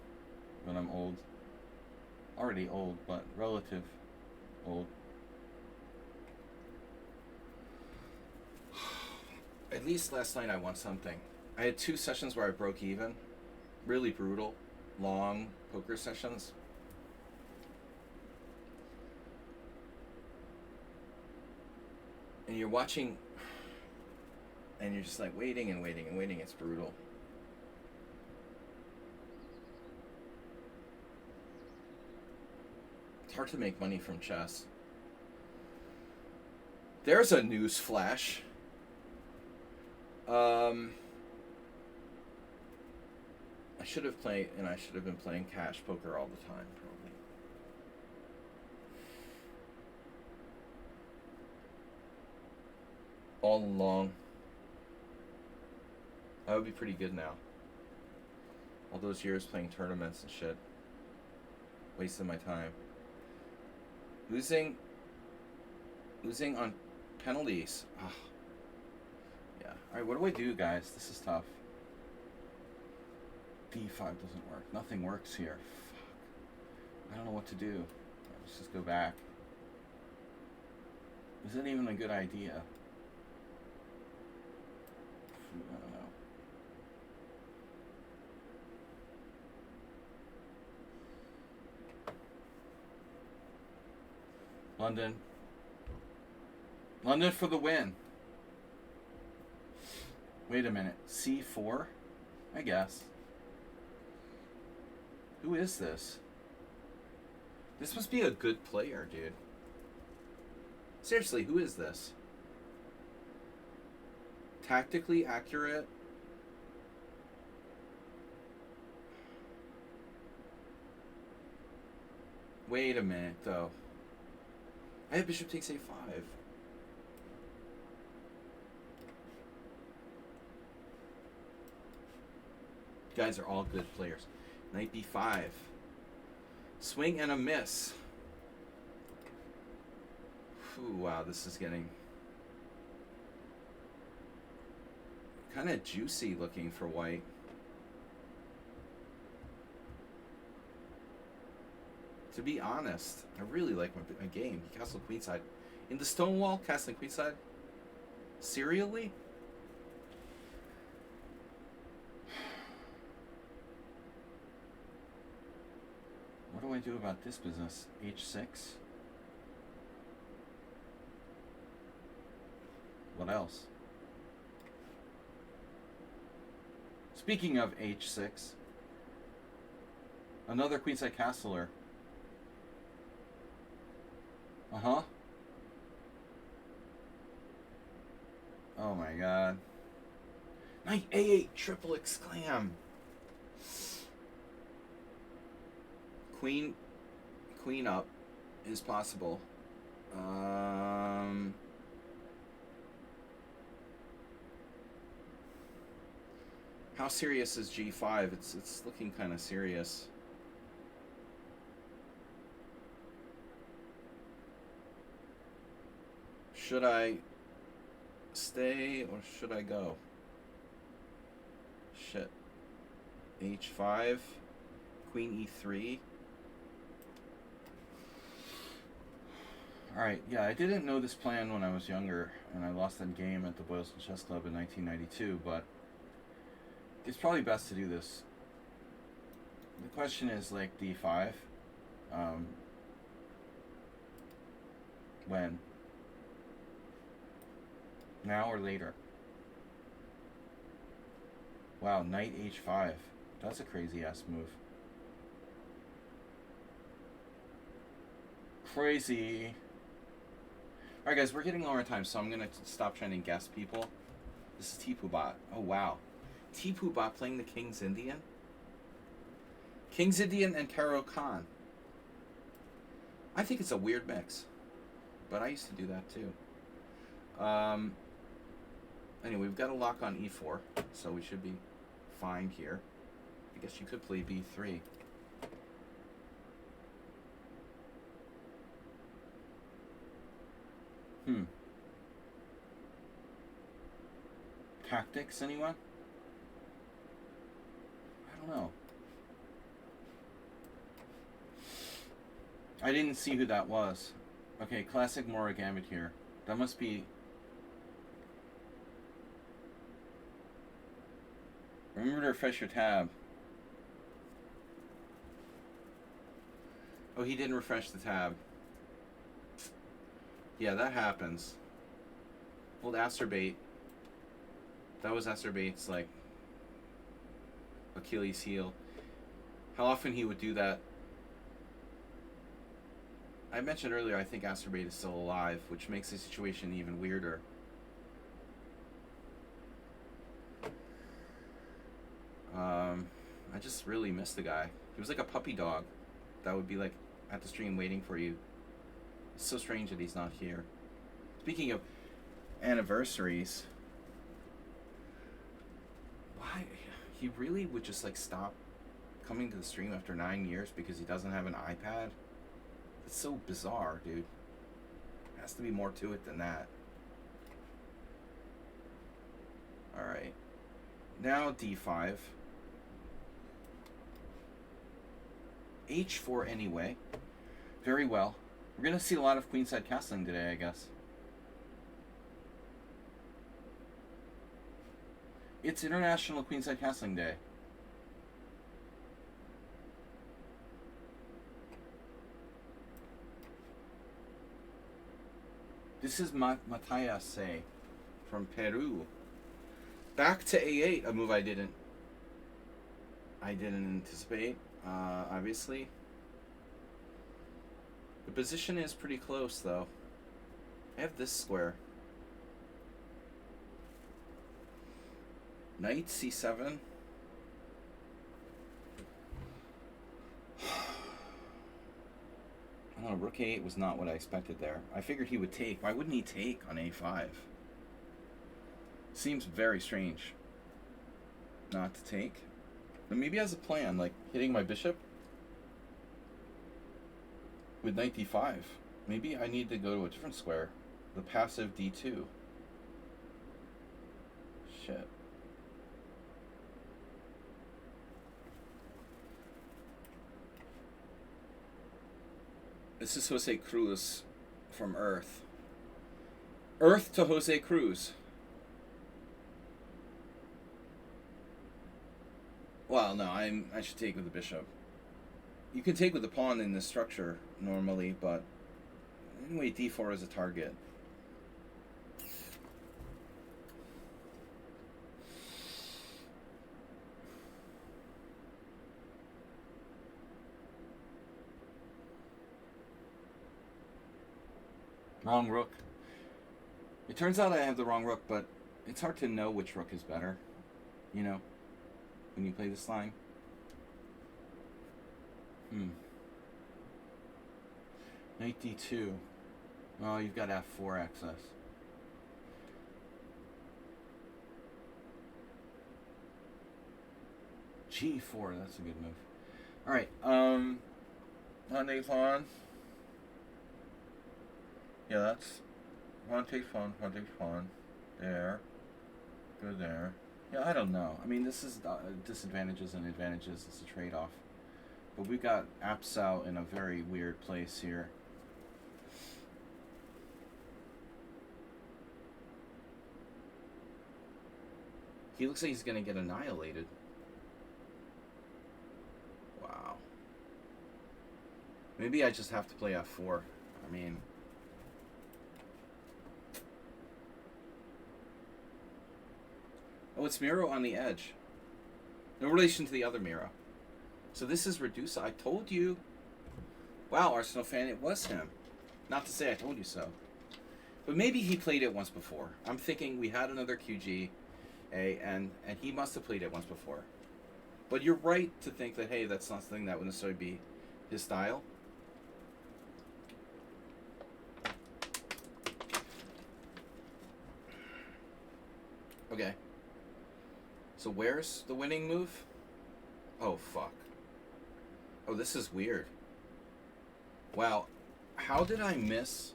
A: when I'm old. Already old, but relative old. At least last night I won something. I had 2 sessions where I broke even. Really brutal, long poker sessions. And you're watching, and you're just like waiting and waiting and waiting. It's brutal. It's hard to make money from chess.
B: There's a news flash. I should have been playing cash poker all the time, probably. All along. I would be pretty good now. All those years playing tournaments and shit. Wasting my time. Losing on penalties. Ugh. Yeah. Alright, what do I do, guys? This is tough. D5 doesn't work. Nothing works here. Fuck. I don't know what to do. Let's just go back. Is that even a good idea? I don't know. London. London for the win. Wait a minute. C4? I guess. Who is this? This must be a good player, dude. Seriously, who is this? Tactically accurate. Wait a minute, though. I have bishop takes a5. You guys are all good players. Knight b5. Swing and a miss. Ooh, wow, this is getting kind of juicy looking for white. To be honest, I really like my game. He castled queenside. In the Stonewall, castling queenside? Serially? What do I do about this business? H6? What else? Speaking of H6, another queenside castler. Uh-huh. Oh my god. Knight A8 triple exclam. Queen up is possible. How serious is G5? It's looking kind of serious. Should I stay or should I go? Shit. H5, Queen E3. Alright, yeah, I didn't know this plan when I was younger, and I lost that game at the Boylston Chess Club in 1992, but it's probably best to do this. The question is, like, D5. When? Now or later? Wow, Knight H5. That's a crazy-ass move. Crazy. Alright guys, we're getting lower in time, so I'm going to stop trying to guess people. This is T-Poo-Bot. Oh wow. T-Poo-Bot playing the King's Indian? King's Indian and Karo Khan. I think it's a weird mix. But I used to do that too. Anyway, we've got a lock on E4, so we should be fine here. I guess you could play B3. Tactics, anyone? I don't know. I didn't see who that was. Okay, classic Mora Gambit here. That must be... Remember to refresh your tab. Oh, he didn't refresh the tab. Yeah, that happens. Old Acerbate. That was Acerbate's, like, Achilles heel. How often he would do that. I mentioned earlier, I think Asterbate is still alive, which makes the situation even weirder. I just really miss the guy. He was like a puppy dog that would be like at the stream waiting for you. It's so strange that he's not here. Speaking of anniversaries, why he really would just like stop coming to the stream after 9 years because he doesn't have an iPad? It's so bizarre, dude. There has to be more to it than that. Alright. Now D5. H4 anyway. Very well. We're going to see a lot of queenside castling today, I guess. It's International Queenside Castling Day. This is Matthias from Peru. Back to A8, a move I didn't anticipate, obviously. The position is pretty close, though. I have this square. Knight C7. I don't know, Rook A8 was not what I expected there. I figured he would take. Why wouldn't he take on A5? Seems very strange not to take. But maybe he has a plan, like hitting my bishop with Knight D5. Maybe I need to go to a different square. The passive D2. Shit. This is Jose Cruz from Earth. Earth to Jose Cruz. Well, no, I should take with the bishop. You can take with the pawn in this structure normally, but anyway, D4 is a target. Wrong rook. It turns out I have the wrong rook, but it's hard to know which rook is better, you know, when you play this line. Knight D2. Oh, you've got F4 access. G4, that's a good move. Alright, pawn takes pawn. Yeah, that's pawn takes pawn, pawn takes pawn. There. Go there. Yeah, I don't know. I mean, this is disadvantages and advantages. It's a trade-off. But we got Apsau in a very weird place here. He looks like he's going to get annihilated. Wow. Maybe I just have to play F4. I mean... Oh, it's Miro on the edge. No relation to the other Miro. So this is Redusa. I told you. Wow, Arsenal fan, it was him. Not to say I told you so. But maybe he played it once before. I'm thinking we had another QG, and he must have played it once before. But you're right to think that, hey, that's not something that would necessarily be his style. Okay. So where's the winning move? Oh, fuck. Oh, this is weird. Wow. How did I miss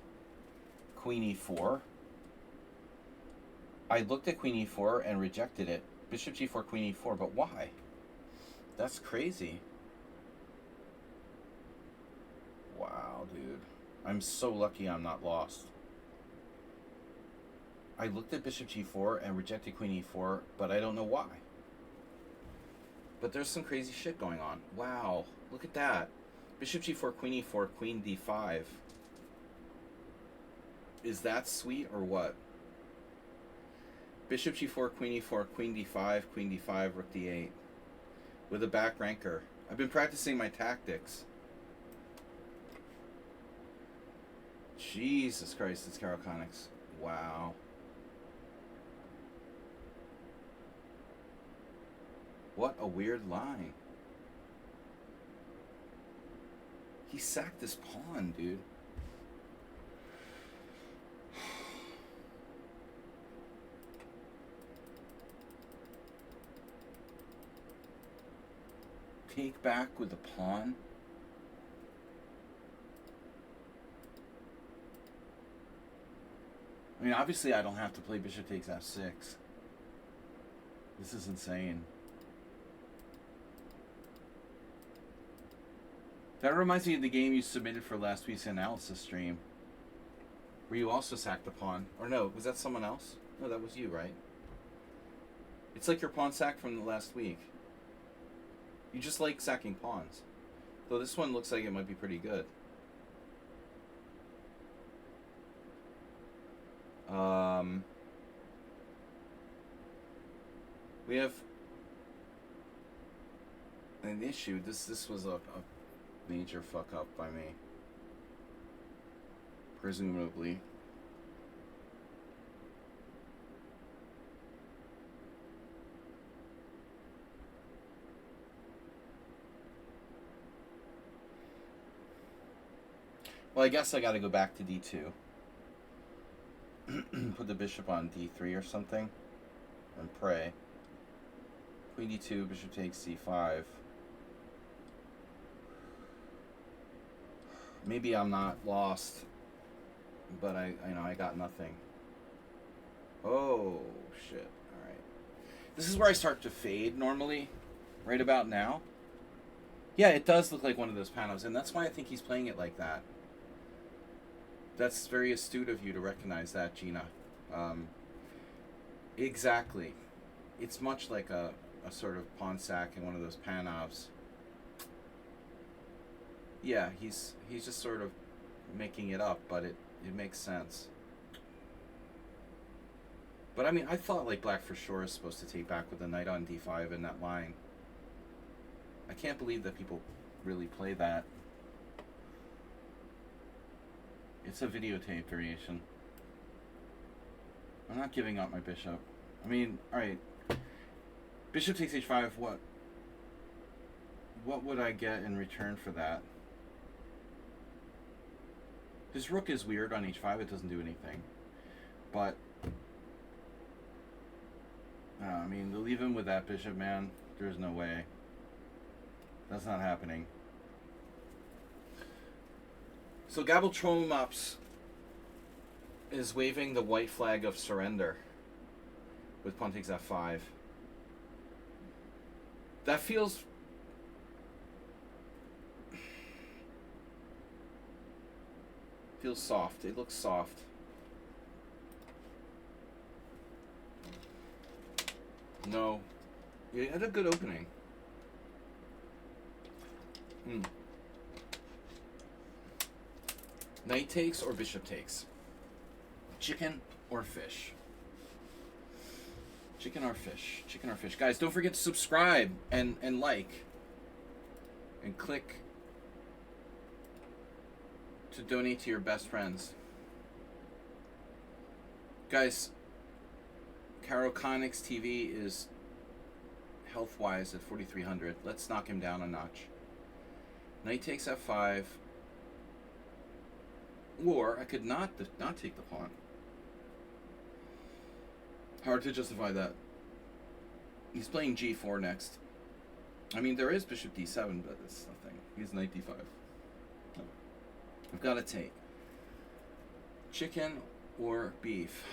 B: Queen E4? I looked at Queen E4 and rejected it. Bishop G4, Queen E4, but why? That's crazy. Wow, dude. I'm so lucky I'm not lost. I looked at Bishop G4 and rejected Queen E4, but I don't know why. But there's some crazy shit going on. Wow, look at that. Bishop G4, Queen E4, Queen D5. Is that sweet or what? Bishop G4, Queen E4, Queen D5, Queen D5, Rook D8. With a back ranker. I've been practicing my tactics. Jesus Christ, it's Conics. Wow. What a weird line. He sacked this pawn, dude. Take back with the pawn. I mean, obviously I don't have to play bishop takes f6. This is insane. That reminds me of the game you submitted for last week's analysis stream, where you also sacked the pawn. Or no, was that someone else? No, that was you, right? It's like your pawn sack from the last week. You just like sacking pawns. Though this one looks like it might be pretty good. We have an issue. This was a major fuck up by me. Presumably. Well, I guess I gotta go back to d2. Put the bishop on d3 or something. And pray. Queen d2, bishop takes c5. Maybe I'm not lost, but I got nothing. Oh shit! All right, this is where I start to fade normally, right about now. Yeah, it does look like one of those panos, and that's why I think he's playing it like that. That's very astute of you to recognize that, Gina. Exactly. It's much like a sort of pawn sack in one of those panovs. Yeah, he's just sort of making it up, but it makes sense. But I mean, I thought like black for sure is supposed to take back with the knight on d5 in that line. I can't believe that people really play that. It's a videotape variation. I'm not giving up my bishop. I mean, alright. Bishop takes h5, what would I get in return for that? His rook is weird on h5, it doesn't do anything. But, I mean, to leave him with that bishop, man, there's no way. That's not happening. So Gabel Tromops is waving the white flag of surrender with pawn takes f5. That feels... feels soft. It looks soft. No. You had a good opening. Knight takes or bishop takes? Chicken or fish? Chicken or fish? Chicken or fish? Guys, don't forget to subscribe and like. And click to donate to your best friends. Guys, Conics TV is health-wise at 4,300. Let's knock him down a notch. Knight takes f5. Or I could not take the pawn. Hard to justify that. He's playing g4 next. I mean, there is bishop d7, but it's nothing. He's knight d5. No. I've got to take. Chicken or beef?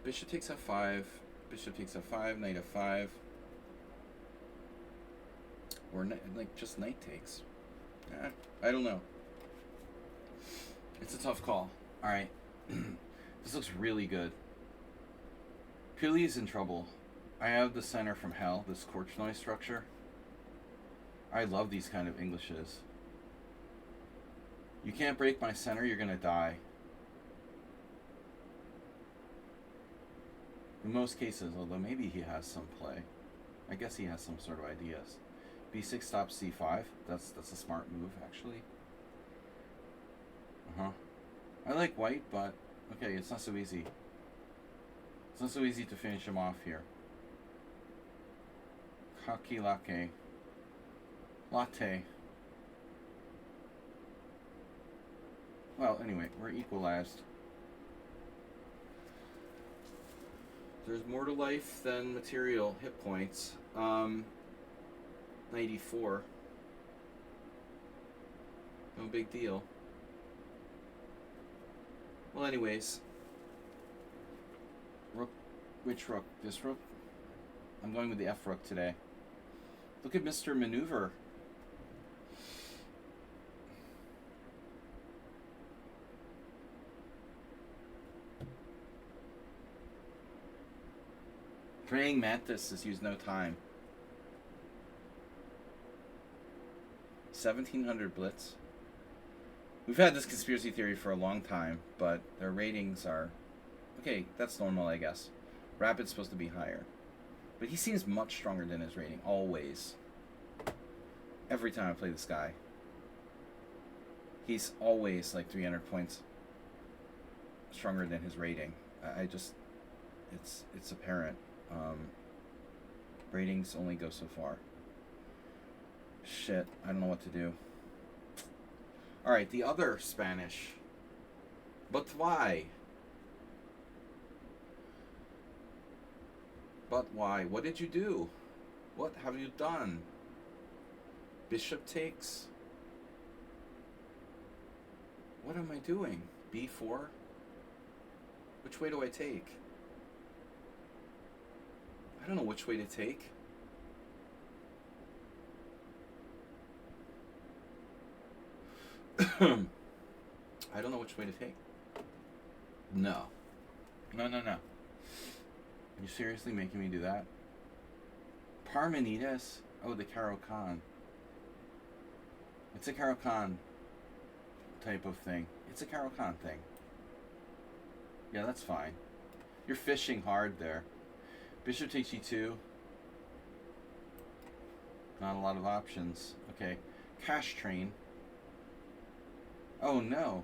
B: Bishop takes f5. Bishop takes f5. Knight f5. Or like just knight takes. I don't know. It's a tough call. Alright. This looks really good. Pili's in trouble. I have the center from hell, this Korchnoi structure. I love these kind of Englishes. You can't break my center, you're gonna die. In most cases, although maybe he has some play. I guess he has some sort of ideas. b6 stops c5. That's a smart move, actually. Uh-huh. I like white, but okay, it's not so easy. It's not so easy to finish him off here. Kakilake. Latte. Well, anyway, we're equalized. There's more to life than material hit points. 94. No big deal. Well, anyways. Rook. Which rook? This rook? I'm going with the F rook today. Look at Mr. Maneuver. Praying Mantis has used no time. 1700 Blitz. We've had this conspiracy theory for a long time, but their ratings are... Okay, that's normal, I guess. Rapid's supposed to be higher. But he seems much stronger than his rating, always. Every time I play this guy. He's always like 300 points stronger than his rating. I just... It's apparent. Ratings only go so far. Shit, I don't know what to do. Alright, the other Spanish. But why? But why? What did you do? What have you done? Bishop takes? What am I doing? B4? Which way do I take? I don't know which way to take. I don't know which way to take. No. No. Are you seriously making me do that? Parmenides? Oh, the Caro-Kann. It's a Caro-Kann type of thing. It's a Caro-Kann thing. Yeah, that's fine. You're fishing hard there. Bishop takes e2. Not a lot of options. Okay. Cash train. Oh no.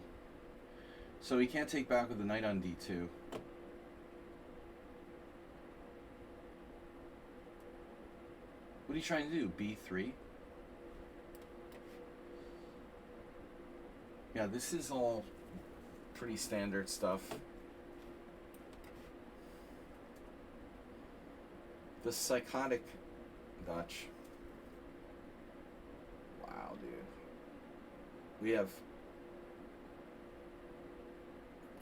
B: So he can't take back with the knight on d2. What are you trying to do? b3? Yeah, this is all pretty standard stuff. The psychotic Dutch. Wow, dude. We have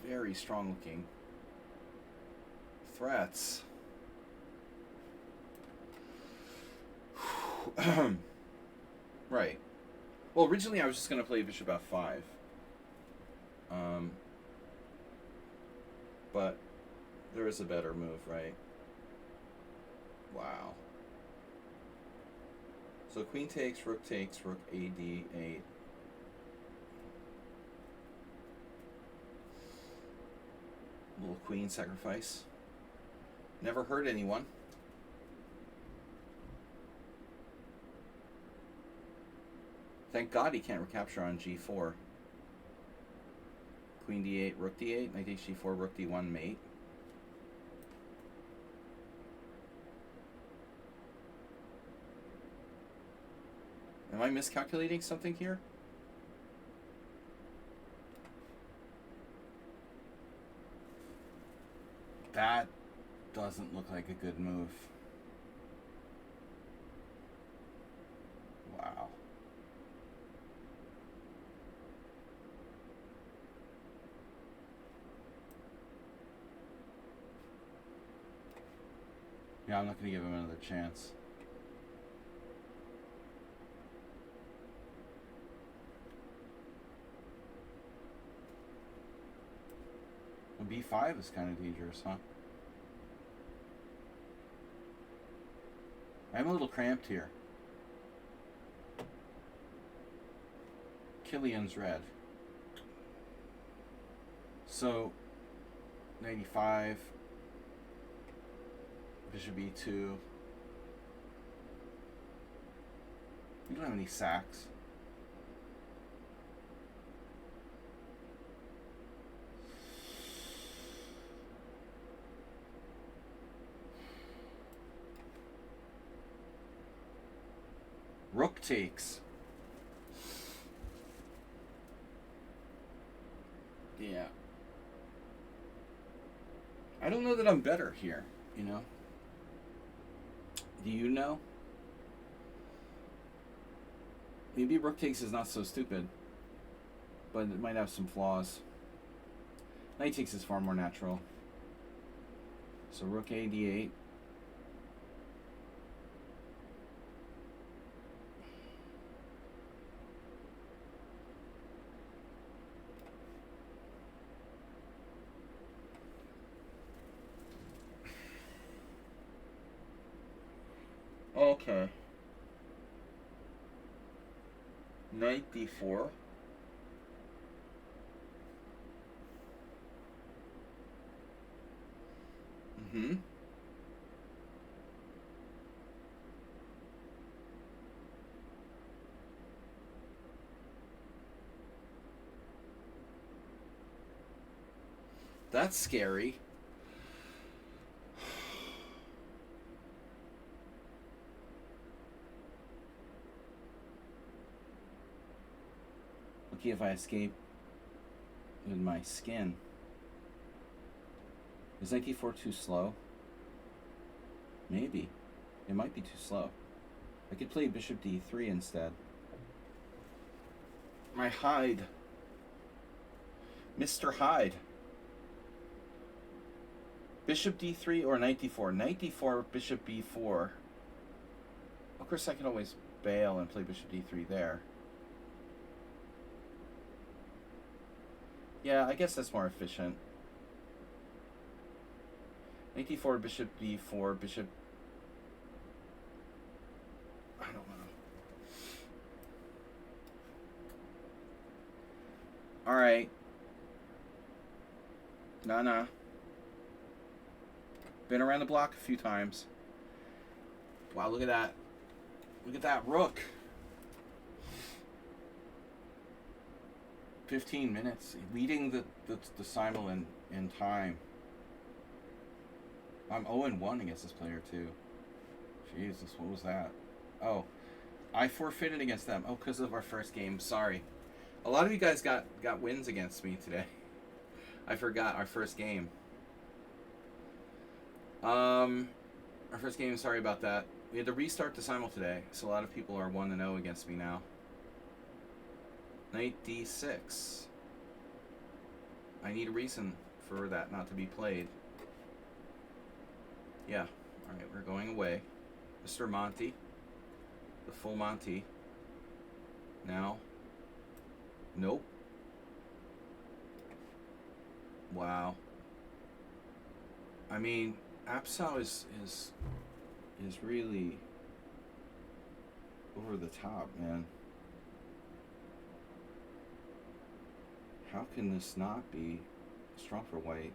B: very strong looking threats. Right. Well, originally I was just going to play bishop f5. But there is a better move, right? Wow. So queen takes, rook ad8. Little queen sacrifice. Never hurt anyone. Thank God he can't recapture on g4. Queen d8, rook d8, knight takes g4, rook d1, mate. Am I miscalculating something here? That doesn't look like a good move. Wow. Yeah, I'm not going to give him another chance. B5 is kind of dangerous, huh? I'm a little cramped here. Killian's red. So, 95. Bishop e2. You don't have any sacks. takes. Yeah. I don't know that I'm better here, you know? Do you know? Maybe rook takes is not so stupid, but it might have some flaws. Knight takes is far more natural. So rook a d8. Okay. Knight d4. Mm-hmm. That's scary. Lucky if I escape with my skin. Is knight d4 too slow? Maybe. It might be too slow. I could play bishop d3 instead. My Hyde. Mr. Hyde. Bishop d3 or knight d4? Knight d4, bishop b4. Of course, I can always bail and play bishop d3 there. Yeah, I guess that's more efficient. Knight d4, bishop b4, bishop... I don't know. Alright. Nah. Been around the block a few times. Wow, look at that. Look at that rook. 15 minutes. Leading the Simul in time. I'm 0-1 against this player, too. Jesus, what was that? Oh, I forfeited against them. Oh, because of our first game. Sorry. A lot of you guys got wins against me today. I forgot our first game. Our first game, sorry about that. We had to restart the Simul today, so a lot of people are 1-0 against me now. Knight d6. I need a reason for that not to be played. Yeah. Alright, we're going away. Mr. Monty. The full Monty. Now. Nope. Wow. I mean, Apsau is really over the top, man. How can this not be strong for white?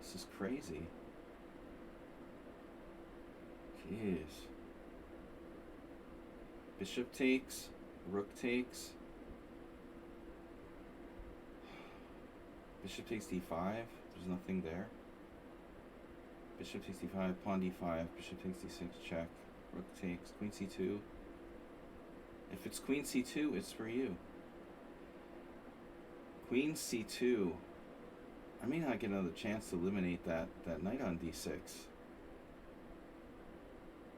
B: This is crazy. Jeez. Bishop takes, rook takes. Bishop takes d5. There's nothing there. Bishop takes d5, pawn d5, bishop takes d6, check. Rook takes, queen c2. If it's queen c2, it's for you. Queen c2. I may not get another chance to eliminate that knight on d6.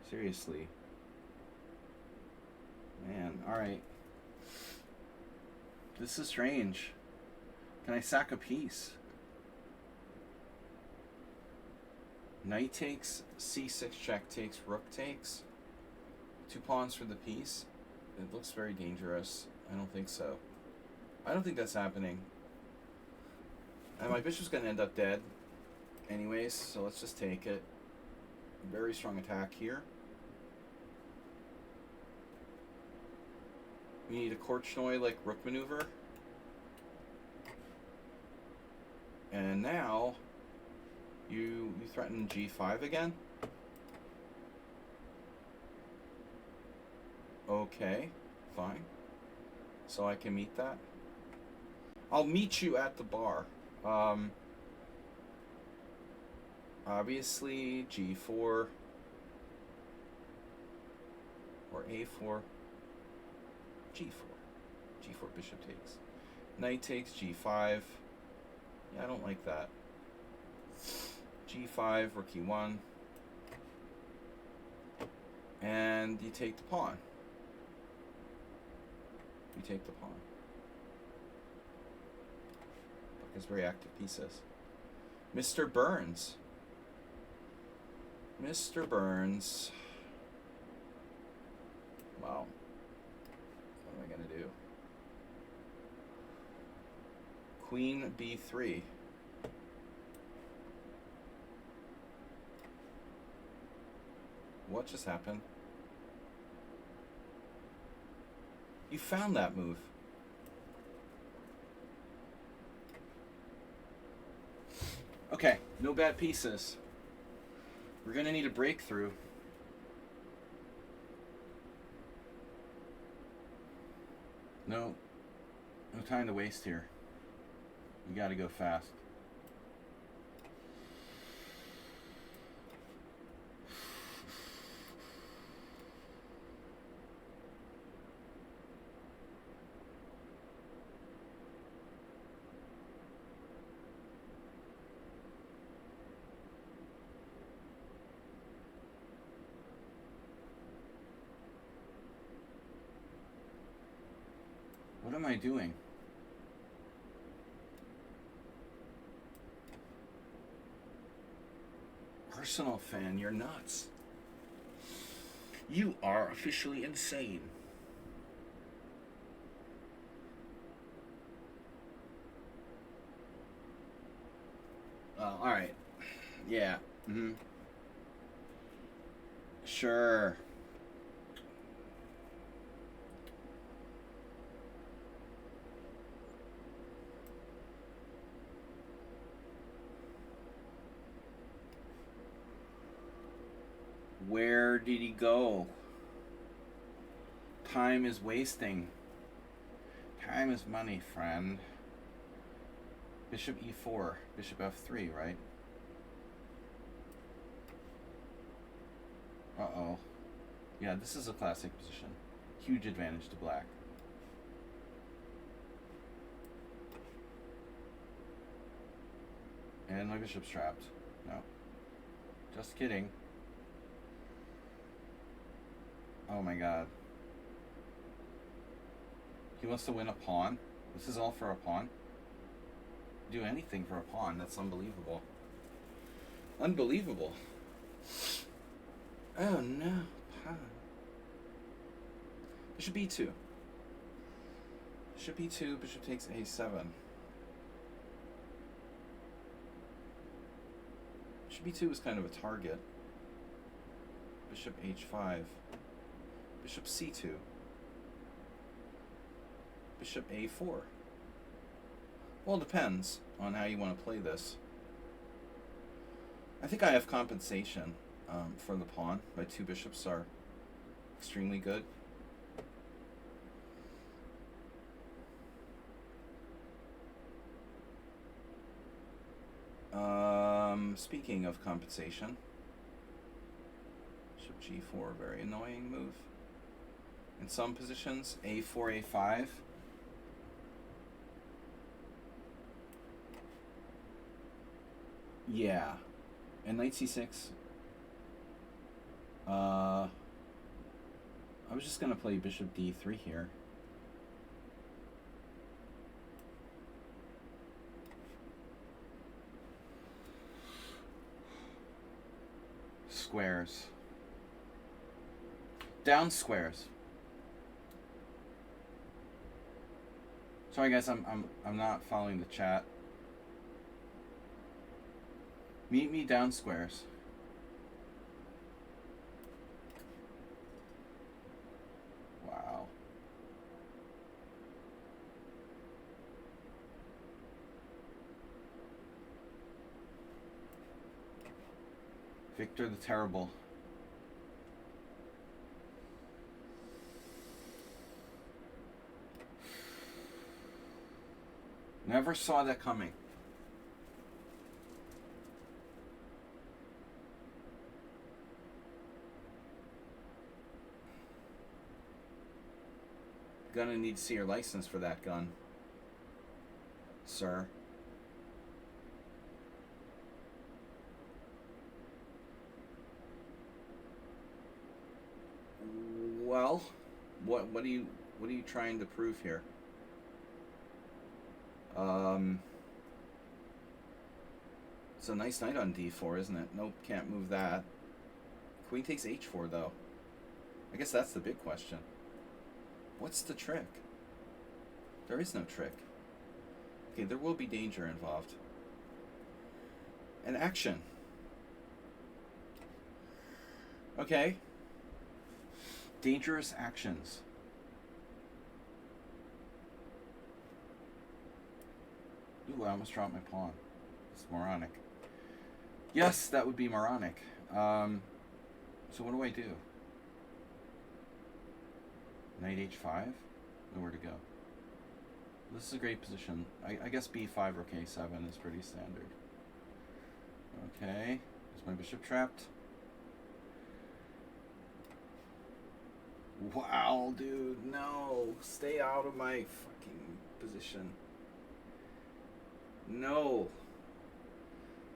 B: Seriously. Man, alright. This is strange. Can I sack a piece? Knight takes, c6 check takes, rook takes. 2 pawns for the piece. It looks very dangerous. I don't think so. I don't think that's happening. And my bishop's going to end up dead anyways, so let's just take it. Very strong attack here. We need a Korchnoi like rook maneuver. And now you threaten g5 again. Okay, fine. So I can meet that. I'll meet you at the bar. Obviously g4. or a4, g4. g4, bishop takes. Knight takes, g5. Yeah, I don't like that. g5, rook e1. And you take the pawn. You take the pawn. Look, it's very active pieces. Mr. Burns. Mr. Burns. Wow. What am I going to do? Queen b3. What just happened? You found that move. Okay, no bad pieces. We're gonna need a breakthrough. No time to waste here. We gotta go fast. What am I doing? Arsenal fan, you're nuts. You are officially insane. Oh, alright. Yeah. Sure. Where did he go? Time is wasting. Time is money, friend. Bishop e4, bishop f3, right? Uh-oh. Yeah, this is a classic position. Huge advantage to black. And my bishop's trapped. No. Just kidding. Oh my god. He wants to win a pawn? This is all for a pawn? Do anything for a pawn. That's unbelievable. Unbelievable. Oh no. Pawn. Bishop e2. Bishop e2, bishop takes a7. Bishop e2 is kind of a target. Bishop h5. Bishop c2. Bishop a4. Well, it depends on how you want to play this. I think I have compensation for the pawn. My two bishops are extremely good. Speaking of compensation, bishop g4, very annoying move. In some positions, a4, a5. Yeah. And knight c6. I was just going to play bishop d3 here. Squares. Down squares. Sorry guys, I'm not following the chat. Meet me down squares. Wow. Victor the Terrible. Never saw that coming. Gonna need to see your license for that gun, sir. Well, what are you trying to prove here? It's a nice knight on d4, isn't it? Nope, can't move that. Queen takes h4 though. I guess that's the big question. What's the trick? There is no trick. Okay, there will be danger involved. An action. Okay. Dangerous actions. Ooh, I almost dropped my pawn. It's moronic. Yes, that would be moronic. So what do I do? Knight h5? Nowhere to go. This is a great position. I guess b5 or k7 is pretty standard. Okay. Is my bishop trapped? Wow, dude. No. Stay out of my fucking position. No.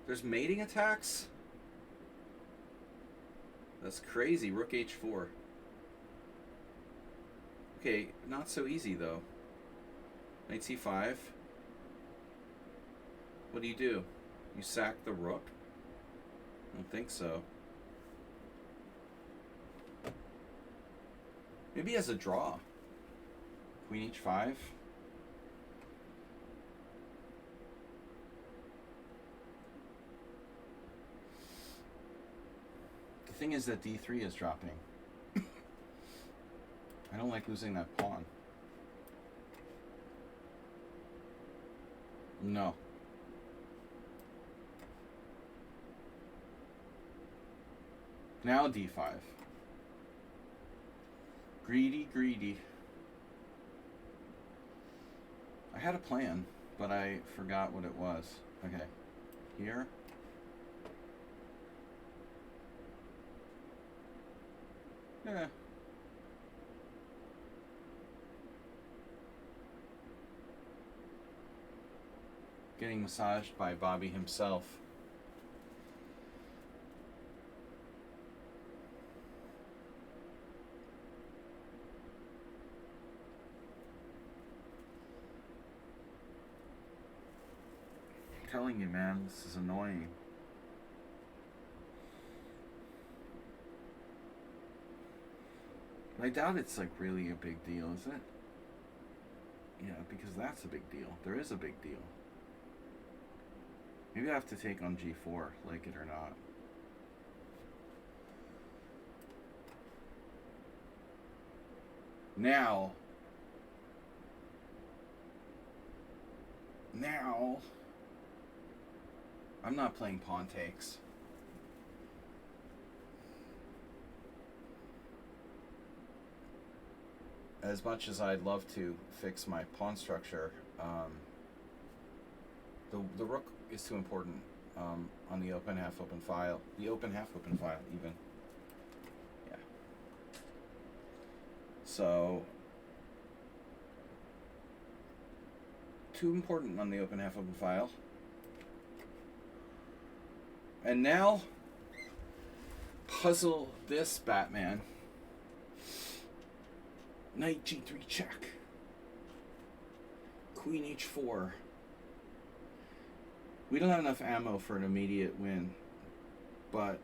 B: There's mating attacks? That's crazy. Rook h4. Okay, not so easy though. Knight c5. What do? You sack the rook? I don't think so. Maybe as a draw. Queen h5. The thing is that d3 is dropping. I don't like losing that pawn. No. Now d5. Greedy, greedy. I had a plan, but I forgot what it was. Okay. Here. Yeah. Getting massaged by Bobby himself. I'm telling you, man, this is annoying. I doubt it's like really a big deal, is it? Yeah, because that's a big deal. There is a big deal. Maybe I have to take on g4, like it or not. Now, I'm not playing pawn takes. As much as I'd love to fix my pawn structure, the rook is too important on the open half open file. The open half open file, even. Yeah. So, too important on the open half open file. And now, puzzle this, Batman. Knight g3 check. Queen h4. We don't have enough ammo for an immediate win, but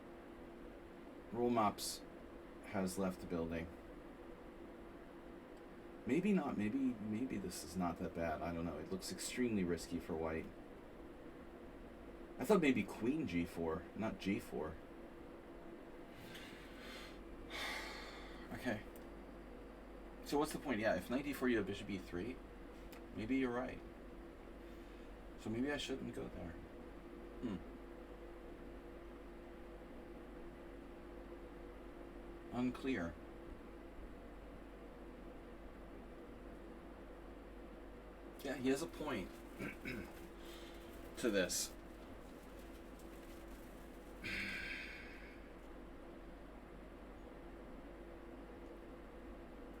B: Rule Mops has left the building. Maybe not. Maybe this is not that bad. I don't know. It looks extremely risky for white. I thought maybe queen g4, not g4. Okay. So what's the point? Yeah, if knight d4 you have bishop e3, maybe you're right. So maybe I shouldn't go there. Unclear. Yeah, he has a point to this.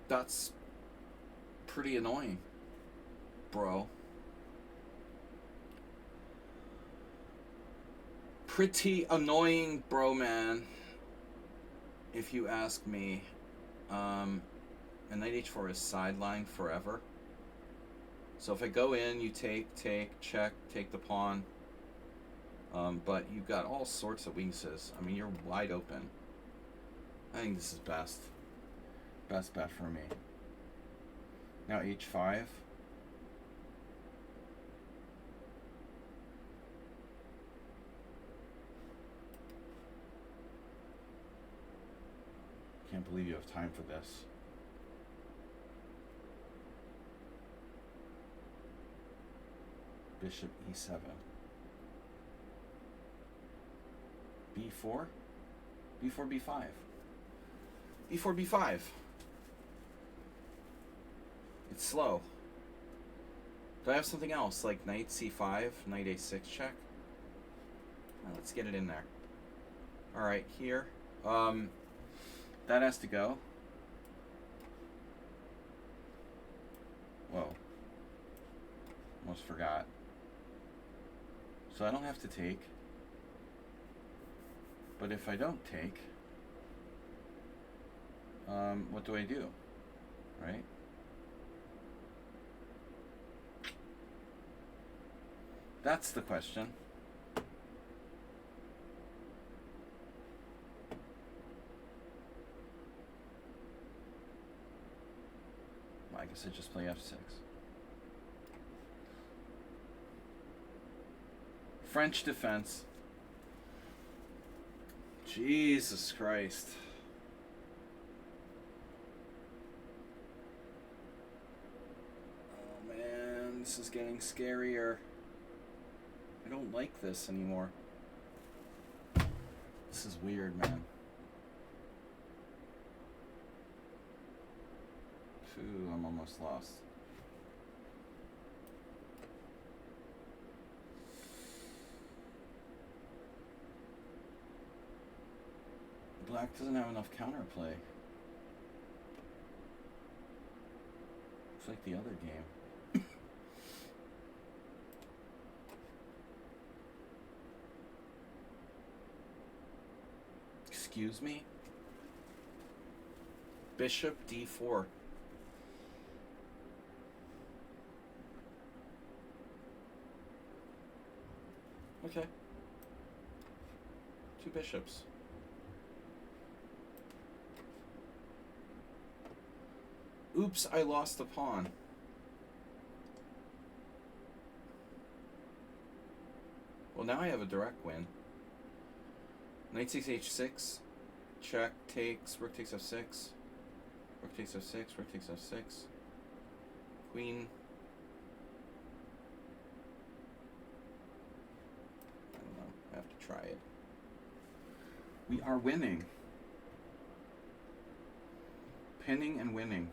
B: That's pretty annoying, bro. Pretty annoying, bro, man. If you ask me, and knight h4 is sidelined forever. So if I go in, you take, check, take the pawn. But you've got all sorts of weaknesses. I mean, you're wide open. I think this is best. Best bet for me. Now h5. Can't believe you have time for this. Bishop e7. b4? b4, b5. b4, b5. It's slow. Do I have something else, like knight c5, knight a6 check? Let's get it in there. Alright, here. That has to go. Whoa. Almost forgot. So I don't have to take. But if I don't take, what do I do? Right? That's the question. Well, I guess I just play f6. French defense. Jesus Christ. Oh man, this is getting scarier. I don't like this anymore. This is weird, man. Phew, I'm almost lost. Black doesn't have enough counterplay. It's like the other game. Excuse me? Bishop d4. Okay. Two bishops. Oops, I lost a pawn. Well, now I have a direct win. Knight 6 h6. Check takes. Rook takes f6. Rook takes f6. Rook takes f6. Queen. I don't know. I have to try it. We are winning. Pinning and winning.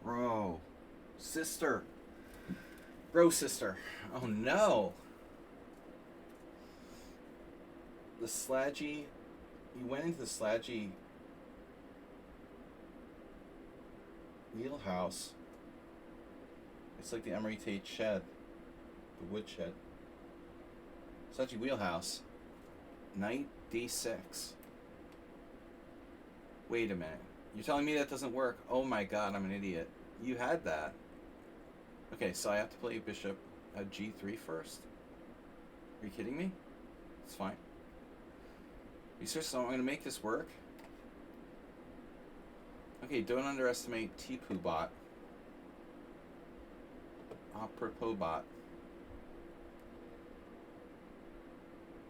B: Bro. Sister. Bro, sister. Oh no. The sludgy. You went into the sludgy wheelhouse. It's like the Emery Tate shed. The wood shed. Sludgy wheelhouse. Knight d6. Wait a minute. You're telling me that doesn't work? Oh my god, I'm an idiot. You had that. Okay, so I have to play bishop at g3 first? Are you kidding me? It's fine. You serious? So I'm going to make this work? Okay, don't underestimate Tipu bot. Apropos bot.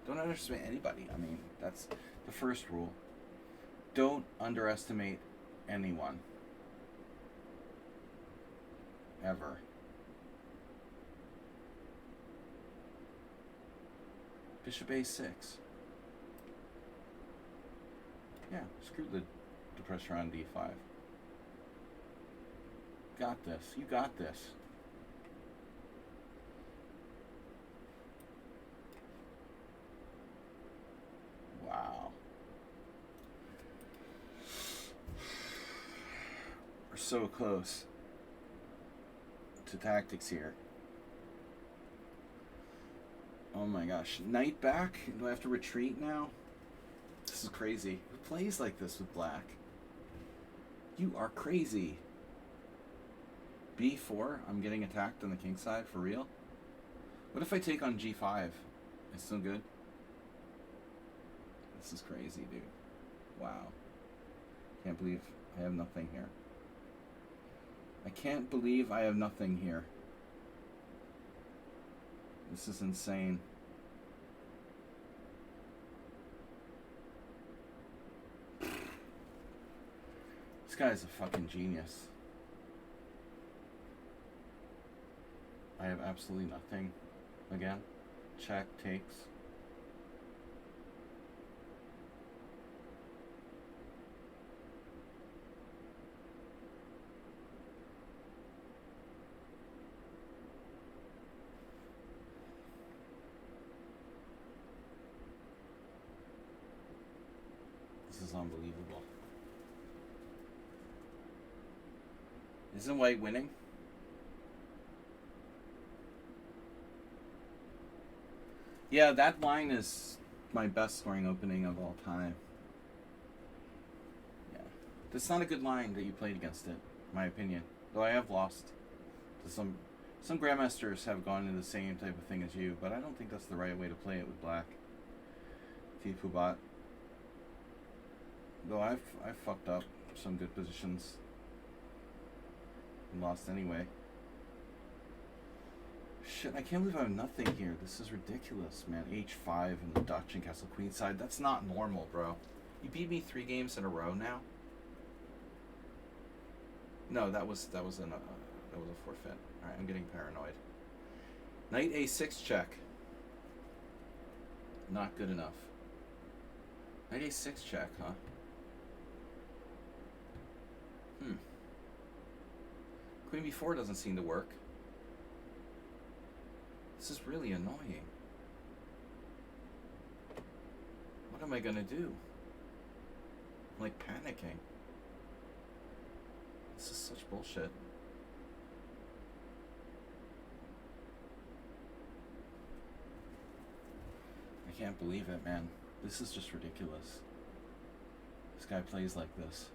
B: Don't underestimate anybody. I mean, that's the first rule. Don't underestimate anyone. Ever. Bishop a6. Yeah, screw the pressure on d5. Got this. You got this. so close to tactics here. Oh my gosh. Knight back? Do I have to retreat now? This is crazy. Who plays like this with black? You are crazy. B4? I'm getting attacked on the king side? For real? What if I take on G5? It's still good? This is crazy, dude. Wow. Can't believe I have nothing here. I can't believe I have nothing here. This is insane. This guy's a fucking genius. I have absolutely nothing. Again, check, takes. This is unbelievable. Isn't white winning? Yeah, that line is my best scoring opening of all time. Yeah. That's not a good line that you played against it, in my opinion. Though I have lost to some grandmasters have gone into the same type of thing as you, but I don't think that's the right way to play it with black. Tipu bot. Though I've fucked up some good positions and lost anyway. Shit, I can't believe I have nothing here. This is ridiculous, man. H5 and the Dutch and Castle Queenside. That's not normal, bro. You beat me 3 games in a row now? No, that was a forfeit. Alright, I'm getting paranoid. Knight A6 check. Not good enough. Knight A6 check, huh? Queen B4 doesn't seem to work. This is really annoying. What am I gonna do? I'm like panicking. This is such bullshit. I can't believe it, man. This is just ridiculous. This guy plays like this.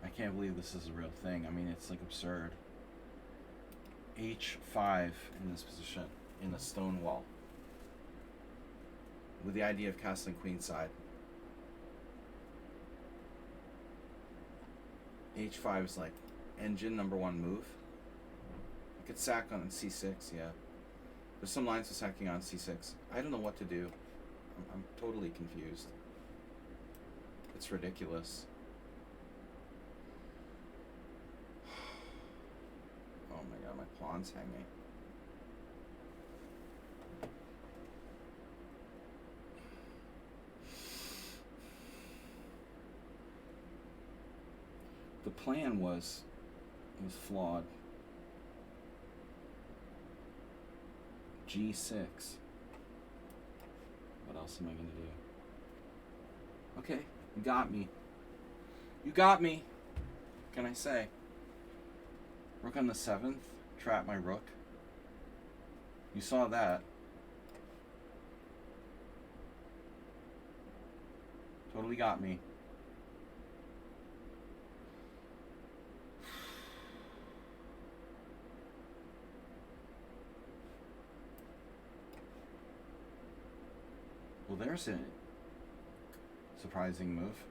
B: I can't believe this is a real thing. I mean, it's like absurd. H5 in this position, in the stone wall, with the idea of castling queenside. H5 is like engine number 1 move. I could sack on C6, yeah. There's some lines of sacking on C6. I don't know what to do. I'm totally confused. It's ridiculous. Oh my god, my pawn's hanging. The plan was flawed. G6. What else am I going to do? Okay, you got me. You got me. What can I say? Rook on the 7th. Trap my rook. You saw that. Totally got me. Well, there's a surprising move.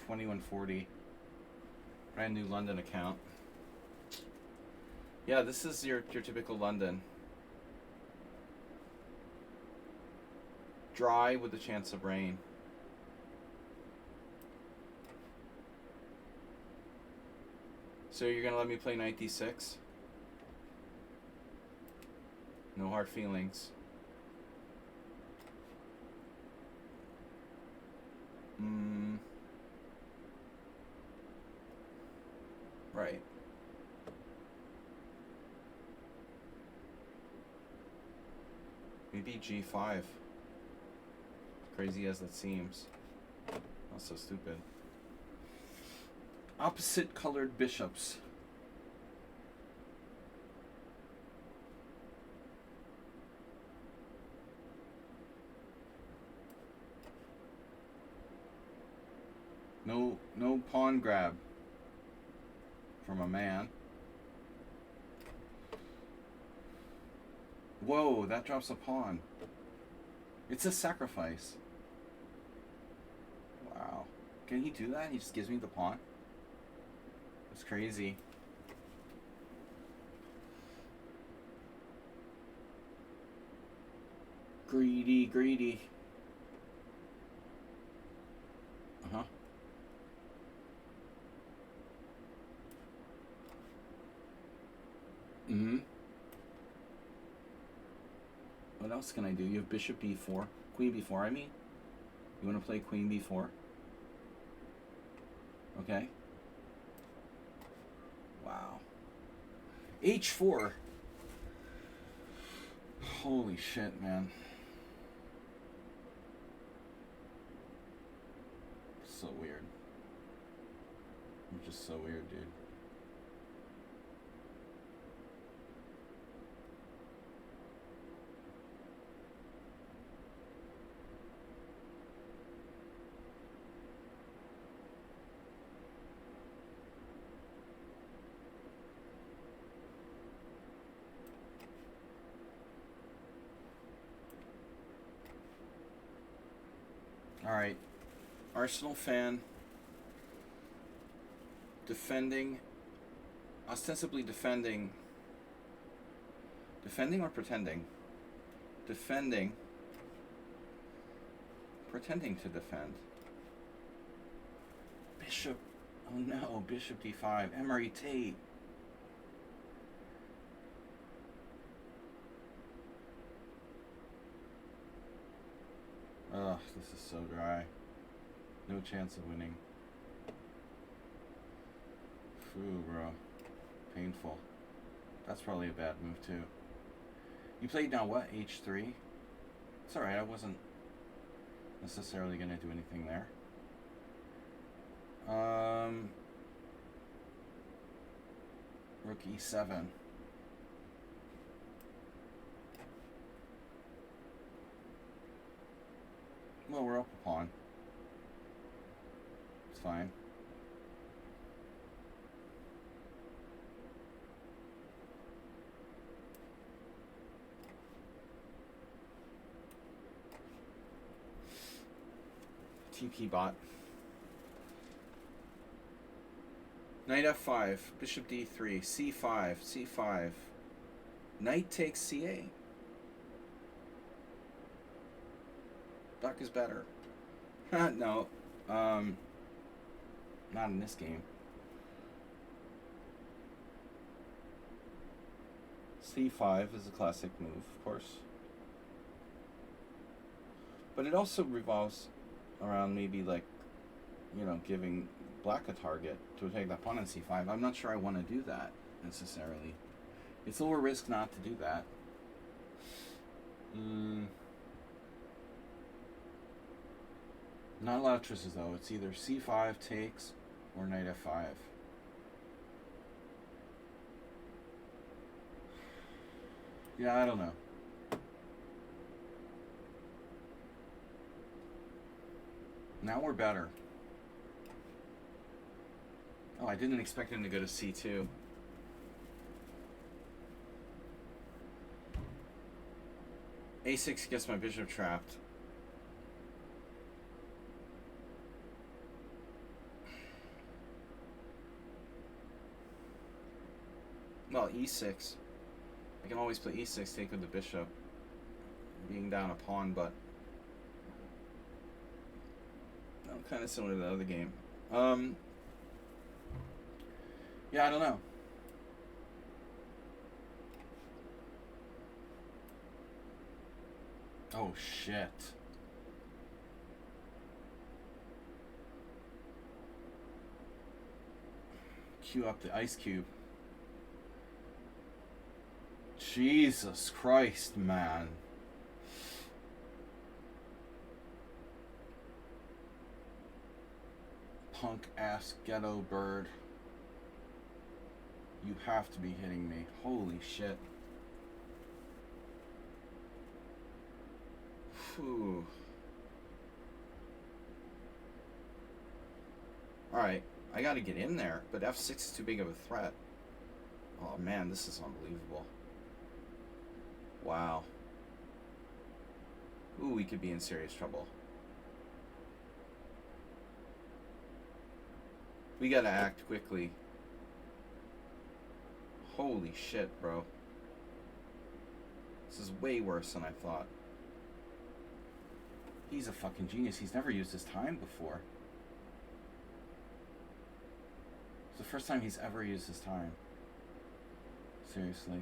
B: $21.40. Brand new London account. Yeah, this is your typical London. Dry with a chance of rain. So you're gonna let me play knight d6? No hard feelings. Right. Maybe G5. Crazy as that seems. That's so stupid. Opposite colored bishops. No pawn grab from a man. Whoa, that drops a pawn. It's a sacrifice. Wow. Can he do that? He just gives me the pawn? That's crazy. Greedy, greedy. Uh-huh. Mm-hmm. What else can I do? You have bishop b4. Queen b4, I mean. You want to play queen b4? Okay. Wow. h4. Holy shit, man. So weird. You're just so weird, dude. Alright. Arsenal fan. Defending. Ostensibly defending. Defending or pretending? Defending. Pretending to defend. Bishop. Oh no, bishop d5. Emery Tate. Ugh, this is so dry. No chance of winning. Phew, bro. Painful. That's probably a bad move, too. You played now what? H3? It's alright, I wasn't necessarily going to do anything there. Rook e7. Well, we're up a pawn. It's fine. TP bot. Knight f5, bishop d3, c5, c5. Knight takes ca. Duck is better. No. Not in this game. c5 is a classic move, of course. But it also revolves around maybe like, you know, giving black a target to take that pawn on c5. I'm not sure I want to do that necessarily. It's a lower risk not to do that. Not a lot of choices though. It's either c5 takes or knight f5. Yeah, I don't know. Now we're better. Oh, I didn't expect him to go to c2. a6 gets my bishop trapped. Well, e6. I can always play e6, take with the bishop. Being down a pawn, but kind of similar to the other game. Yeah, I don't know. Oh, shit. Cue up the ice cube. Jesus Christ, man. punk ass ghetto bird. You have to be hitting me. Holy shit. Phew. Alright, I gotta get in there, but F6 is too big of a threat. Oh man, this is unbelievable. Wow. Ooh, we could be in serious trouble. We gotta act quickly. Holy shit, bro. This is way worse than I thought. He's a fucking genius. He's never used his time before. It's the first time he's ever used his time. Seriously.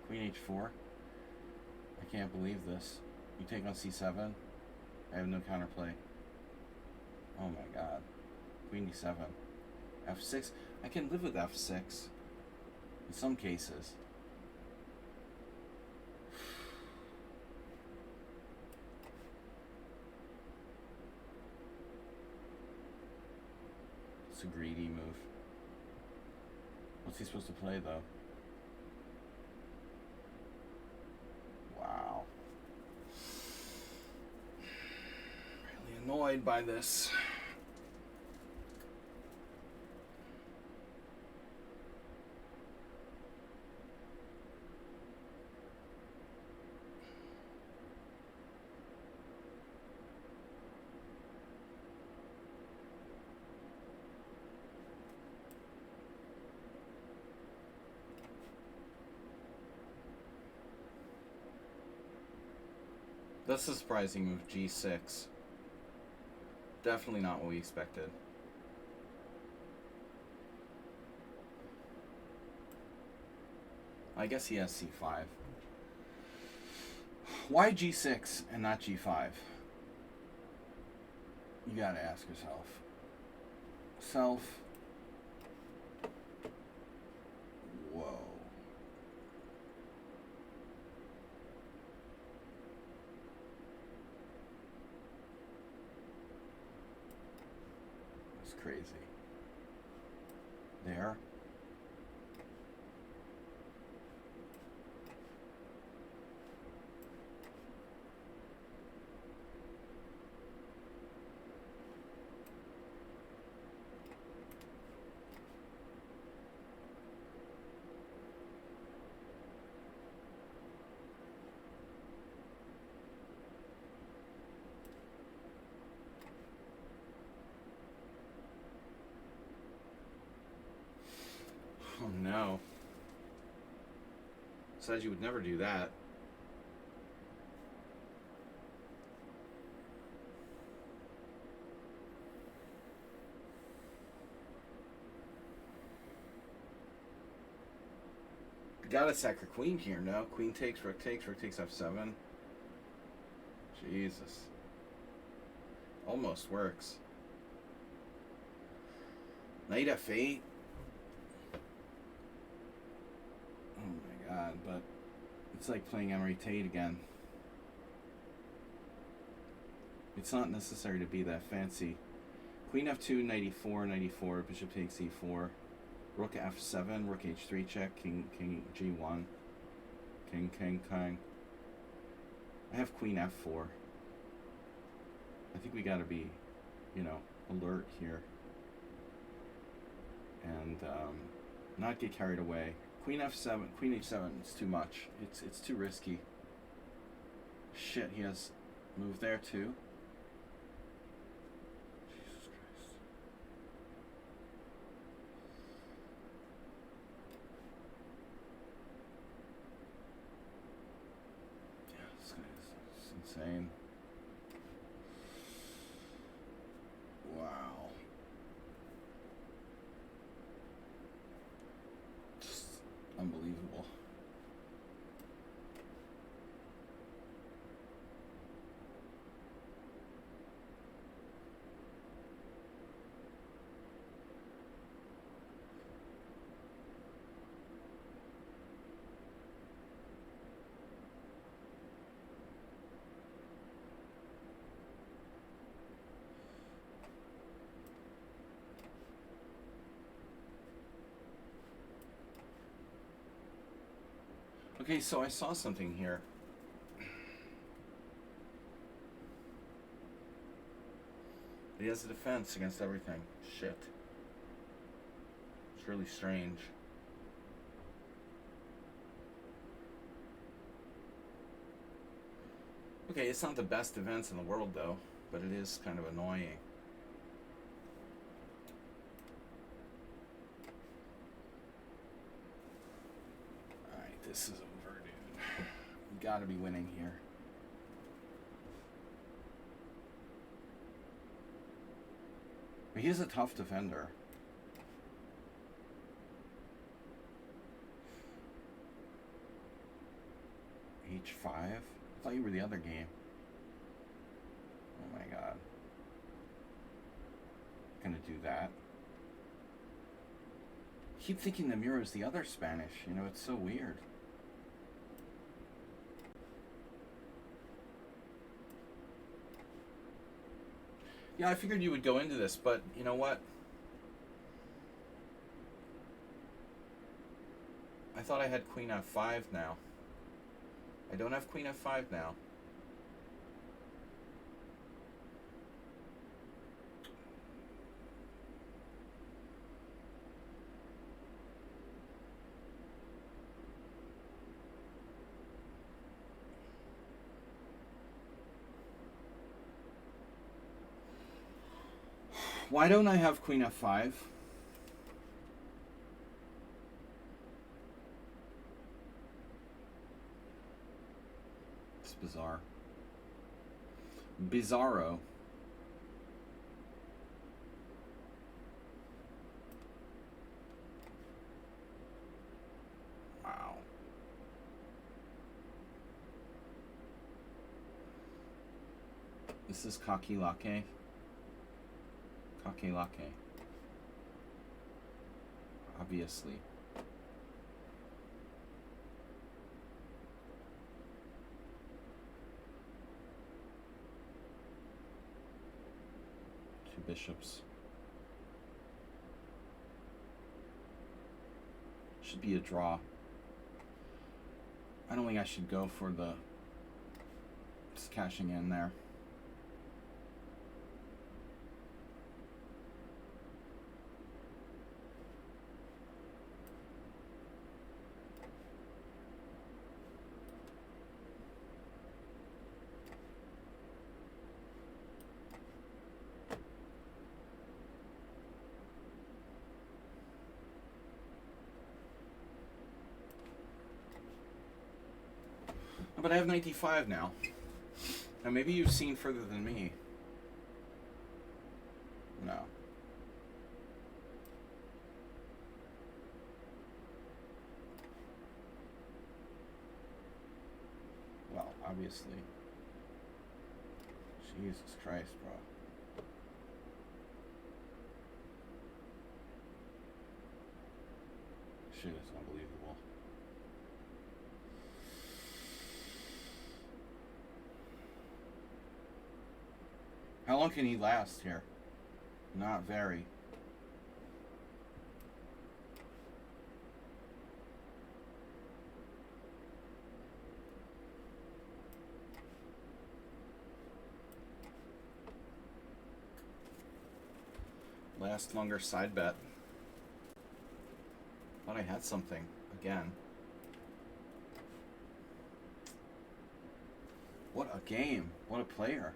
B: Queen H4? I can't believe this. You take on C7? I have no counterplay. Oh my god. Queen D7. F6? I can live with F6. In some cases. It's a greedy move. What's he supposed to play though? Wow. Really annoyed by this. That's a surprising move, G6. Definitely not what we expected. I guess he has C5. Why G6 and not G5? You gotta ask yourself. Self. Whoa. That's crazy. There. Oh no. Said you would never do that. Gotta sack her queen here, no? Queen takes, rook takes f7. Jesus. Almost works. Knight f8. Oh my god, but it's like playing Emery Tate again. It's not necessary to be that fancy. Queen f2, knight e4, knight e4, bishop takes e4. Rook f7, rook h3 check, king g1. King. I have queen f4. I think we gotta be, alert here. And not get carried away. Queen f7, queen h7, it's too much. It's too risky. Shit, he has move there too. Jesus Christ. Yeah, this guy is insane. Wow. Just unbelievable.
A: Okay, so I saw something here. He has a defense against everything. Shit. It's really strange. Okay, it's not the best defense in the world, though, but it is kind of annoying. Alright, this is over, dude. You gotta be winning here. But he's a tough defender. H5? I thought you were the other game. Oh my god. Gonna do that. I keep thinking the Muro is the other Spanish. You know, it's so weird. Yeah, I figured you would go into this, but you know what? I thought I had Queen F5 now. I don't have Queen F5 now. Why don't I have Queen F5? It's bizarre. Bizarro. Wow. This is Kakilake. Kakilake. Obviously. Two bishops. Should be a draw. I don't think I should go for the just cashing in there. But I have 95 now. Now maybe you've seen further than me. No. Well, obviously. Jesus Christ, bro. Shit, it's unbelievable. How long can he last here? Not very. Last longer side bet. Thought I had something again. What a game. What a player.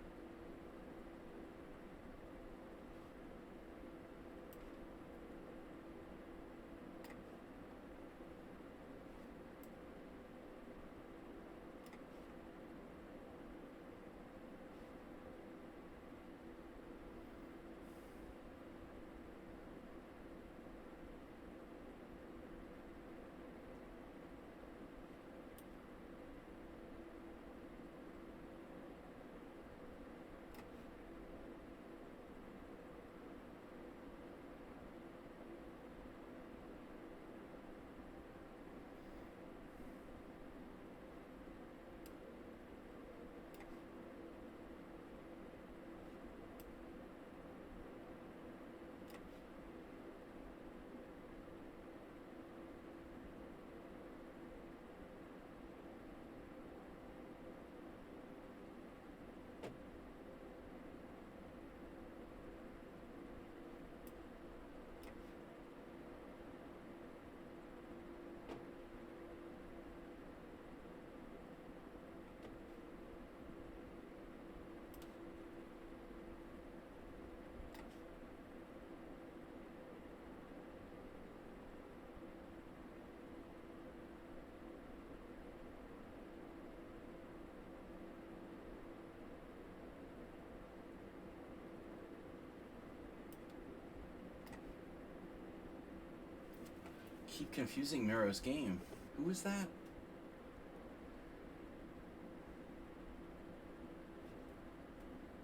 B: keep confusing Miro's game. Who is that?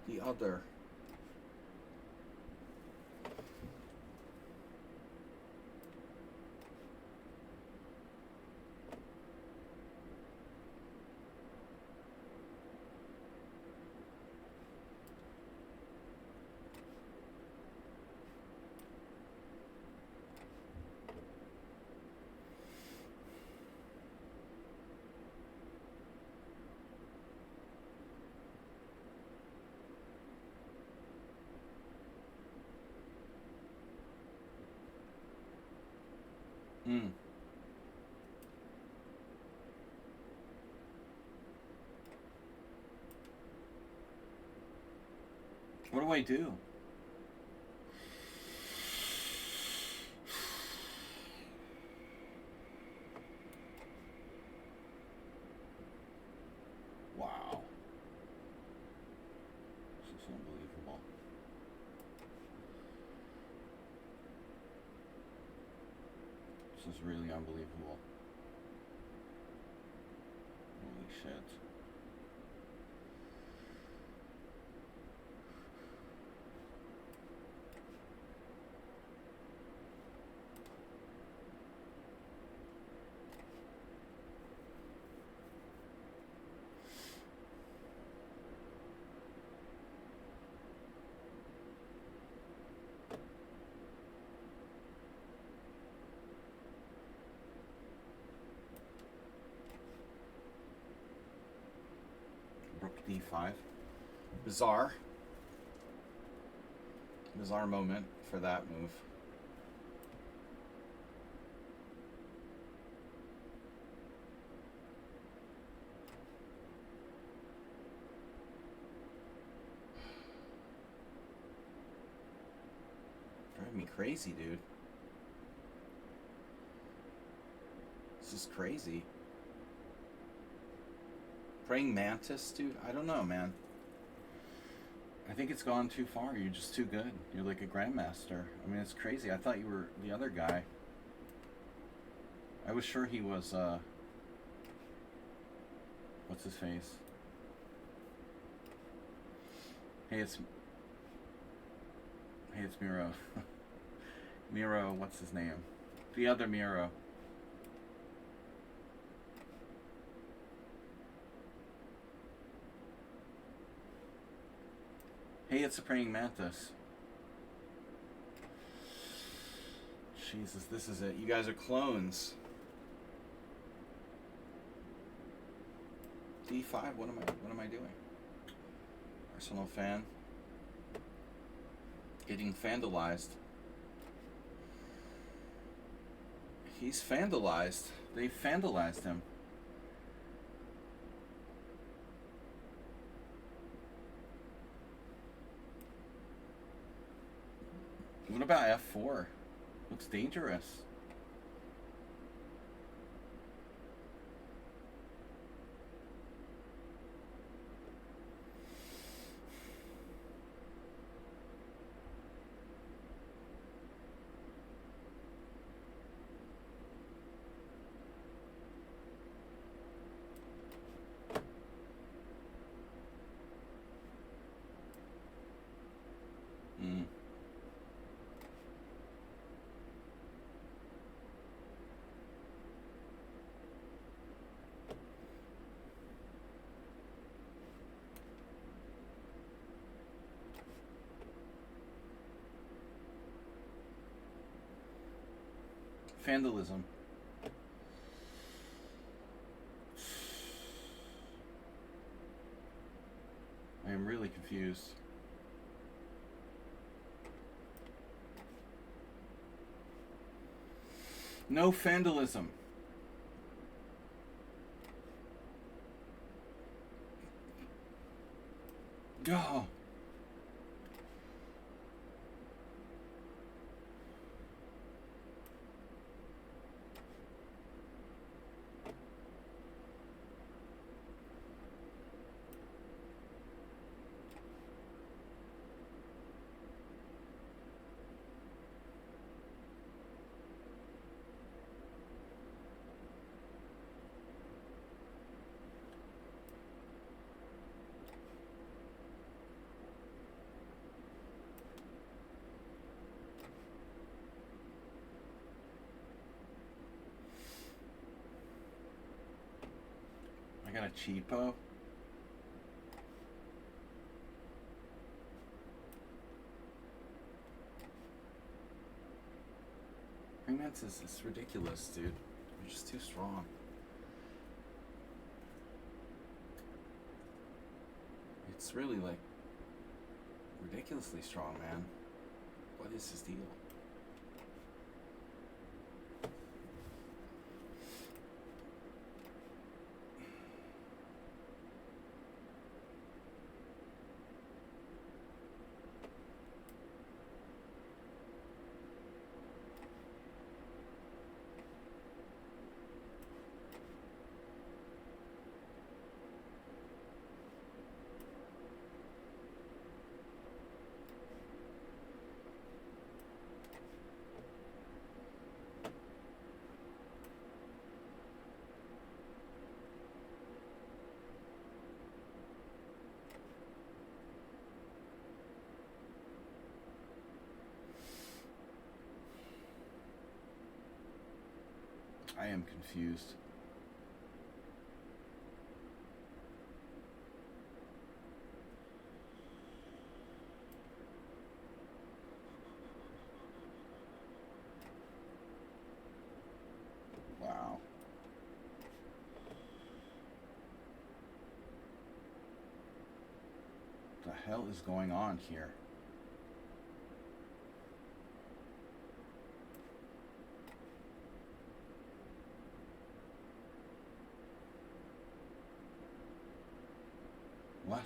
B: The other. Hmm. What do I do? Wow. This is unbelievable. This is really unbelievable. Holy shit. Rook d5. Bizarre. Bizarre moment for that move. Driving me crazy, dude. This is crazy. Praying Mantis, dude? I don't know, man. I think it's gone too far. You're just too good. You're like a grandmaster. I mean, it's crazy. I thought you were the other guy. I was sure he was, what's his face? Hey, it's Miro. Miro, what's his name? The other Miro. Hey, it's a praying mantis. Jesus, this is it. You guys are clones. D5. What am I doing? Arsenal fan. Getting vandalized. He's vandalized. They vandalized him. What about F4? Looks dangerous. Vandalism. I am really confused. No vandalism. Oh. I got a cheapo. Ring Mantis is ridiculous, dude. They're just too strong. It's really like ridiculously strong, man. What is his deal? I am confused. Wow. What the hell is going on here? What?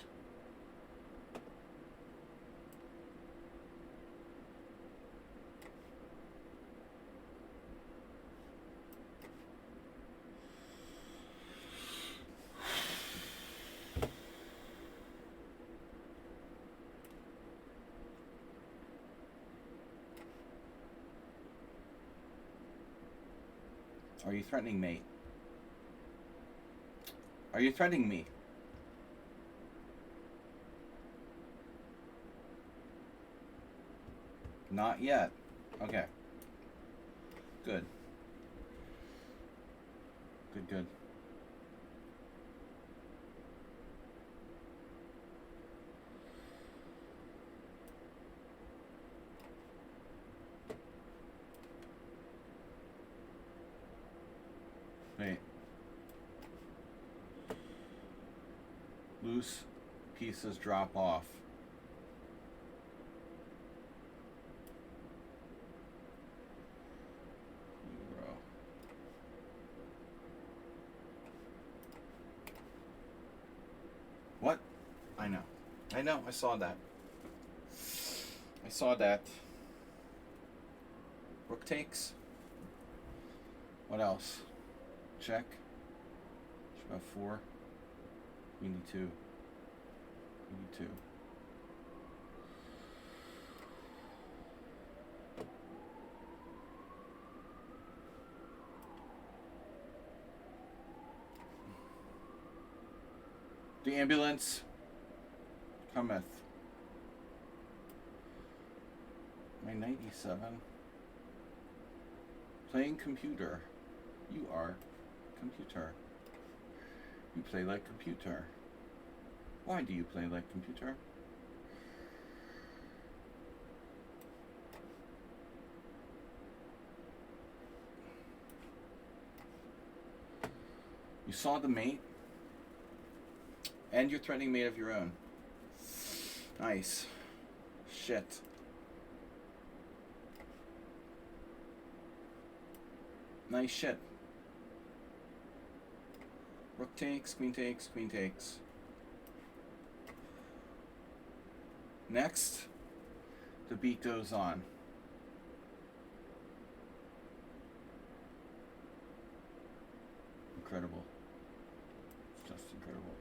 B: Are you threatening me? Are you threatening me? Not yet. Okay. Good. Good, good. Wait. Loose pieces drop off. What? I know. I know. I saw that. I saw that. Rook takes. What else? Check. Should have 4. We need 2. We need 2. The ambulance cometh. My 97. Playing computer. You are computer. You play like computer. Why do you play like computer? You saw the mate? And you're threatening mate of your own. Nice. Shit. Nice shit. Rook takes, queen takes, queen takes. Next, the beat goes on. Incredible. It's just incredible.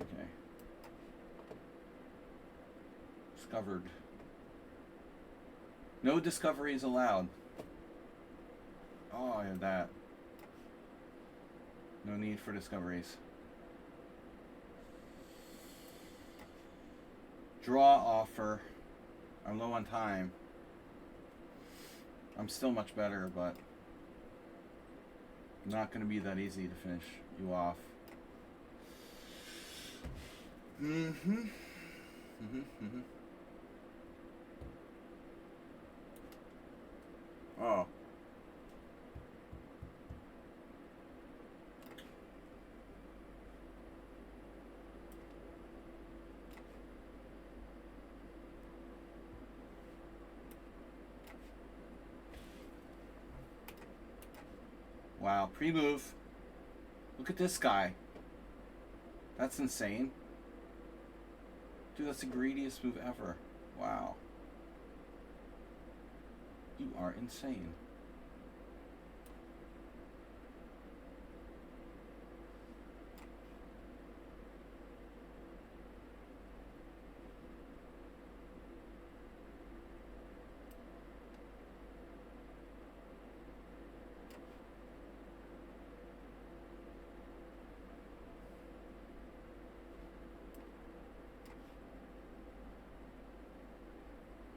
B: Okay. Discovered. No discoveries allowed. Oh, I have that. No need for discoveries. Draw offer. I'm low on time. I'm still much better, but Not going to be that easy to finish you off. Oh. Wow, pre-move. Look at this guy. That's insane. Dude, that's the greediest move ever. Wow. You are insane.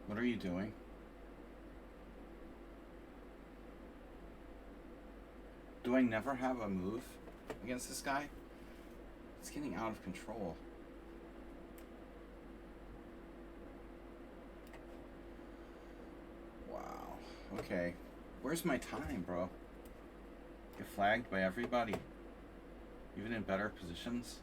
B: What are you doing? Do I never have a move against this guy? It's getting out of control. Wow. Okay. Where's my time, bro? Get flagged by everybody. Even in better positions.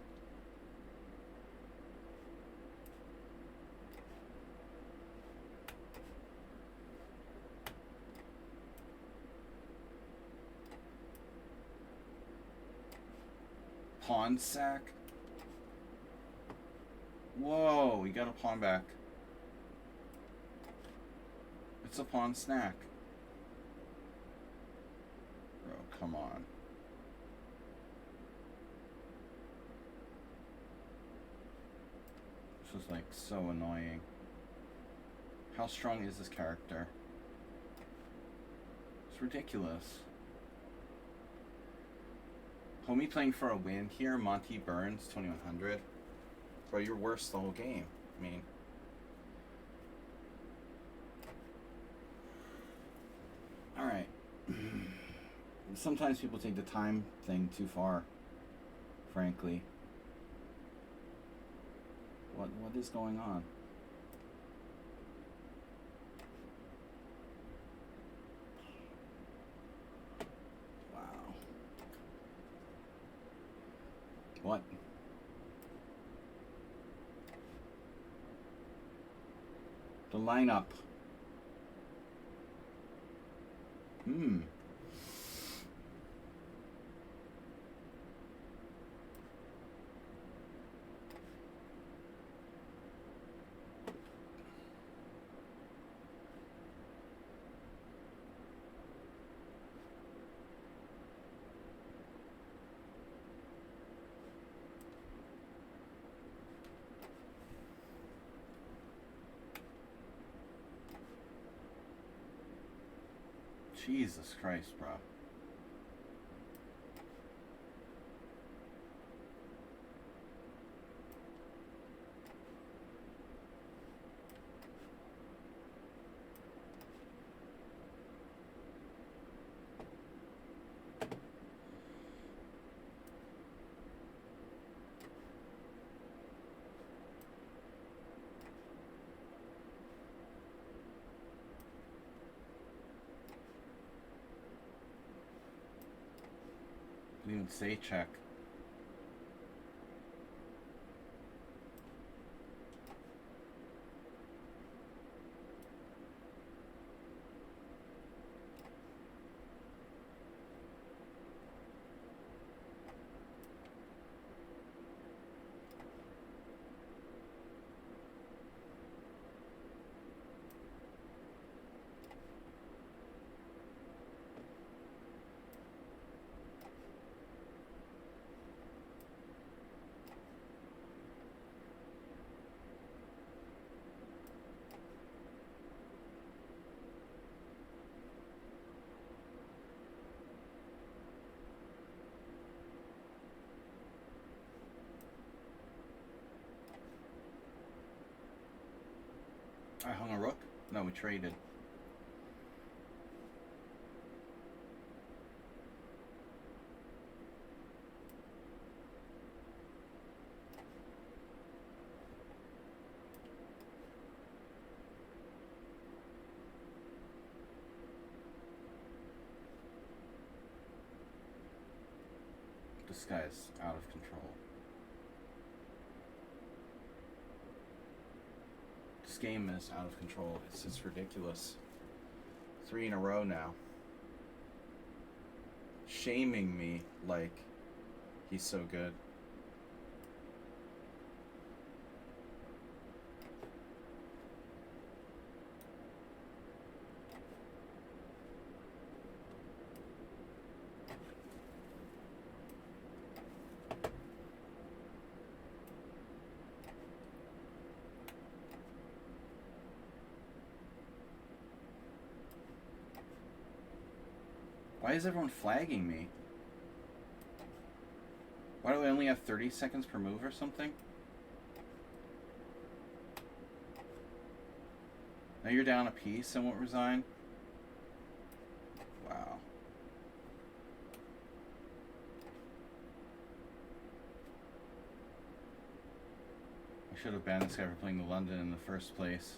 B: Pawn sack. Whoa, we got a pawn back. It's a pawn snack. Bro, come on. This is like so annoying. How strong is this character? It's ridiculous. Homie playing for a win here, Monty Burns, 2100. Bro, you're worse the whole game. I mean... Alright. Sometimes people take the time thing too far, frankly. What is going on? What? The lineup. Jesus Christ, bro. Didn't even say check. I hung a rook? No, we traded. This guy's out of control. This game is out of control. It's just ridiculous. 3 in a row now. Shaming me like he's so good. Why is everyone flagging me? Why do I only have 30 seconds per move or something? Now you're down a piece and won't resign? Wow. I should have banned this guy for playing the London in the first place.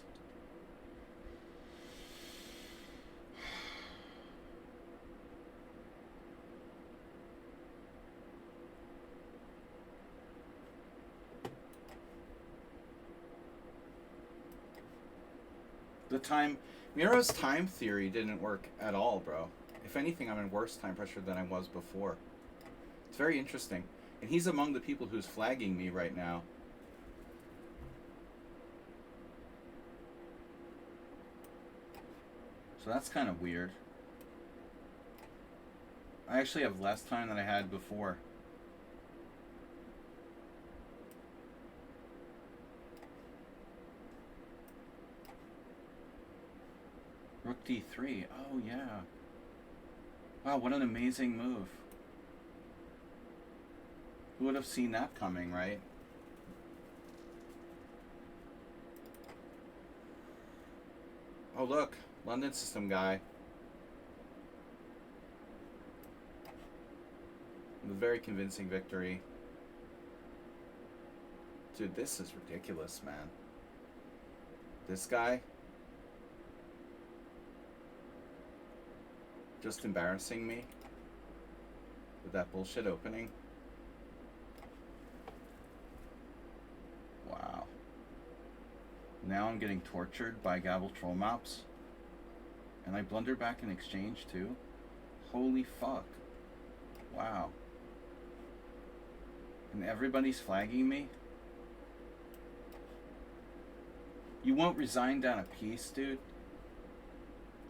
B: Miro's time theory didn't work at all, bro. If anything, I'm in worse time pressure than I was before. It's very interesting. And he's among the people who's flagging me right now. So that's kind of weird. I actually have less time than I had before. Rook d3. Oh, yeah. Wow, what an amazing move. Who would have seen that coming, right? Oh, look. London system guy. A very convincing victory. Dude, this is ridiculous, man. This guy... just embarrassing me with that bullshit opening. Wow. Now I'm getting tortured by Gabble troll maps. And I blunder back in exchange too. Holy fuck. Wow. And everybody's flagging me? You won't resign down a piece, dude?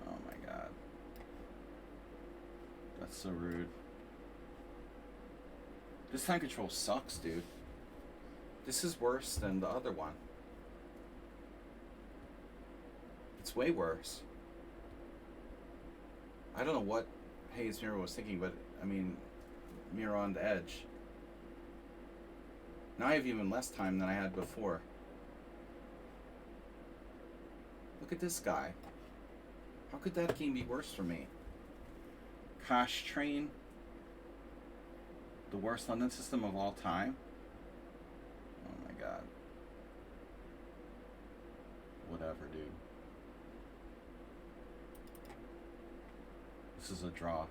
B: Oh my god. That's so rude. This time control sucks, dude. This is worse than the other one. It's way worse. I don't know what Hayes Miro was thinking, but I mean, Miro on the edge. Now I have even less time than I had before. Look at this guy. How could that game be worse for me? Cash Train, the worst London system of all time. Oh my god. Whatever, dude. This is a draw.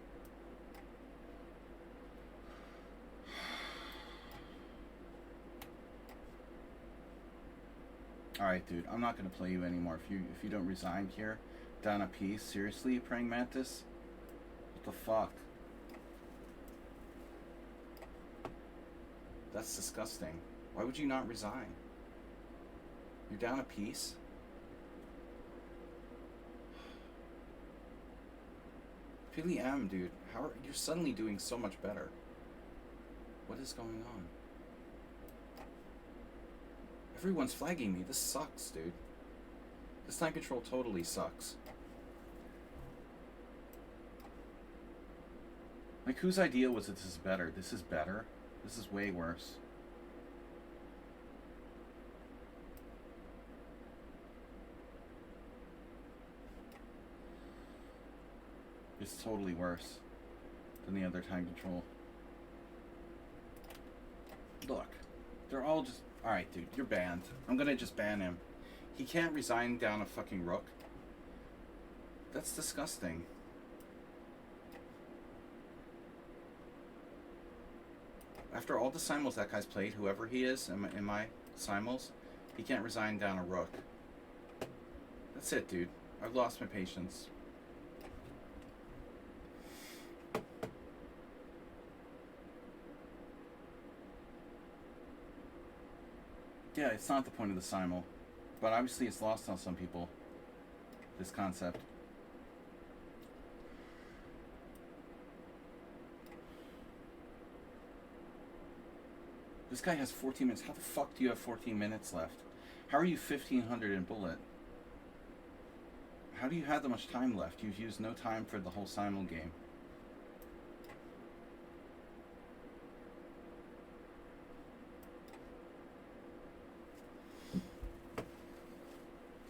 B: Alright, dude, I'm not gonna play you anymore. If you don't resign here, down a piece. Seriously, Praying Mantis? What the fuck? That's disgusting. Why would you not resign? You're down a piece? Really am, dude. How are you're suddenly doing so much better? What is going on? Everyone's flagging me. This sucks, dude. This time control totally sucks. Like, whose idea was it this is better? This is better? This is way worse. It's totally worse than the other time control. Look, they're all just... Alright, dude, you're banned. I'm gonna just ban him. He can't resign down a fucking rook. That's disgusting. After all the Simuls that guy's played, whoever he is in my Simuls, he can't resign down a rook. That's it, dude. I've lost my patience. Yeah, it's not the point of the Simul. But obviously it's lost on some people, this concept. This guy has 14 minutes. How the fuck do you have 14 minutes left? How are you 1500 in bullet? How do you have that much time left? You've used no time for the whole Simul game.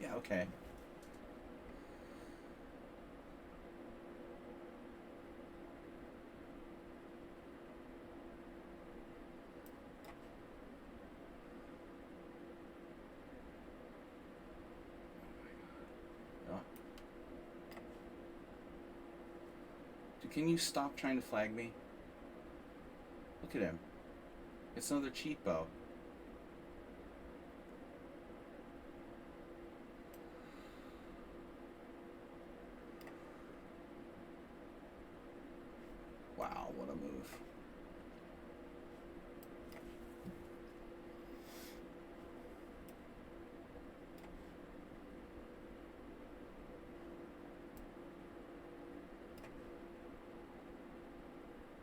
B: Yeah, okay. Oh. Dude, can you stop trying to flag me? Look at him. It's another cheat bow. Wow, what a move.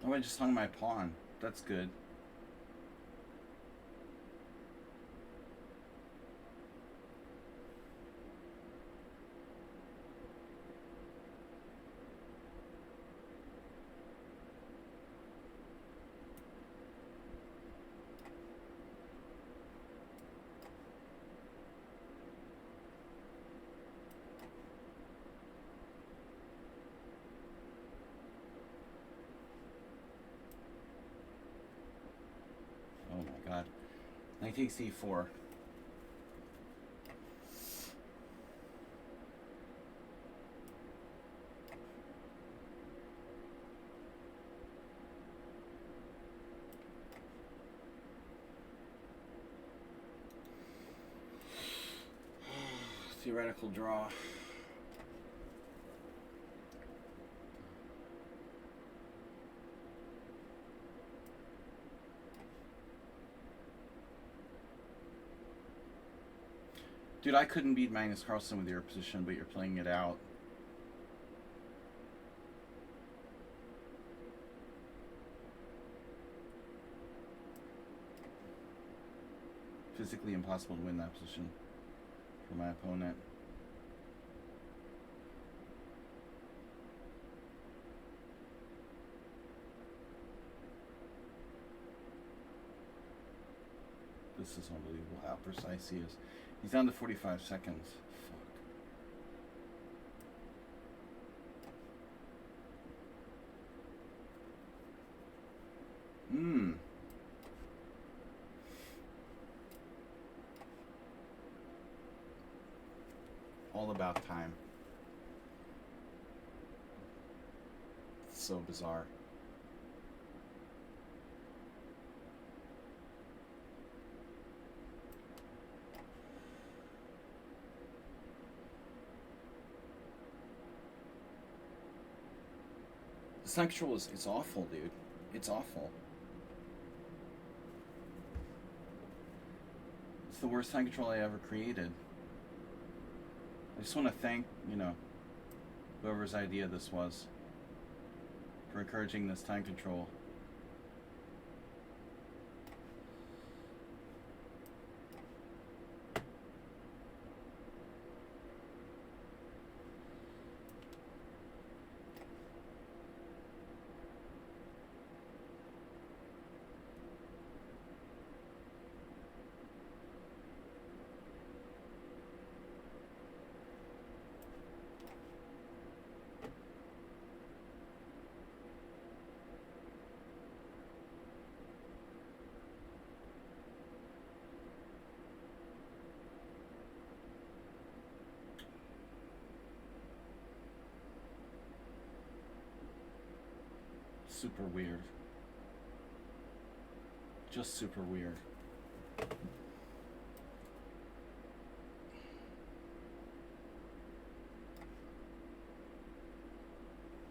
B: Oh, I just hung my pawn. That's good. Oh my god. Knight takes e4. Theoretical draw. Dude, I couldn't beat Magnus Carlsen with your position, but you're playing it out. Physically impossible to win that position for my opponent. This is unbelievable how precise he is. He's down to 45 seconds. Fuck. All about time. It's so bizarre. This time control is awful, dude. It's awful. It's the worst time control I ever created. I just want to thank, whoever's idea this was for encouraging this time control. Super weird. Just super weird.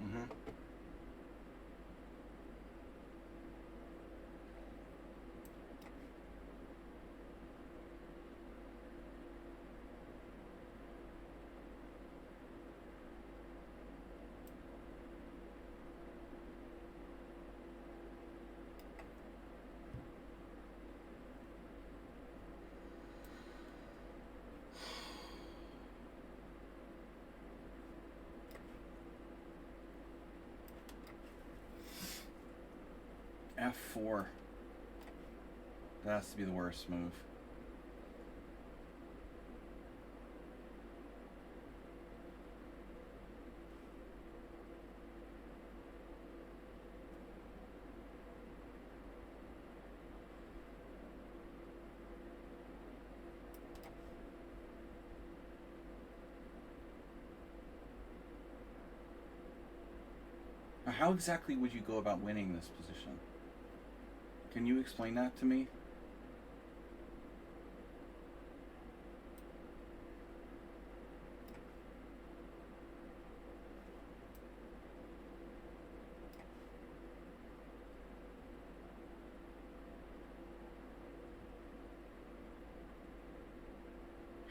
B: Mm-hmm. F4. That has to be the worst move. Now, how exactly would you go about winning this position? Can you explain that to me?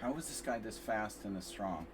B: How is this guy this fast and this strong?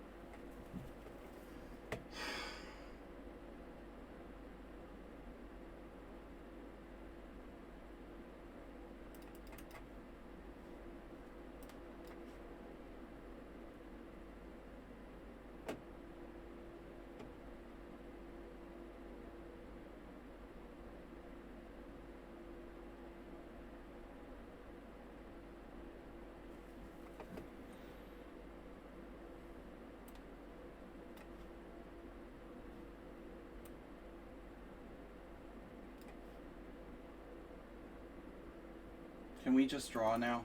B: Can we just draw now?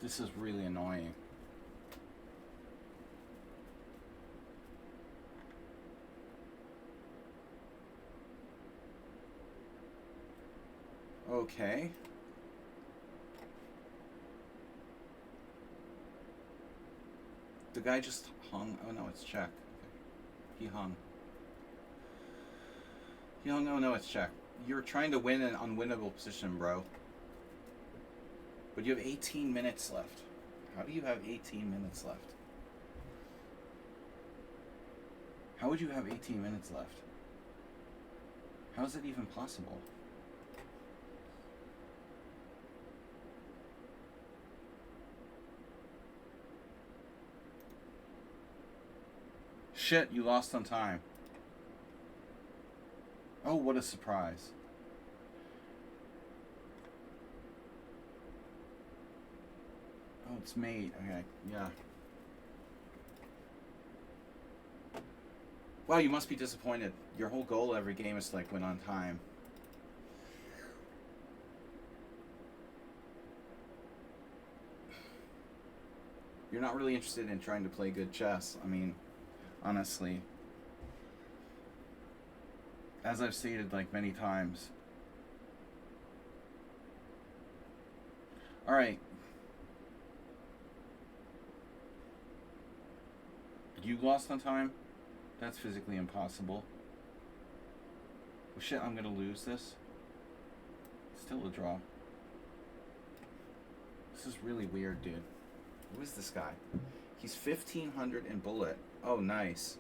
B: This is really annoying. Okay. The guy just hung. Oh no, it's check. Okay. He hung. He hung. Oh no, it's check. You're trying to win an unwinnable position, bro. But you have 18 minutes left. How do you have 18 minutes left? How would you have 18 minutes left? How is it even possible? Shit, you lost on time. Oh, what a surprise. Oh, it's mate. Okay, yeah. Wow, you must be disappointed. Your whole goal every game is to like win on time. You're not really interested in trying to play good chess. I mean, honestly. As I've stated like many times. Alright. You lost on time? That's physically impossible. Oh shit, I'm gonna lose this. Still a draw. This is really weird, dude. Who is this guy? He's 1500 in bullet. Oh, nice.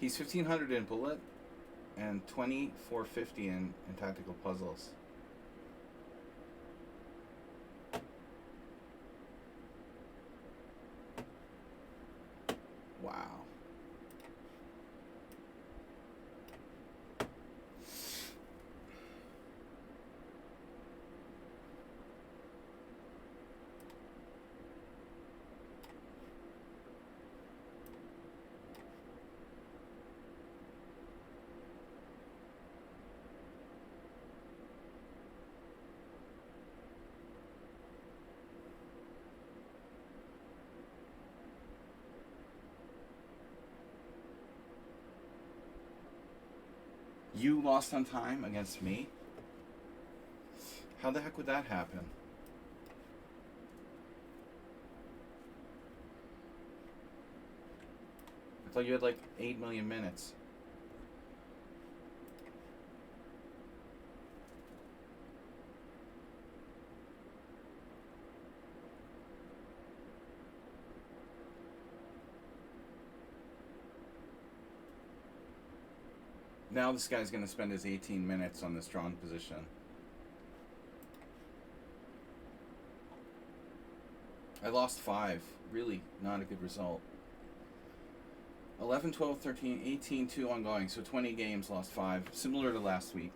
B: He's 1500 in bullet and 2450 in tactical puzzles. Wow. You lost on time against me? How the heck would that happen? I thought you had like 8 million minutes. Now this guy's going to spend his 18 minutes on this drawn position. I lost 5. Really not a good result. 11, 12, 13, 18, 2 ongoing. So 20 games, lost 5. Similar to last week.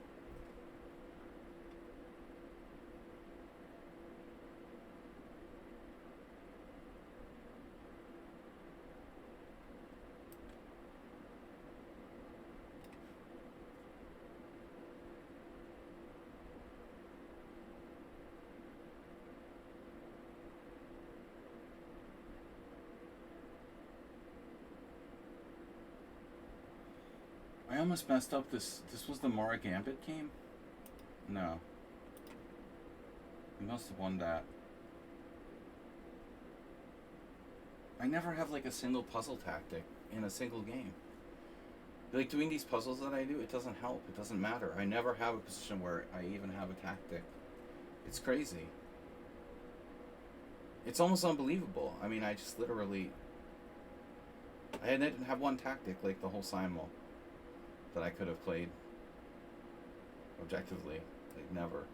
B: I almost messed up this. This was the Mara Gambit game? No. We must have won that. I never have like a single puzzle tactic in a single game. Like doing these puzzles that I do, it doesn't help. It doesn't matter. I never have a position where I even have a tactic. It's crazy. It's almost unbelievable. I mean, I just literally... I didn't have one tactic like the whole Simul that I could have played objectively. Like, never.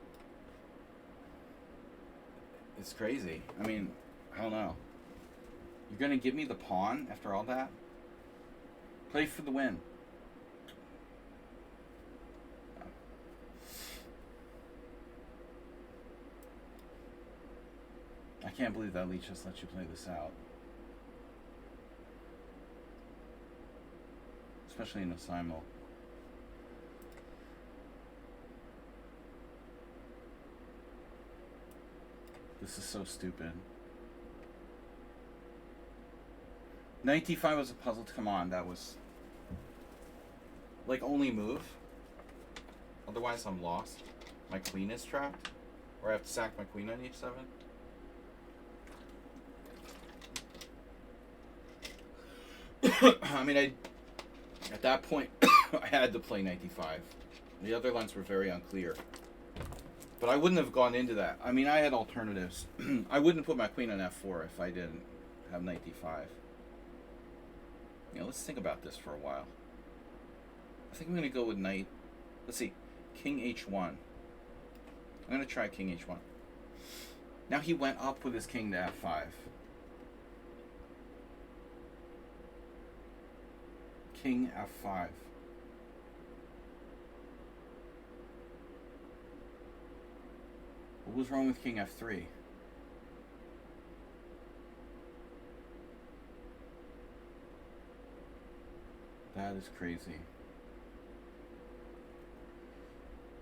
B: It's crazy. I mean, I don't know. You're gonna give me the pawn after all that? Play for the win. I can't believe that Leech just let you play this out. Especially in a Simul. This is so stupid. 95 was a puzzle to come on. That was like only move. Otherwise I'm lost. My queen is trapped. Or I have to sack my queen on h7. I mean, at that point, I had to play 95. The other lines were very unclear. But I wouldn't have gone into that. I mean, I had alternatives. I wouldn't put my queen on f4 if I didn't have 95. You know, let's think about this for a while. I think I'm going to go with knight. Let's see. King h1. I'm going to try king h1. Now he went up with his king to f5. King f5. What was wrong with king f3? That is crazy.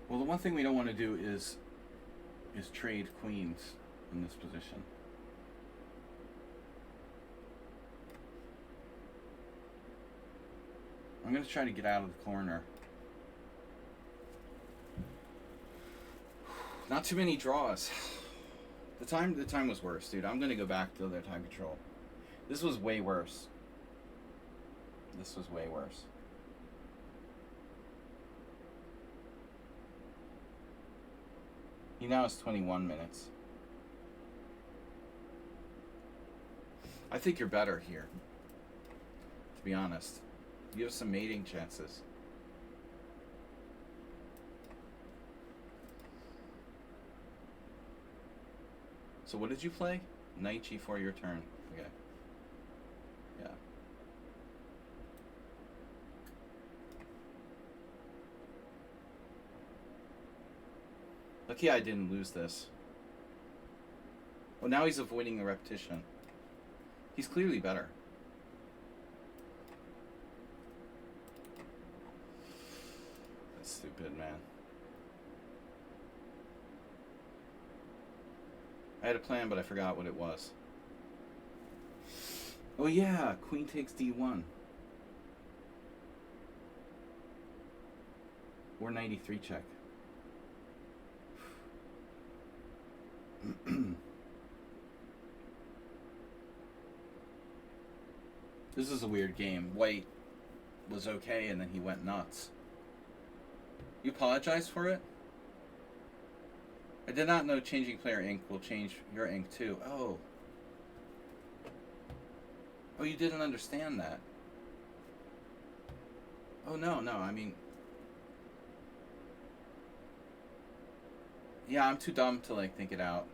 B: Well, the one thing we don't want to do is trade queens in this position. I'm going to try to get out of the corner. Not too many draws. The time was worse, dude. I'm going to go back to their time control. This was way worse. This was way worse. He now has 21 minutes. I think you're better here, to be honest. You have some mating chances. So what did you play? Knight g4, your turn. Okay. Yeah. Lucky I didn't lose this. Well, now he's avoiding the repetition. He's clearly better. That's stupid, man. I had a plan, but I forgot what it was. Oh yeah, queen takes d1. 493 check. This is a weird game. White was okay, and then he went nuts. You apologize for it? I did not know changing player ink will change your ink too. Oh. Oh, you didn't understand that. Oh, no, I mean... Yeah, I'm too dumb to, like, think it out.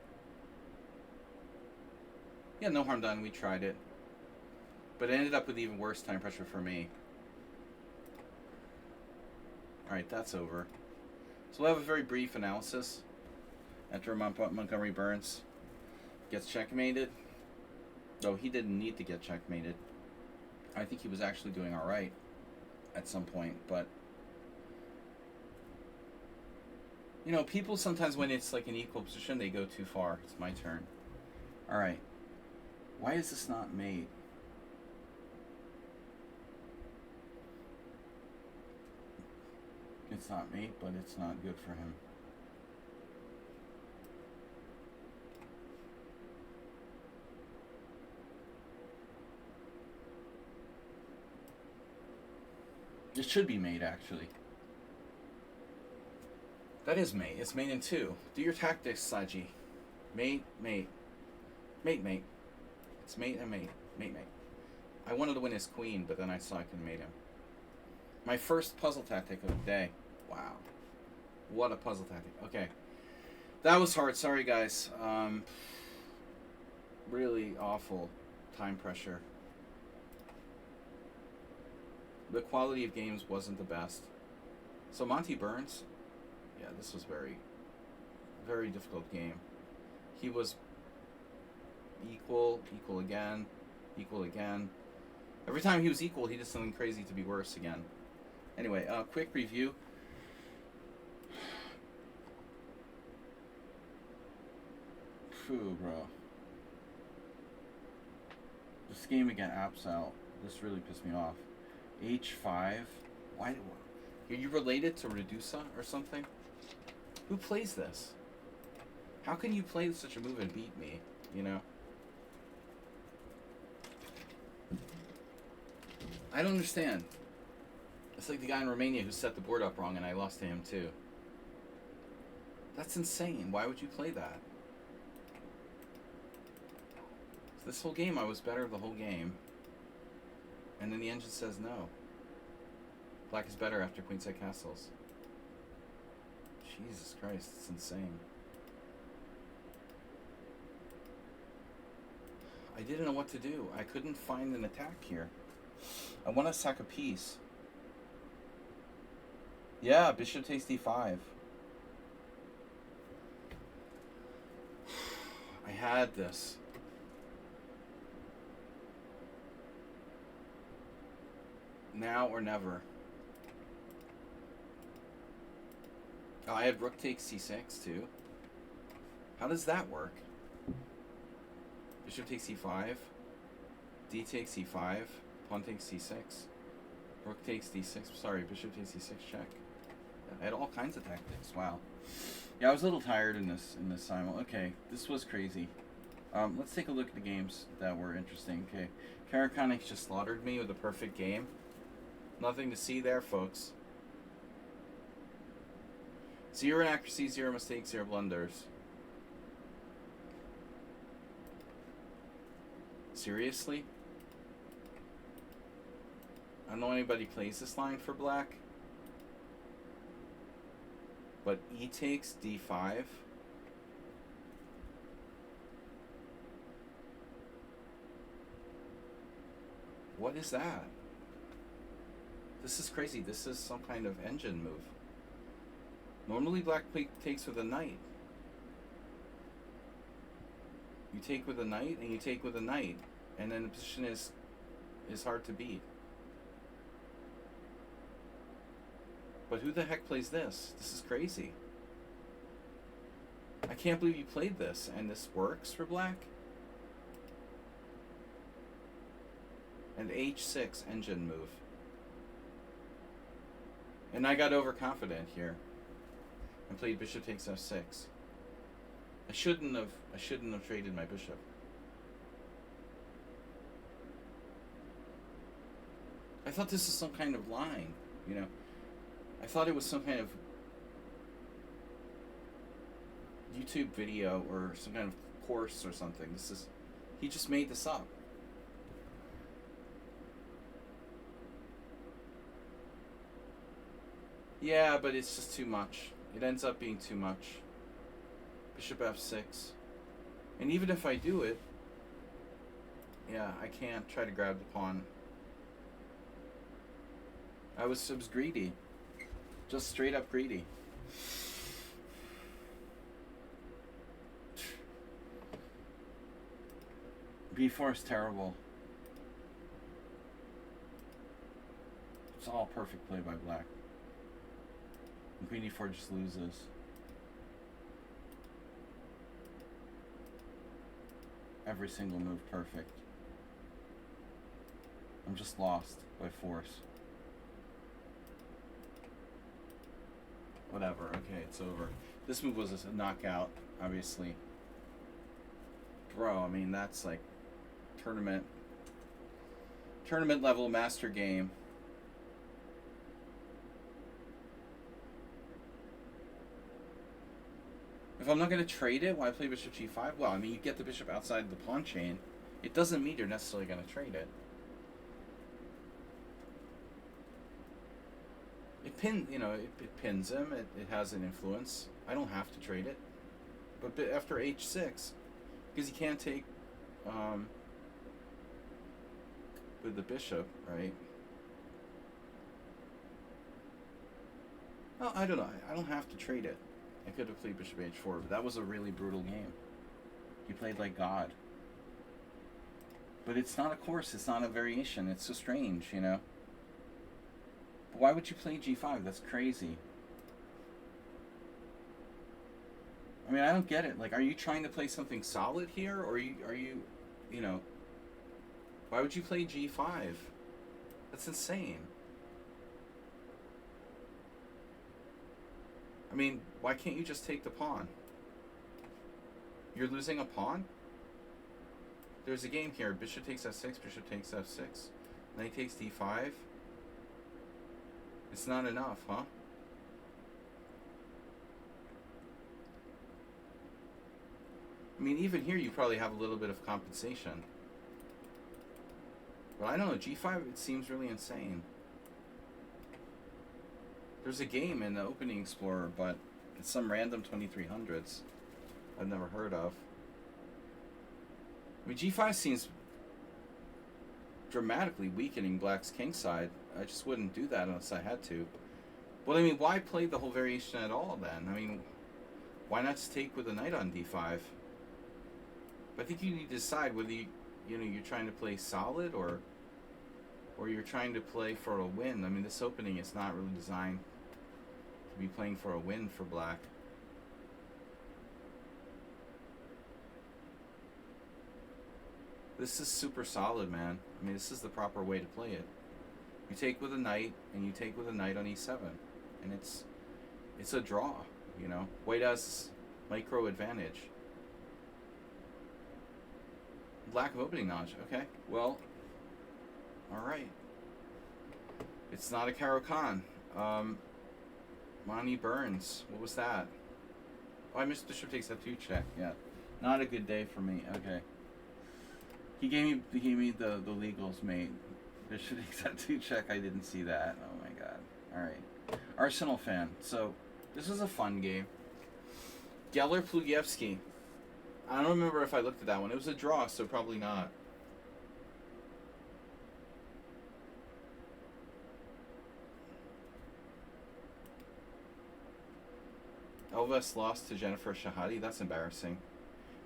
B: Yeah, no harm done. We tried it. But it ended up with even worse time pressure for me. Alright, that's over. So we'll have a very brief analysis after Montgomery Burns gets checkmated. Though he didn't need to get checkmated. I think he was actually doing alright at some point, but... You know, people sometimes when it's like an equal position, they go too far. It's my turn. Alright. Why is this not made? It's not mate, but it's not good for him. It should be mate, actually. That is mate. It's mate in 2. Do your tactics, Saji. Mate. It's mate and mate. Mate. I wanted to win his queen, but then I saw I couldn't mate him. My first puzzle tactic of the day. Wow. What a puzzle tactic. Okay. That was hard. Sorry, guys. Really awful time pressure. The quality of games wasn't the best. So Monty Burns, yeah, this was very difficult game. He was equal again. Every time he was equal, he did something crazy to be worse again. Anyway, quick review. Phew, bro. This game again, apps out. This really pissed me off. H5. Why? Are you related to Redusa or something? Who plays this? How can you play such a move and beat me? You know? I don't understand. It's like the guy in Romania who set the board up wrong and I lost to him too. That's insane. Why would you play that? This whole game I was better the whole game. And then the engine says no. Black is better after queenside castles. Jesus Christ, it's insane. I didn't know what to do. I couldn't find an attack here. I want to sack a piece. Yeah, bishop takes d5. I had this. Now or never. Oh, I had rook takes c6 too. How does that work? Bishop takes c5. D takes c5. Pawn takes c6. Rook takes d6. Sorry, bishop takes c6 check. I had all kinds of tactics. Wow. Yeah, I was a little tired in this Simul. Okay, this was crazy. Let's take a look at the games that were interesting. Okay, Karakonic just slaughtered me with a perfect game. Nothing to see there, folks. 0 inaccuracy, 0 mistakes, 0 blunders. Seriously? I don't know anybody plays this line for black. But E takes D5. What is that? This is crazy. This is some kind of engine move. Normally black takes with a knight. You take with a knight and you take with a knight. And then the position is hard to beat. But who the heck plays this? This is crazy. I can't believe you played this and this works for black. And H6 engine move. And I got overconfident here and played bishop takes f6. I shouldn't have traded my bishop. I thought this was some kind of line, you know. I thought it was some kind of YouTube video or some kind of course or something. He just made this up. Yeah, but it's just too much. It ends up being too much. Bishop f6. And even if I do it, yeah, I can't try to grab the pawn. I was greedy. Just straight up greedy. b4 is terrible. It's all perfect play by black. And queen e4 just loses. Every single move perfect. I'm just lost by force. Whatever, okay, it's over. This move was a knockout, obviously. Bro, I mean, that's like tournament level master game. If I'm not going to trade it, why play bishop g5? Well, I mean, you get the bishop outside the pawn chain. It doesn't mean you're necessarily going to trade it. It pins him. It has an influence. I don't have to trade it. But after h6, because he can't take with the bishop, right? Well, I don't know. I don't have to trade it. I could have played bishop h4, but that was a really brutal game. He played like God. But it's not a course. It's not a variation. It's so strange, you know? But why would you play g5? That's crazy. I mean, I don't get it. Like, are you trying to play something solid here? Or are you, you know... Why would you play g5? That's insane. I mean, why can't you just take the pawn? You're losing a pawn? There's a game here. Bishop takes f6, bishop takes f6. Knight takes d5. It's not enough, huh? I mean, even here you probably have a little bit of compensation. But I don't know, g5, it seems really insane. There's a game in the Opening Explorer, but it's some random 2300s I've never heard of. I mean, g5 seems dramatically weakening black's kingside. I just wouldn't do that unless I had to. Well, I mean, why play the whole variation at all then? I mean, why not just take with a knight on d5? But I think you need to decide whether you're trying to play solid or you're trying to play for a win. I mean, this opening is not really designed to be playing for a win for black. This is super solid, man. I mean, this is the proper way to play it. You take with a knight, and you take with a knight on e7. And it's a draw, you know. White has micro advantage. Lack of opening knowledge. Okay, well, all right. It's not a Caro-Kann. Monty Burns. What was that? Oh, I missed bishop takes f2 check. Yeah, not a good day for me. Okay. He gave me the legals, mate. Bishop takes f2 check. I didn't see that. Oh my god. All right. Arsenal fan. So this was a fun game. Geller Plugievsky. I don't remember if I looked at that one. It was a draw, so probably not. Elvis lost to Jennifer Shahadi. That's embarrassing.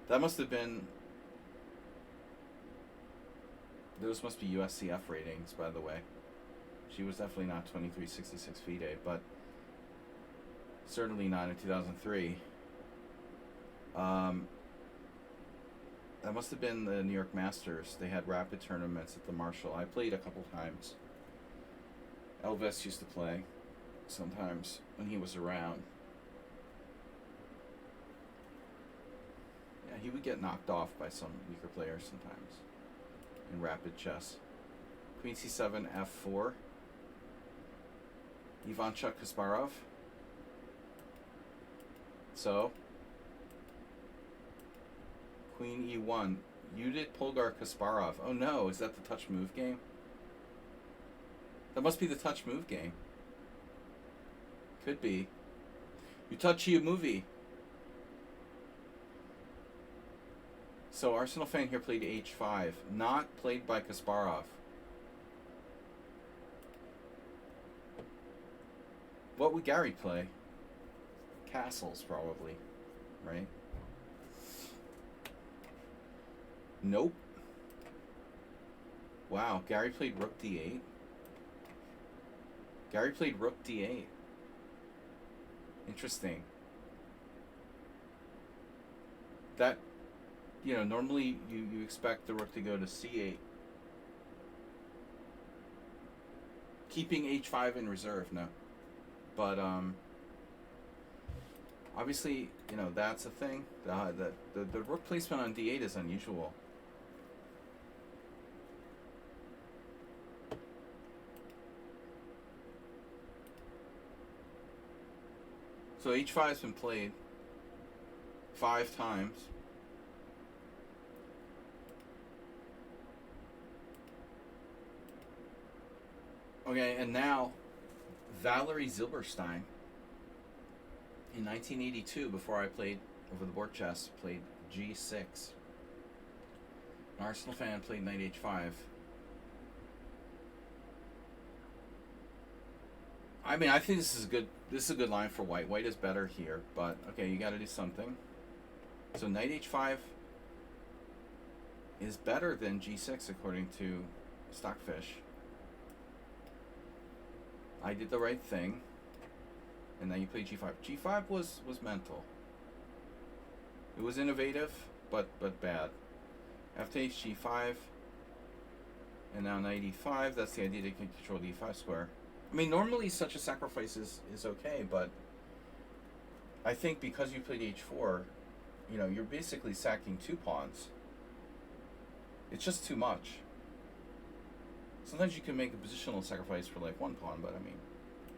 B: That must have been... Those must be USCF ratings, by the way. She was definitely not 2366 FIDE, but certainly not in 2003. That must have been the New York Masters. They had rapid tournaments at the Marshall. I played a couple times. Elvis used to play. sometimes when he was around. Yeah, he would get knocked off by some weaker players sometimes in rapid chess. Queen c7, f4. Ivanchuk Kasparov. So, Queen e1. Judit Polgar Kasparov. Oh no, is that the touch move game? That must be the touch move game. Could be. You touch you movie. So Arsenal fan here played h5, not played by Kasparov. What would Gary play? Castles, probably, right? Nope. Wow, Gary played rook d8. Gary played rook d8. Interesting. That, you know, normally you expect the rook to go to c8. Keeping h5 in reserve, no. But, obviously, you know, that's a thing. The rook placement on d8 is unusual. So h5 has been played 5 times. Okay, and now Valerie Zilberstein in 1982, before I played over the board chess, played g6. An Arsenal fan played knight h5. I mean, I think this is good. This is a good line for white. White is better here, but okay, you got to do something. So knight h5 is better than g6 according to Stockfish. I did the right thing, and then you play g5. G5 was mental. It was innovative, but bad. F to h, g5, and now knight e5. That's the idea that you can control the e5 square. I mean, normally such a sacrifice is okay, but I think because you played h4, you know, you're basically sacking 2 pawns. It's just too much. Sometimes you can make a positional sacrifice for like 1 pawn, but I mean,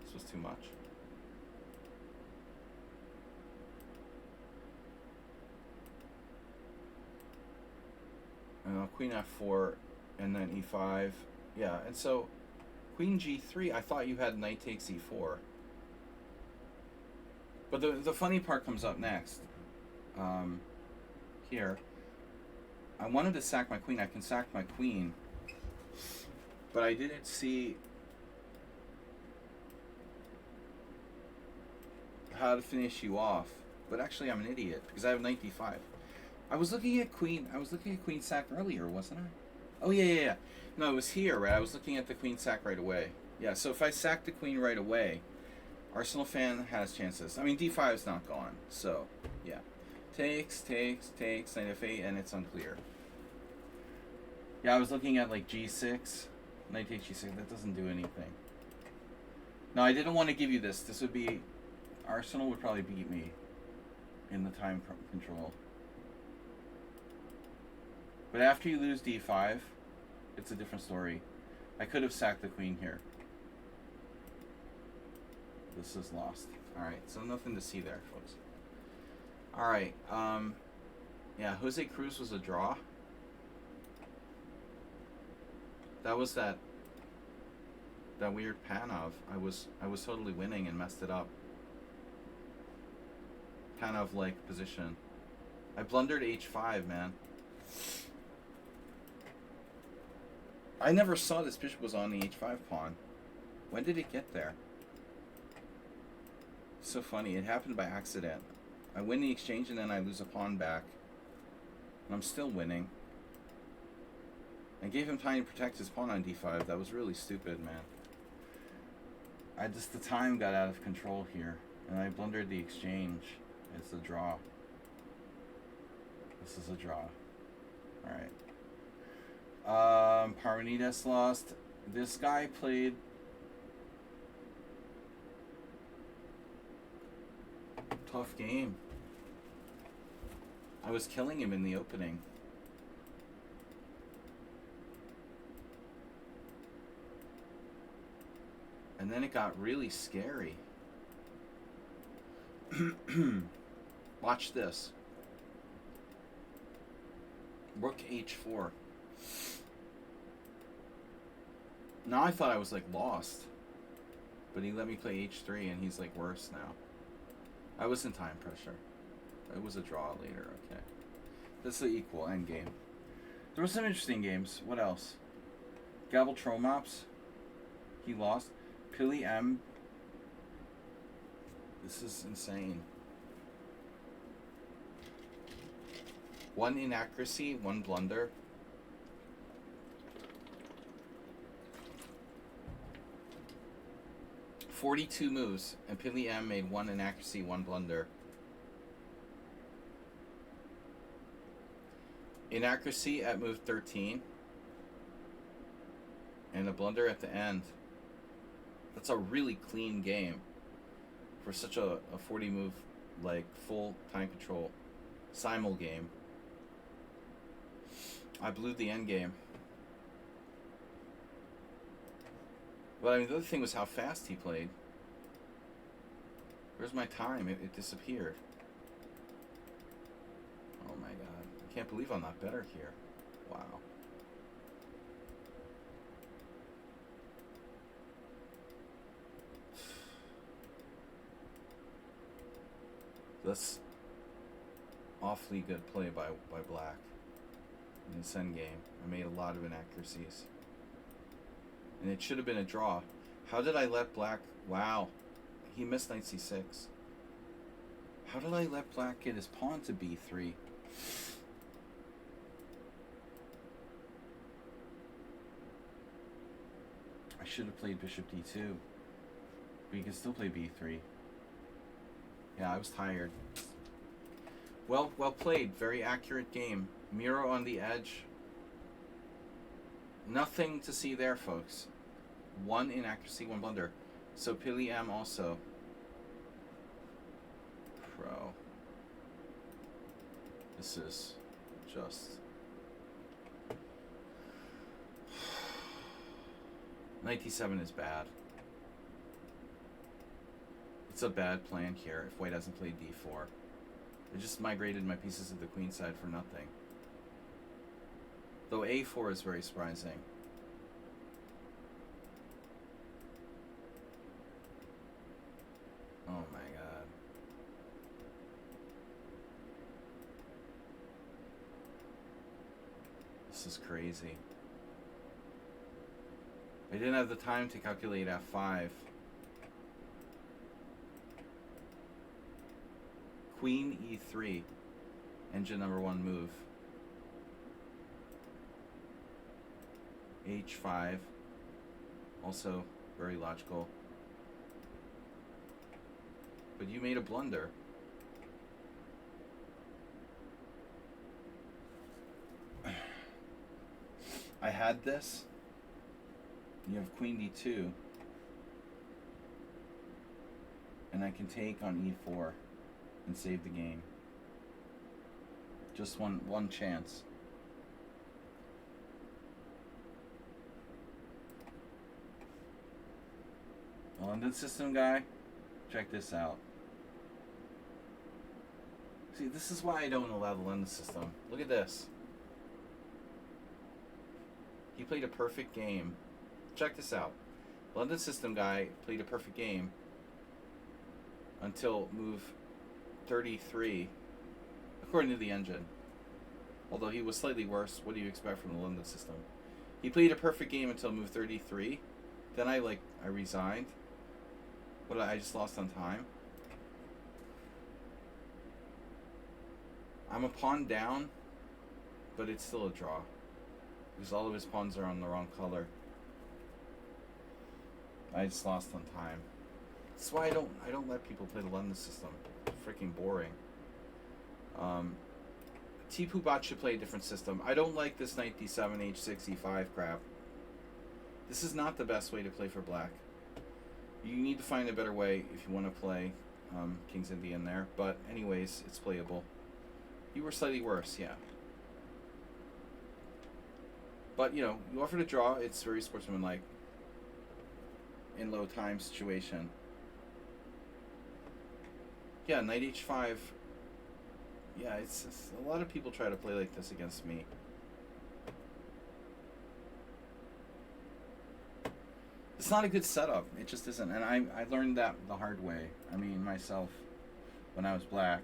B: this was too much. Queen f4, and then e5. Yeah, and so queen g3, I thought you had knight takes e4. But the funny part comes up next. Here. I wanted to sack my queen. I can sack my queen. But I didn't see how to finish you off. But actually I'm an idiot because I have knight d5. I was looking at queen sack earlier, wasn't I? Oh yeah. No, it was here, right? I was looking at the queen sack right away. Yeah, so if I sack the queen right away, Arsenal fan has chances. I mean, d5 is not gone, so yeah. Takes, knight f8, and it's unclear. Yeah, I was looking at like g6, knight takes g6. That doesn't do anything. No, I didn't want to give you this. This would be, Arsenal would probably beat me in the time control. But after you lose d5, it's a different story. I could have sacked the queen here. This is lost. Alright, so nothing to see there, folks. Alright, yeah, Jose Cruz was a draw. That was that weird Panov. I was totally winning and messed it up. Panov like position. I blundered h5, man. I never saw this bishop was on the h5 pawn. When did it get there? So funny. It happened by accident. I win the exchange and then I lose a pawn back. And I'm still winning. I gave him time to protect his pawn on d5. That was really stupid, man. The time got out of control here. And I blundered the exchange. It's a draw. This is a draw. Alright. Parmenides lost. This guy played
A: tough game. I was killing him in the opening. And then it got really scary. Watch this. Rook h4. Now I thought I was like lost. But he let me play h3 and he's like worse now. I was in time pressure. It was a draw later, okay. That's the equal end game. There were some interesting games. What else? Gabble Tromops. He lost. Pili M. This is insane. 1 inaccuracy, 1 blunder. "42 moves, and Pili M made 1 inaccuracy, 1 blunder. Inaccuracy at move 13. And a blunder at the end. That's a really clean game for such a 40 move, like, full time control Simul game. I blew the end game. But I mean, the other thing was how fast he played. Where's my time? It disappeared. Oh my god. I can't believe I'm not better here. Wow. That's awfully good play by Black in this end game. I made a lot of inaccuracies. And it should have been a draw. How did I let Black... Wow. He missed knight c6. How did I let Black get his pawn to b3? I should have played bishop d2. But you can still play b3. Yeah, I was tired. Well played. Very accurate game. Miro on the edge. Nothing to see there, folks. 1 inaccuracy, 1 blunder. So Pili M also. Pro. This is just... Knight d7 is bad. It's a bad plan here if white hasn't played d4. I just migrated my pieces to the queen side for nothing. Though a4 is very surprising. Oh my god. This is crazy. I didn't have the time to calculate f5. Queen e3. Engine number 1 move. h5. Also very logical. But you made a blunder. I had this. You have queen d2. And I can take on e4 and save the game. Just one chance. London system guy, check this out. See, this is why I don't allow the London system. Look at this. He played a perfect game. Check this out. London system guy played a perfect game until move 33, according to the engine. Although he was slightly worse, what do you expect from the London system? He played a perfect game until move 33. Then I resigned. But I just lost on time. I'm a pawn down, but it's still a draw because all of his pawns are on the wrong color. I just lost on time. That's why I don't let people play the London system. It's freaking boring. Tipu Bot should play a different system. I don't like this knight d7 h6 e5 crap. This is not the best way to play for black. You need to find a better way if you want to play
B: King's Indian there. But anyways, it's playable. You were slightly worse, yeah. But, you know, you offered a draw. It's very sportsmanlike. In low time situation. Yeah, knight h5. Yeah, it's a lot of people try to play like this against me. It's not a good setup. It just isn't. And I learned that the hard way. I mean, myself, when I was black.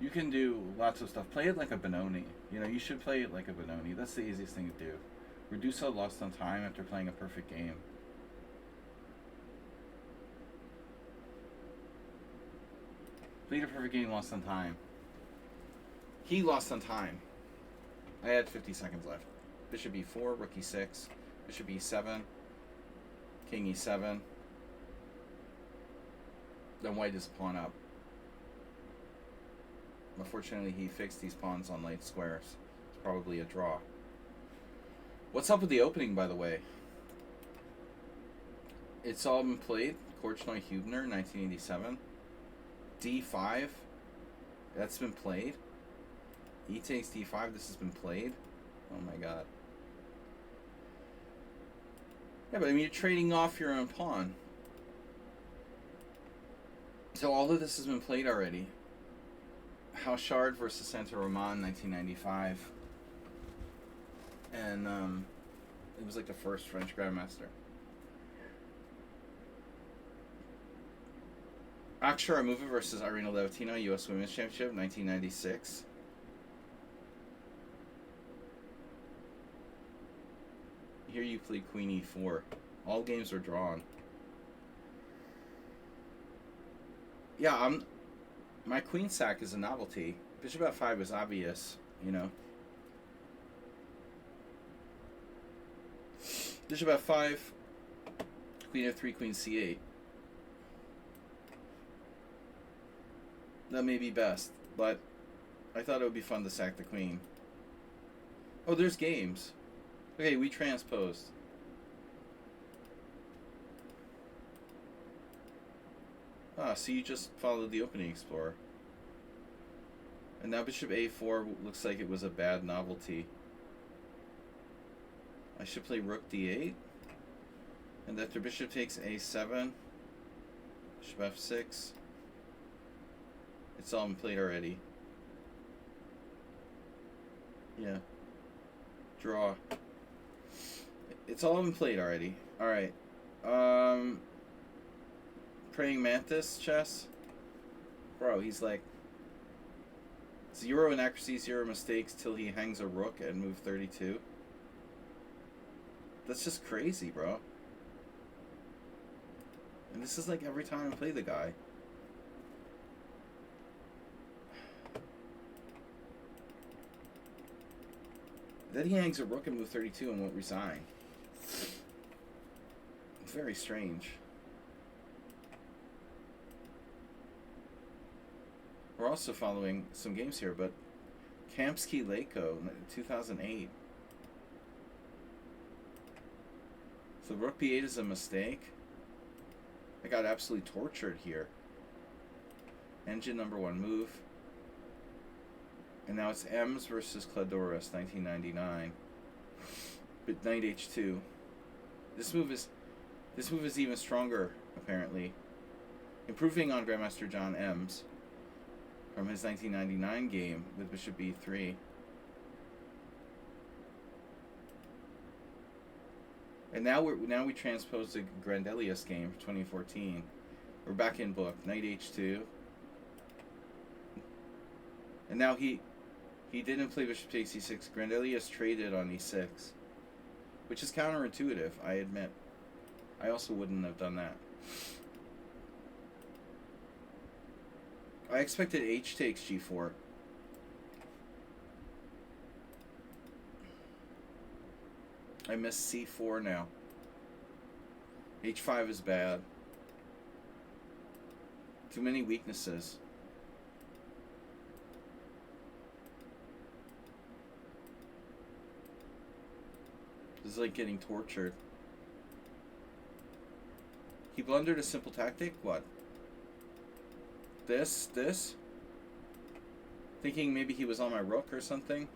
B: You can do lots of stuff. Play it like a Benoni. You know, you should play it like a Benoni. That's the easiest thing to do. Reduce a lost on time after playing a perfect game. Played a perfect game, lost on time. He lost on time. I had 50 seconds left. Bishop e4, rook e6, bishop e7, king e7. Then white is pawn up. Unfortunately, he fixed these pawns on light squares. It's probably a draw. What's up with the opening, by the way? It's all been played. Korchnoi Hubner, 1987. D5. That's been played. E takes D5. This has been played. Oh my god. Yeah, but I mean, you're trading off your own pawn. So all of this has been played already. Hauchard versus Saint-Roman, 1995. And it was like the first French Grandmaster. Akshar Amova versus Irina Levitina, U.S. Women's Championship, 1996. Here you play Queen E4. All games were drawn. Yeah, my queen sack is a novelty. Bishop F5 is obvious, you know. Bishop F5, Queen F3, Queen C8. That may be best, but I thought it would be fun to sack the queen. Oh, there's games. Okay, we transposed. Ah, so you just followed the opening explorer. And now bishop a4 looks like it was a bad novelty. I should play rook d8. And after bishop takes a7, bishop f6. It's all been played already. Yeah. Draw. It's all been played already. Alright. Praying Mantis chess. Bro, he's like 0 inaccuracy, 0 mistakes till he hangs a rook at move 32. That's just crazy, bro. And this is like every time I play the guy. Then he hangs a rook at move 32 and won't resign. It's very strange. We're also following some games here, but Kamsky Leko, 2008. So rook b8 is a mistake. I got absolutely tortured here. Engine number 1 move. And now it's Ems versus Cladoris, 1999. But knight h2. This move is even stronger, apparently. Improving on Grandmaster John Ems from his 1999 game with bishop b3. And now we transpose the Grandelius game for 2014. We're back in book. Knight h2. And now he didn't play bishop takes e6. Grandelius traded on e6. Which is counterintuitive, I admit. I also wouldn't have done that. I expected h takes g4. I missed c4 now. h5 is bad. Too many weaknesses. This is like getting tortured. He blundered a simple tactic? What? This. Thinking maybe he was on my rook or something.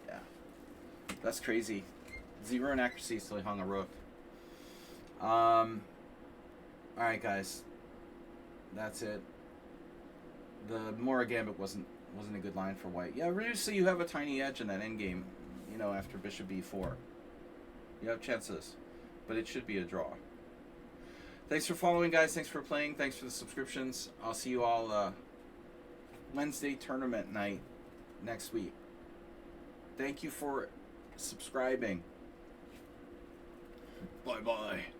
B: Yeah. That's crazy. 0 in accuracy, still he hung a rook. Alright, guys. That's it. The Mora Gambit wasn't a good line for white. Yeah, obviously you have a tiny edge in that endgame, you know, after bishop b4. You have chances, but it should be a draw. Thanks for following, guys. Thanks for playing. Thanks for the subscriptions. I'll see you all Wednesday tournament night next week. Thank you for subscribing. Bye-bye.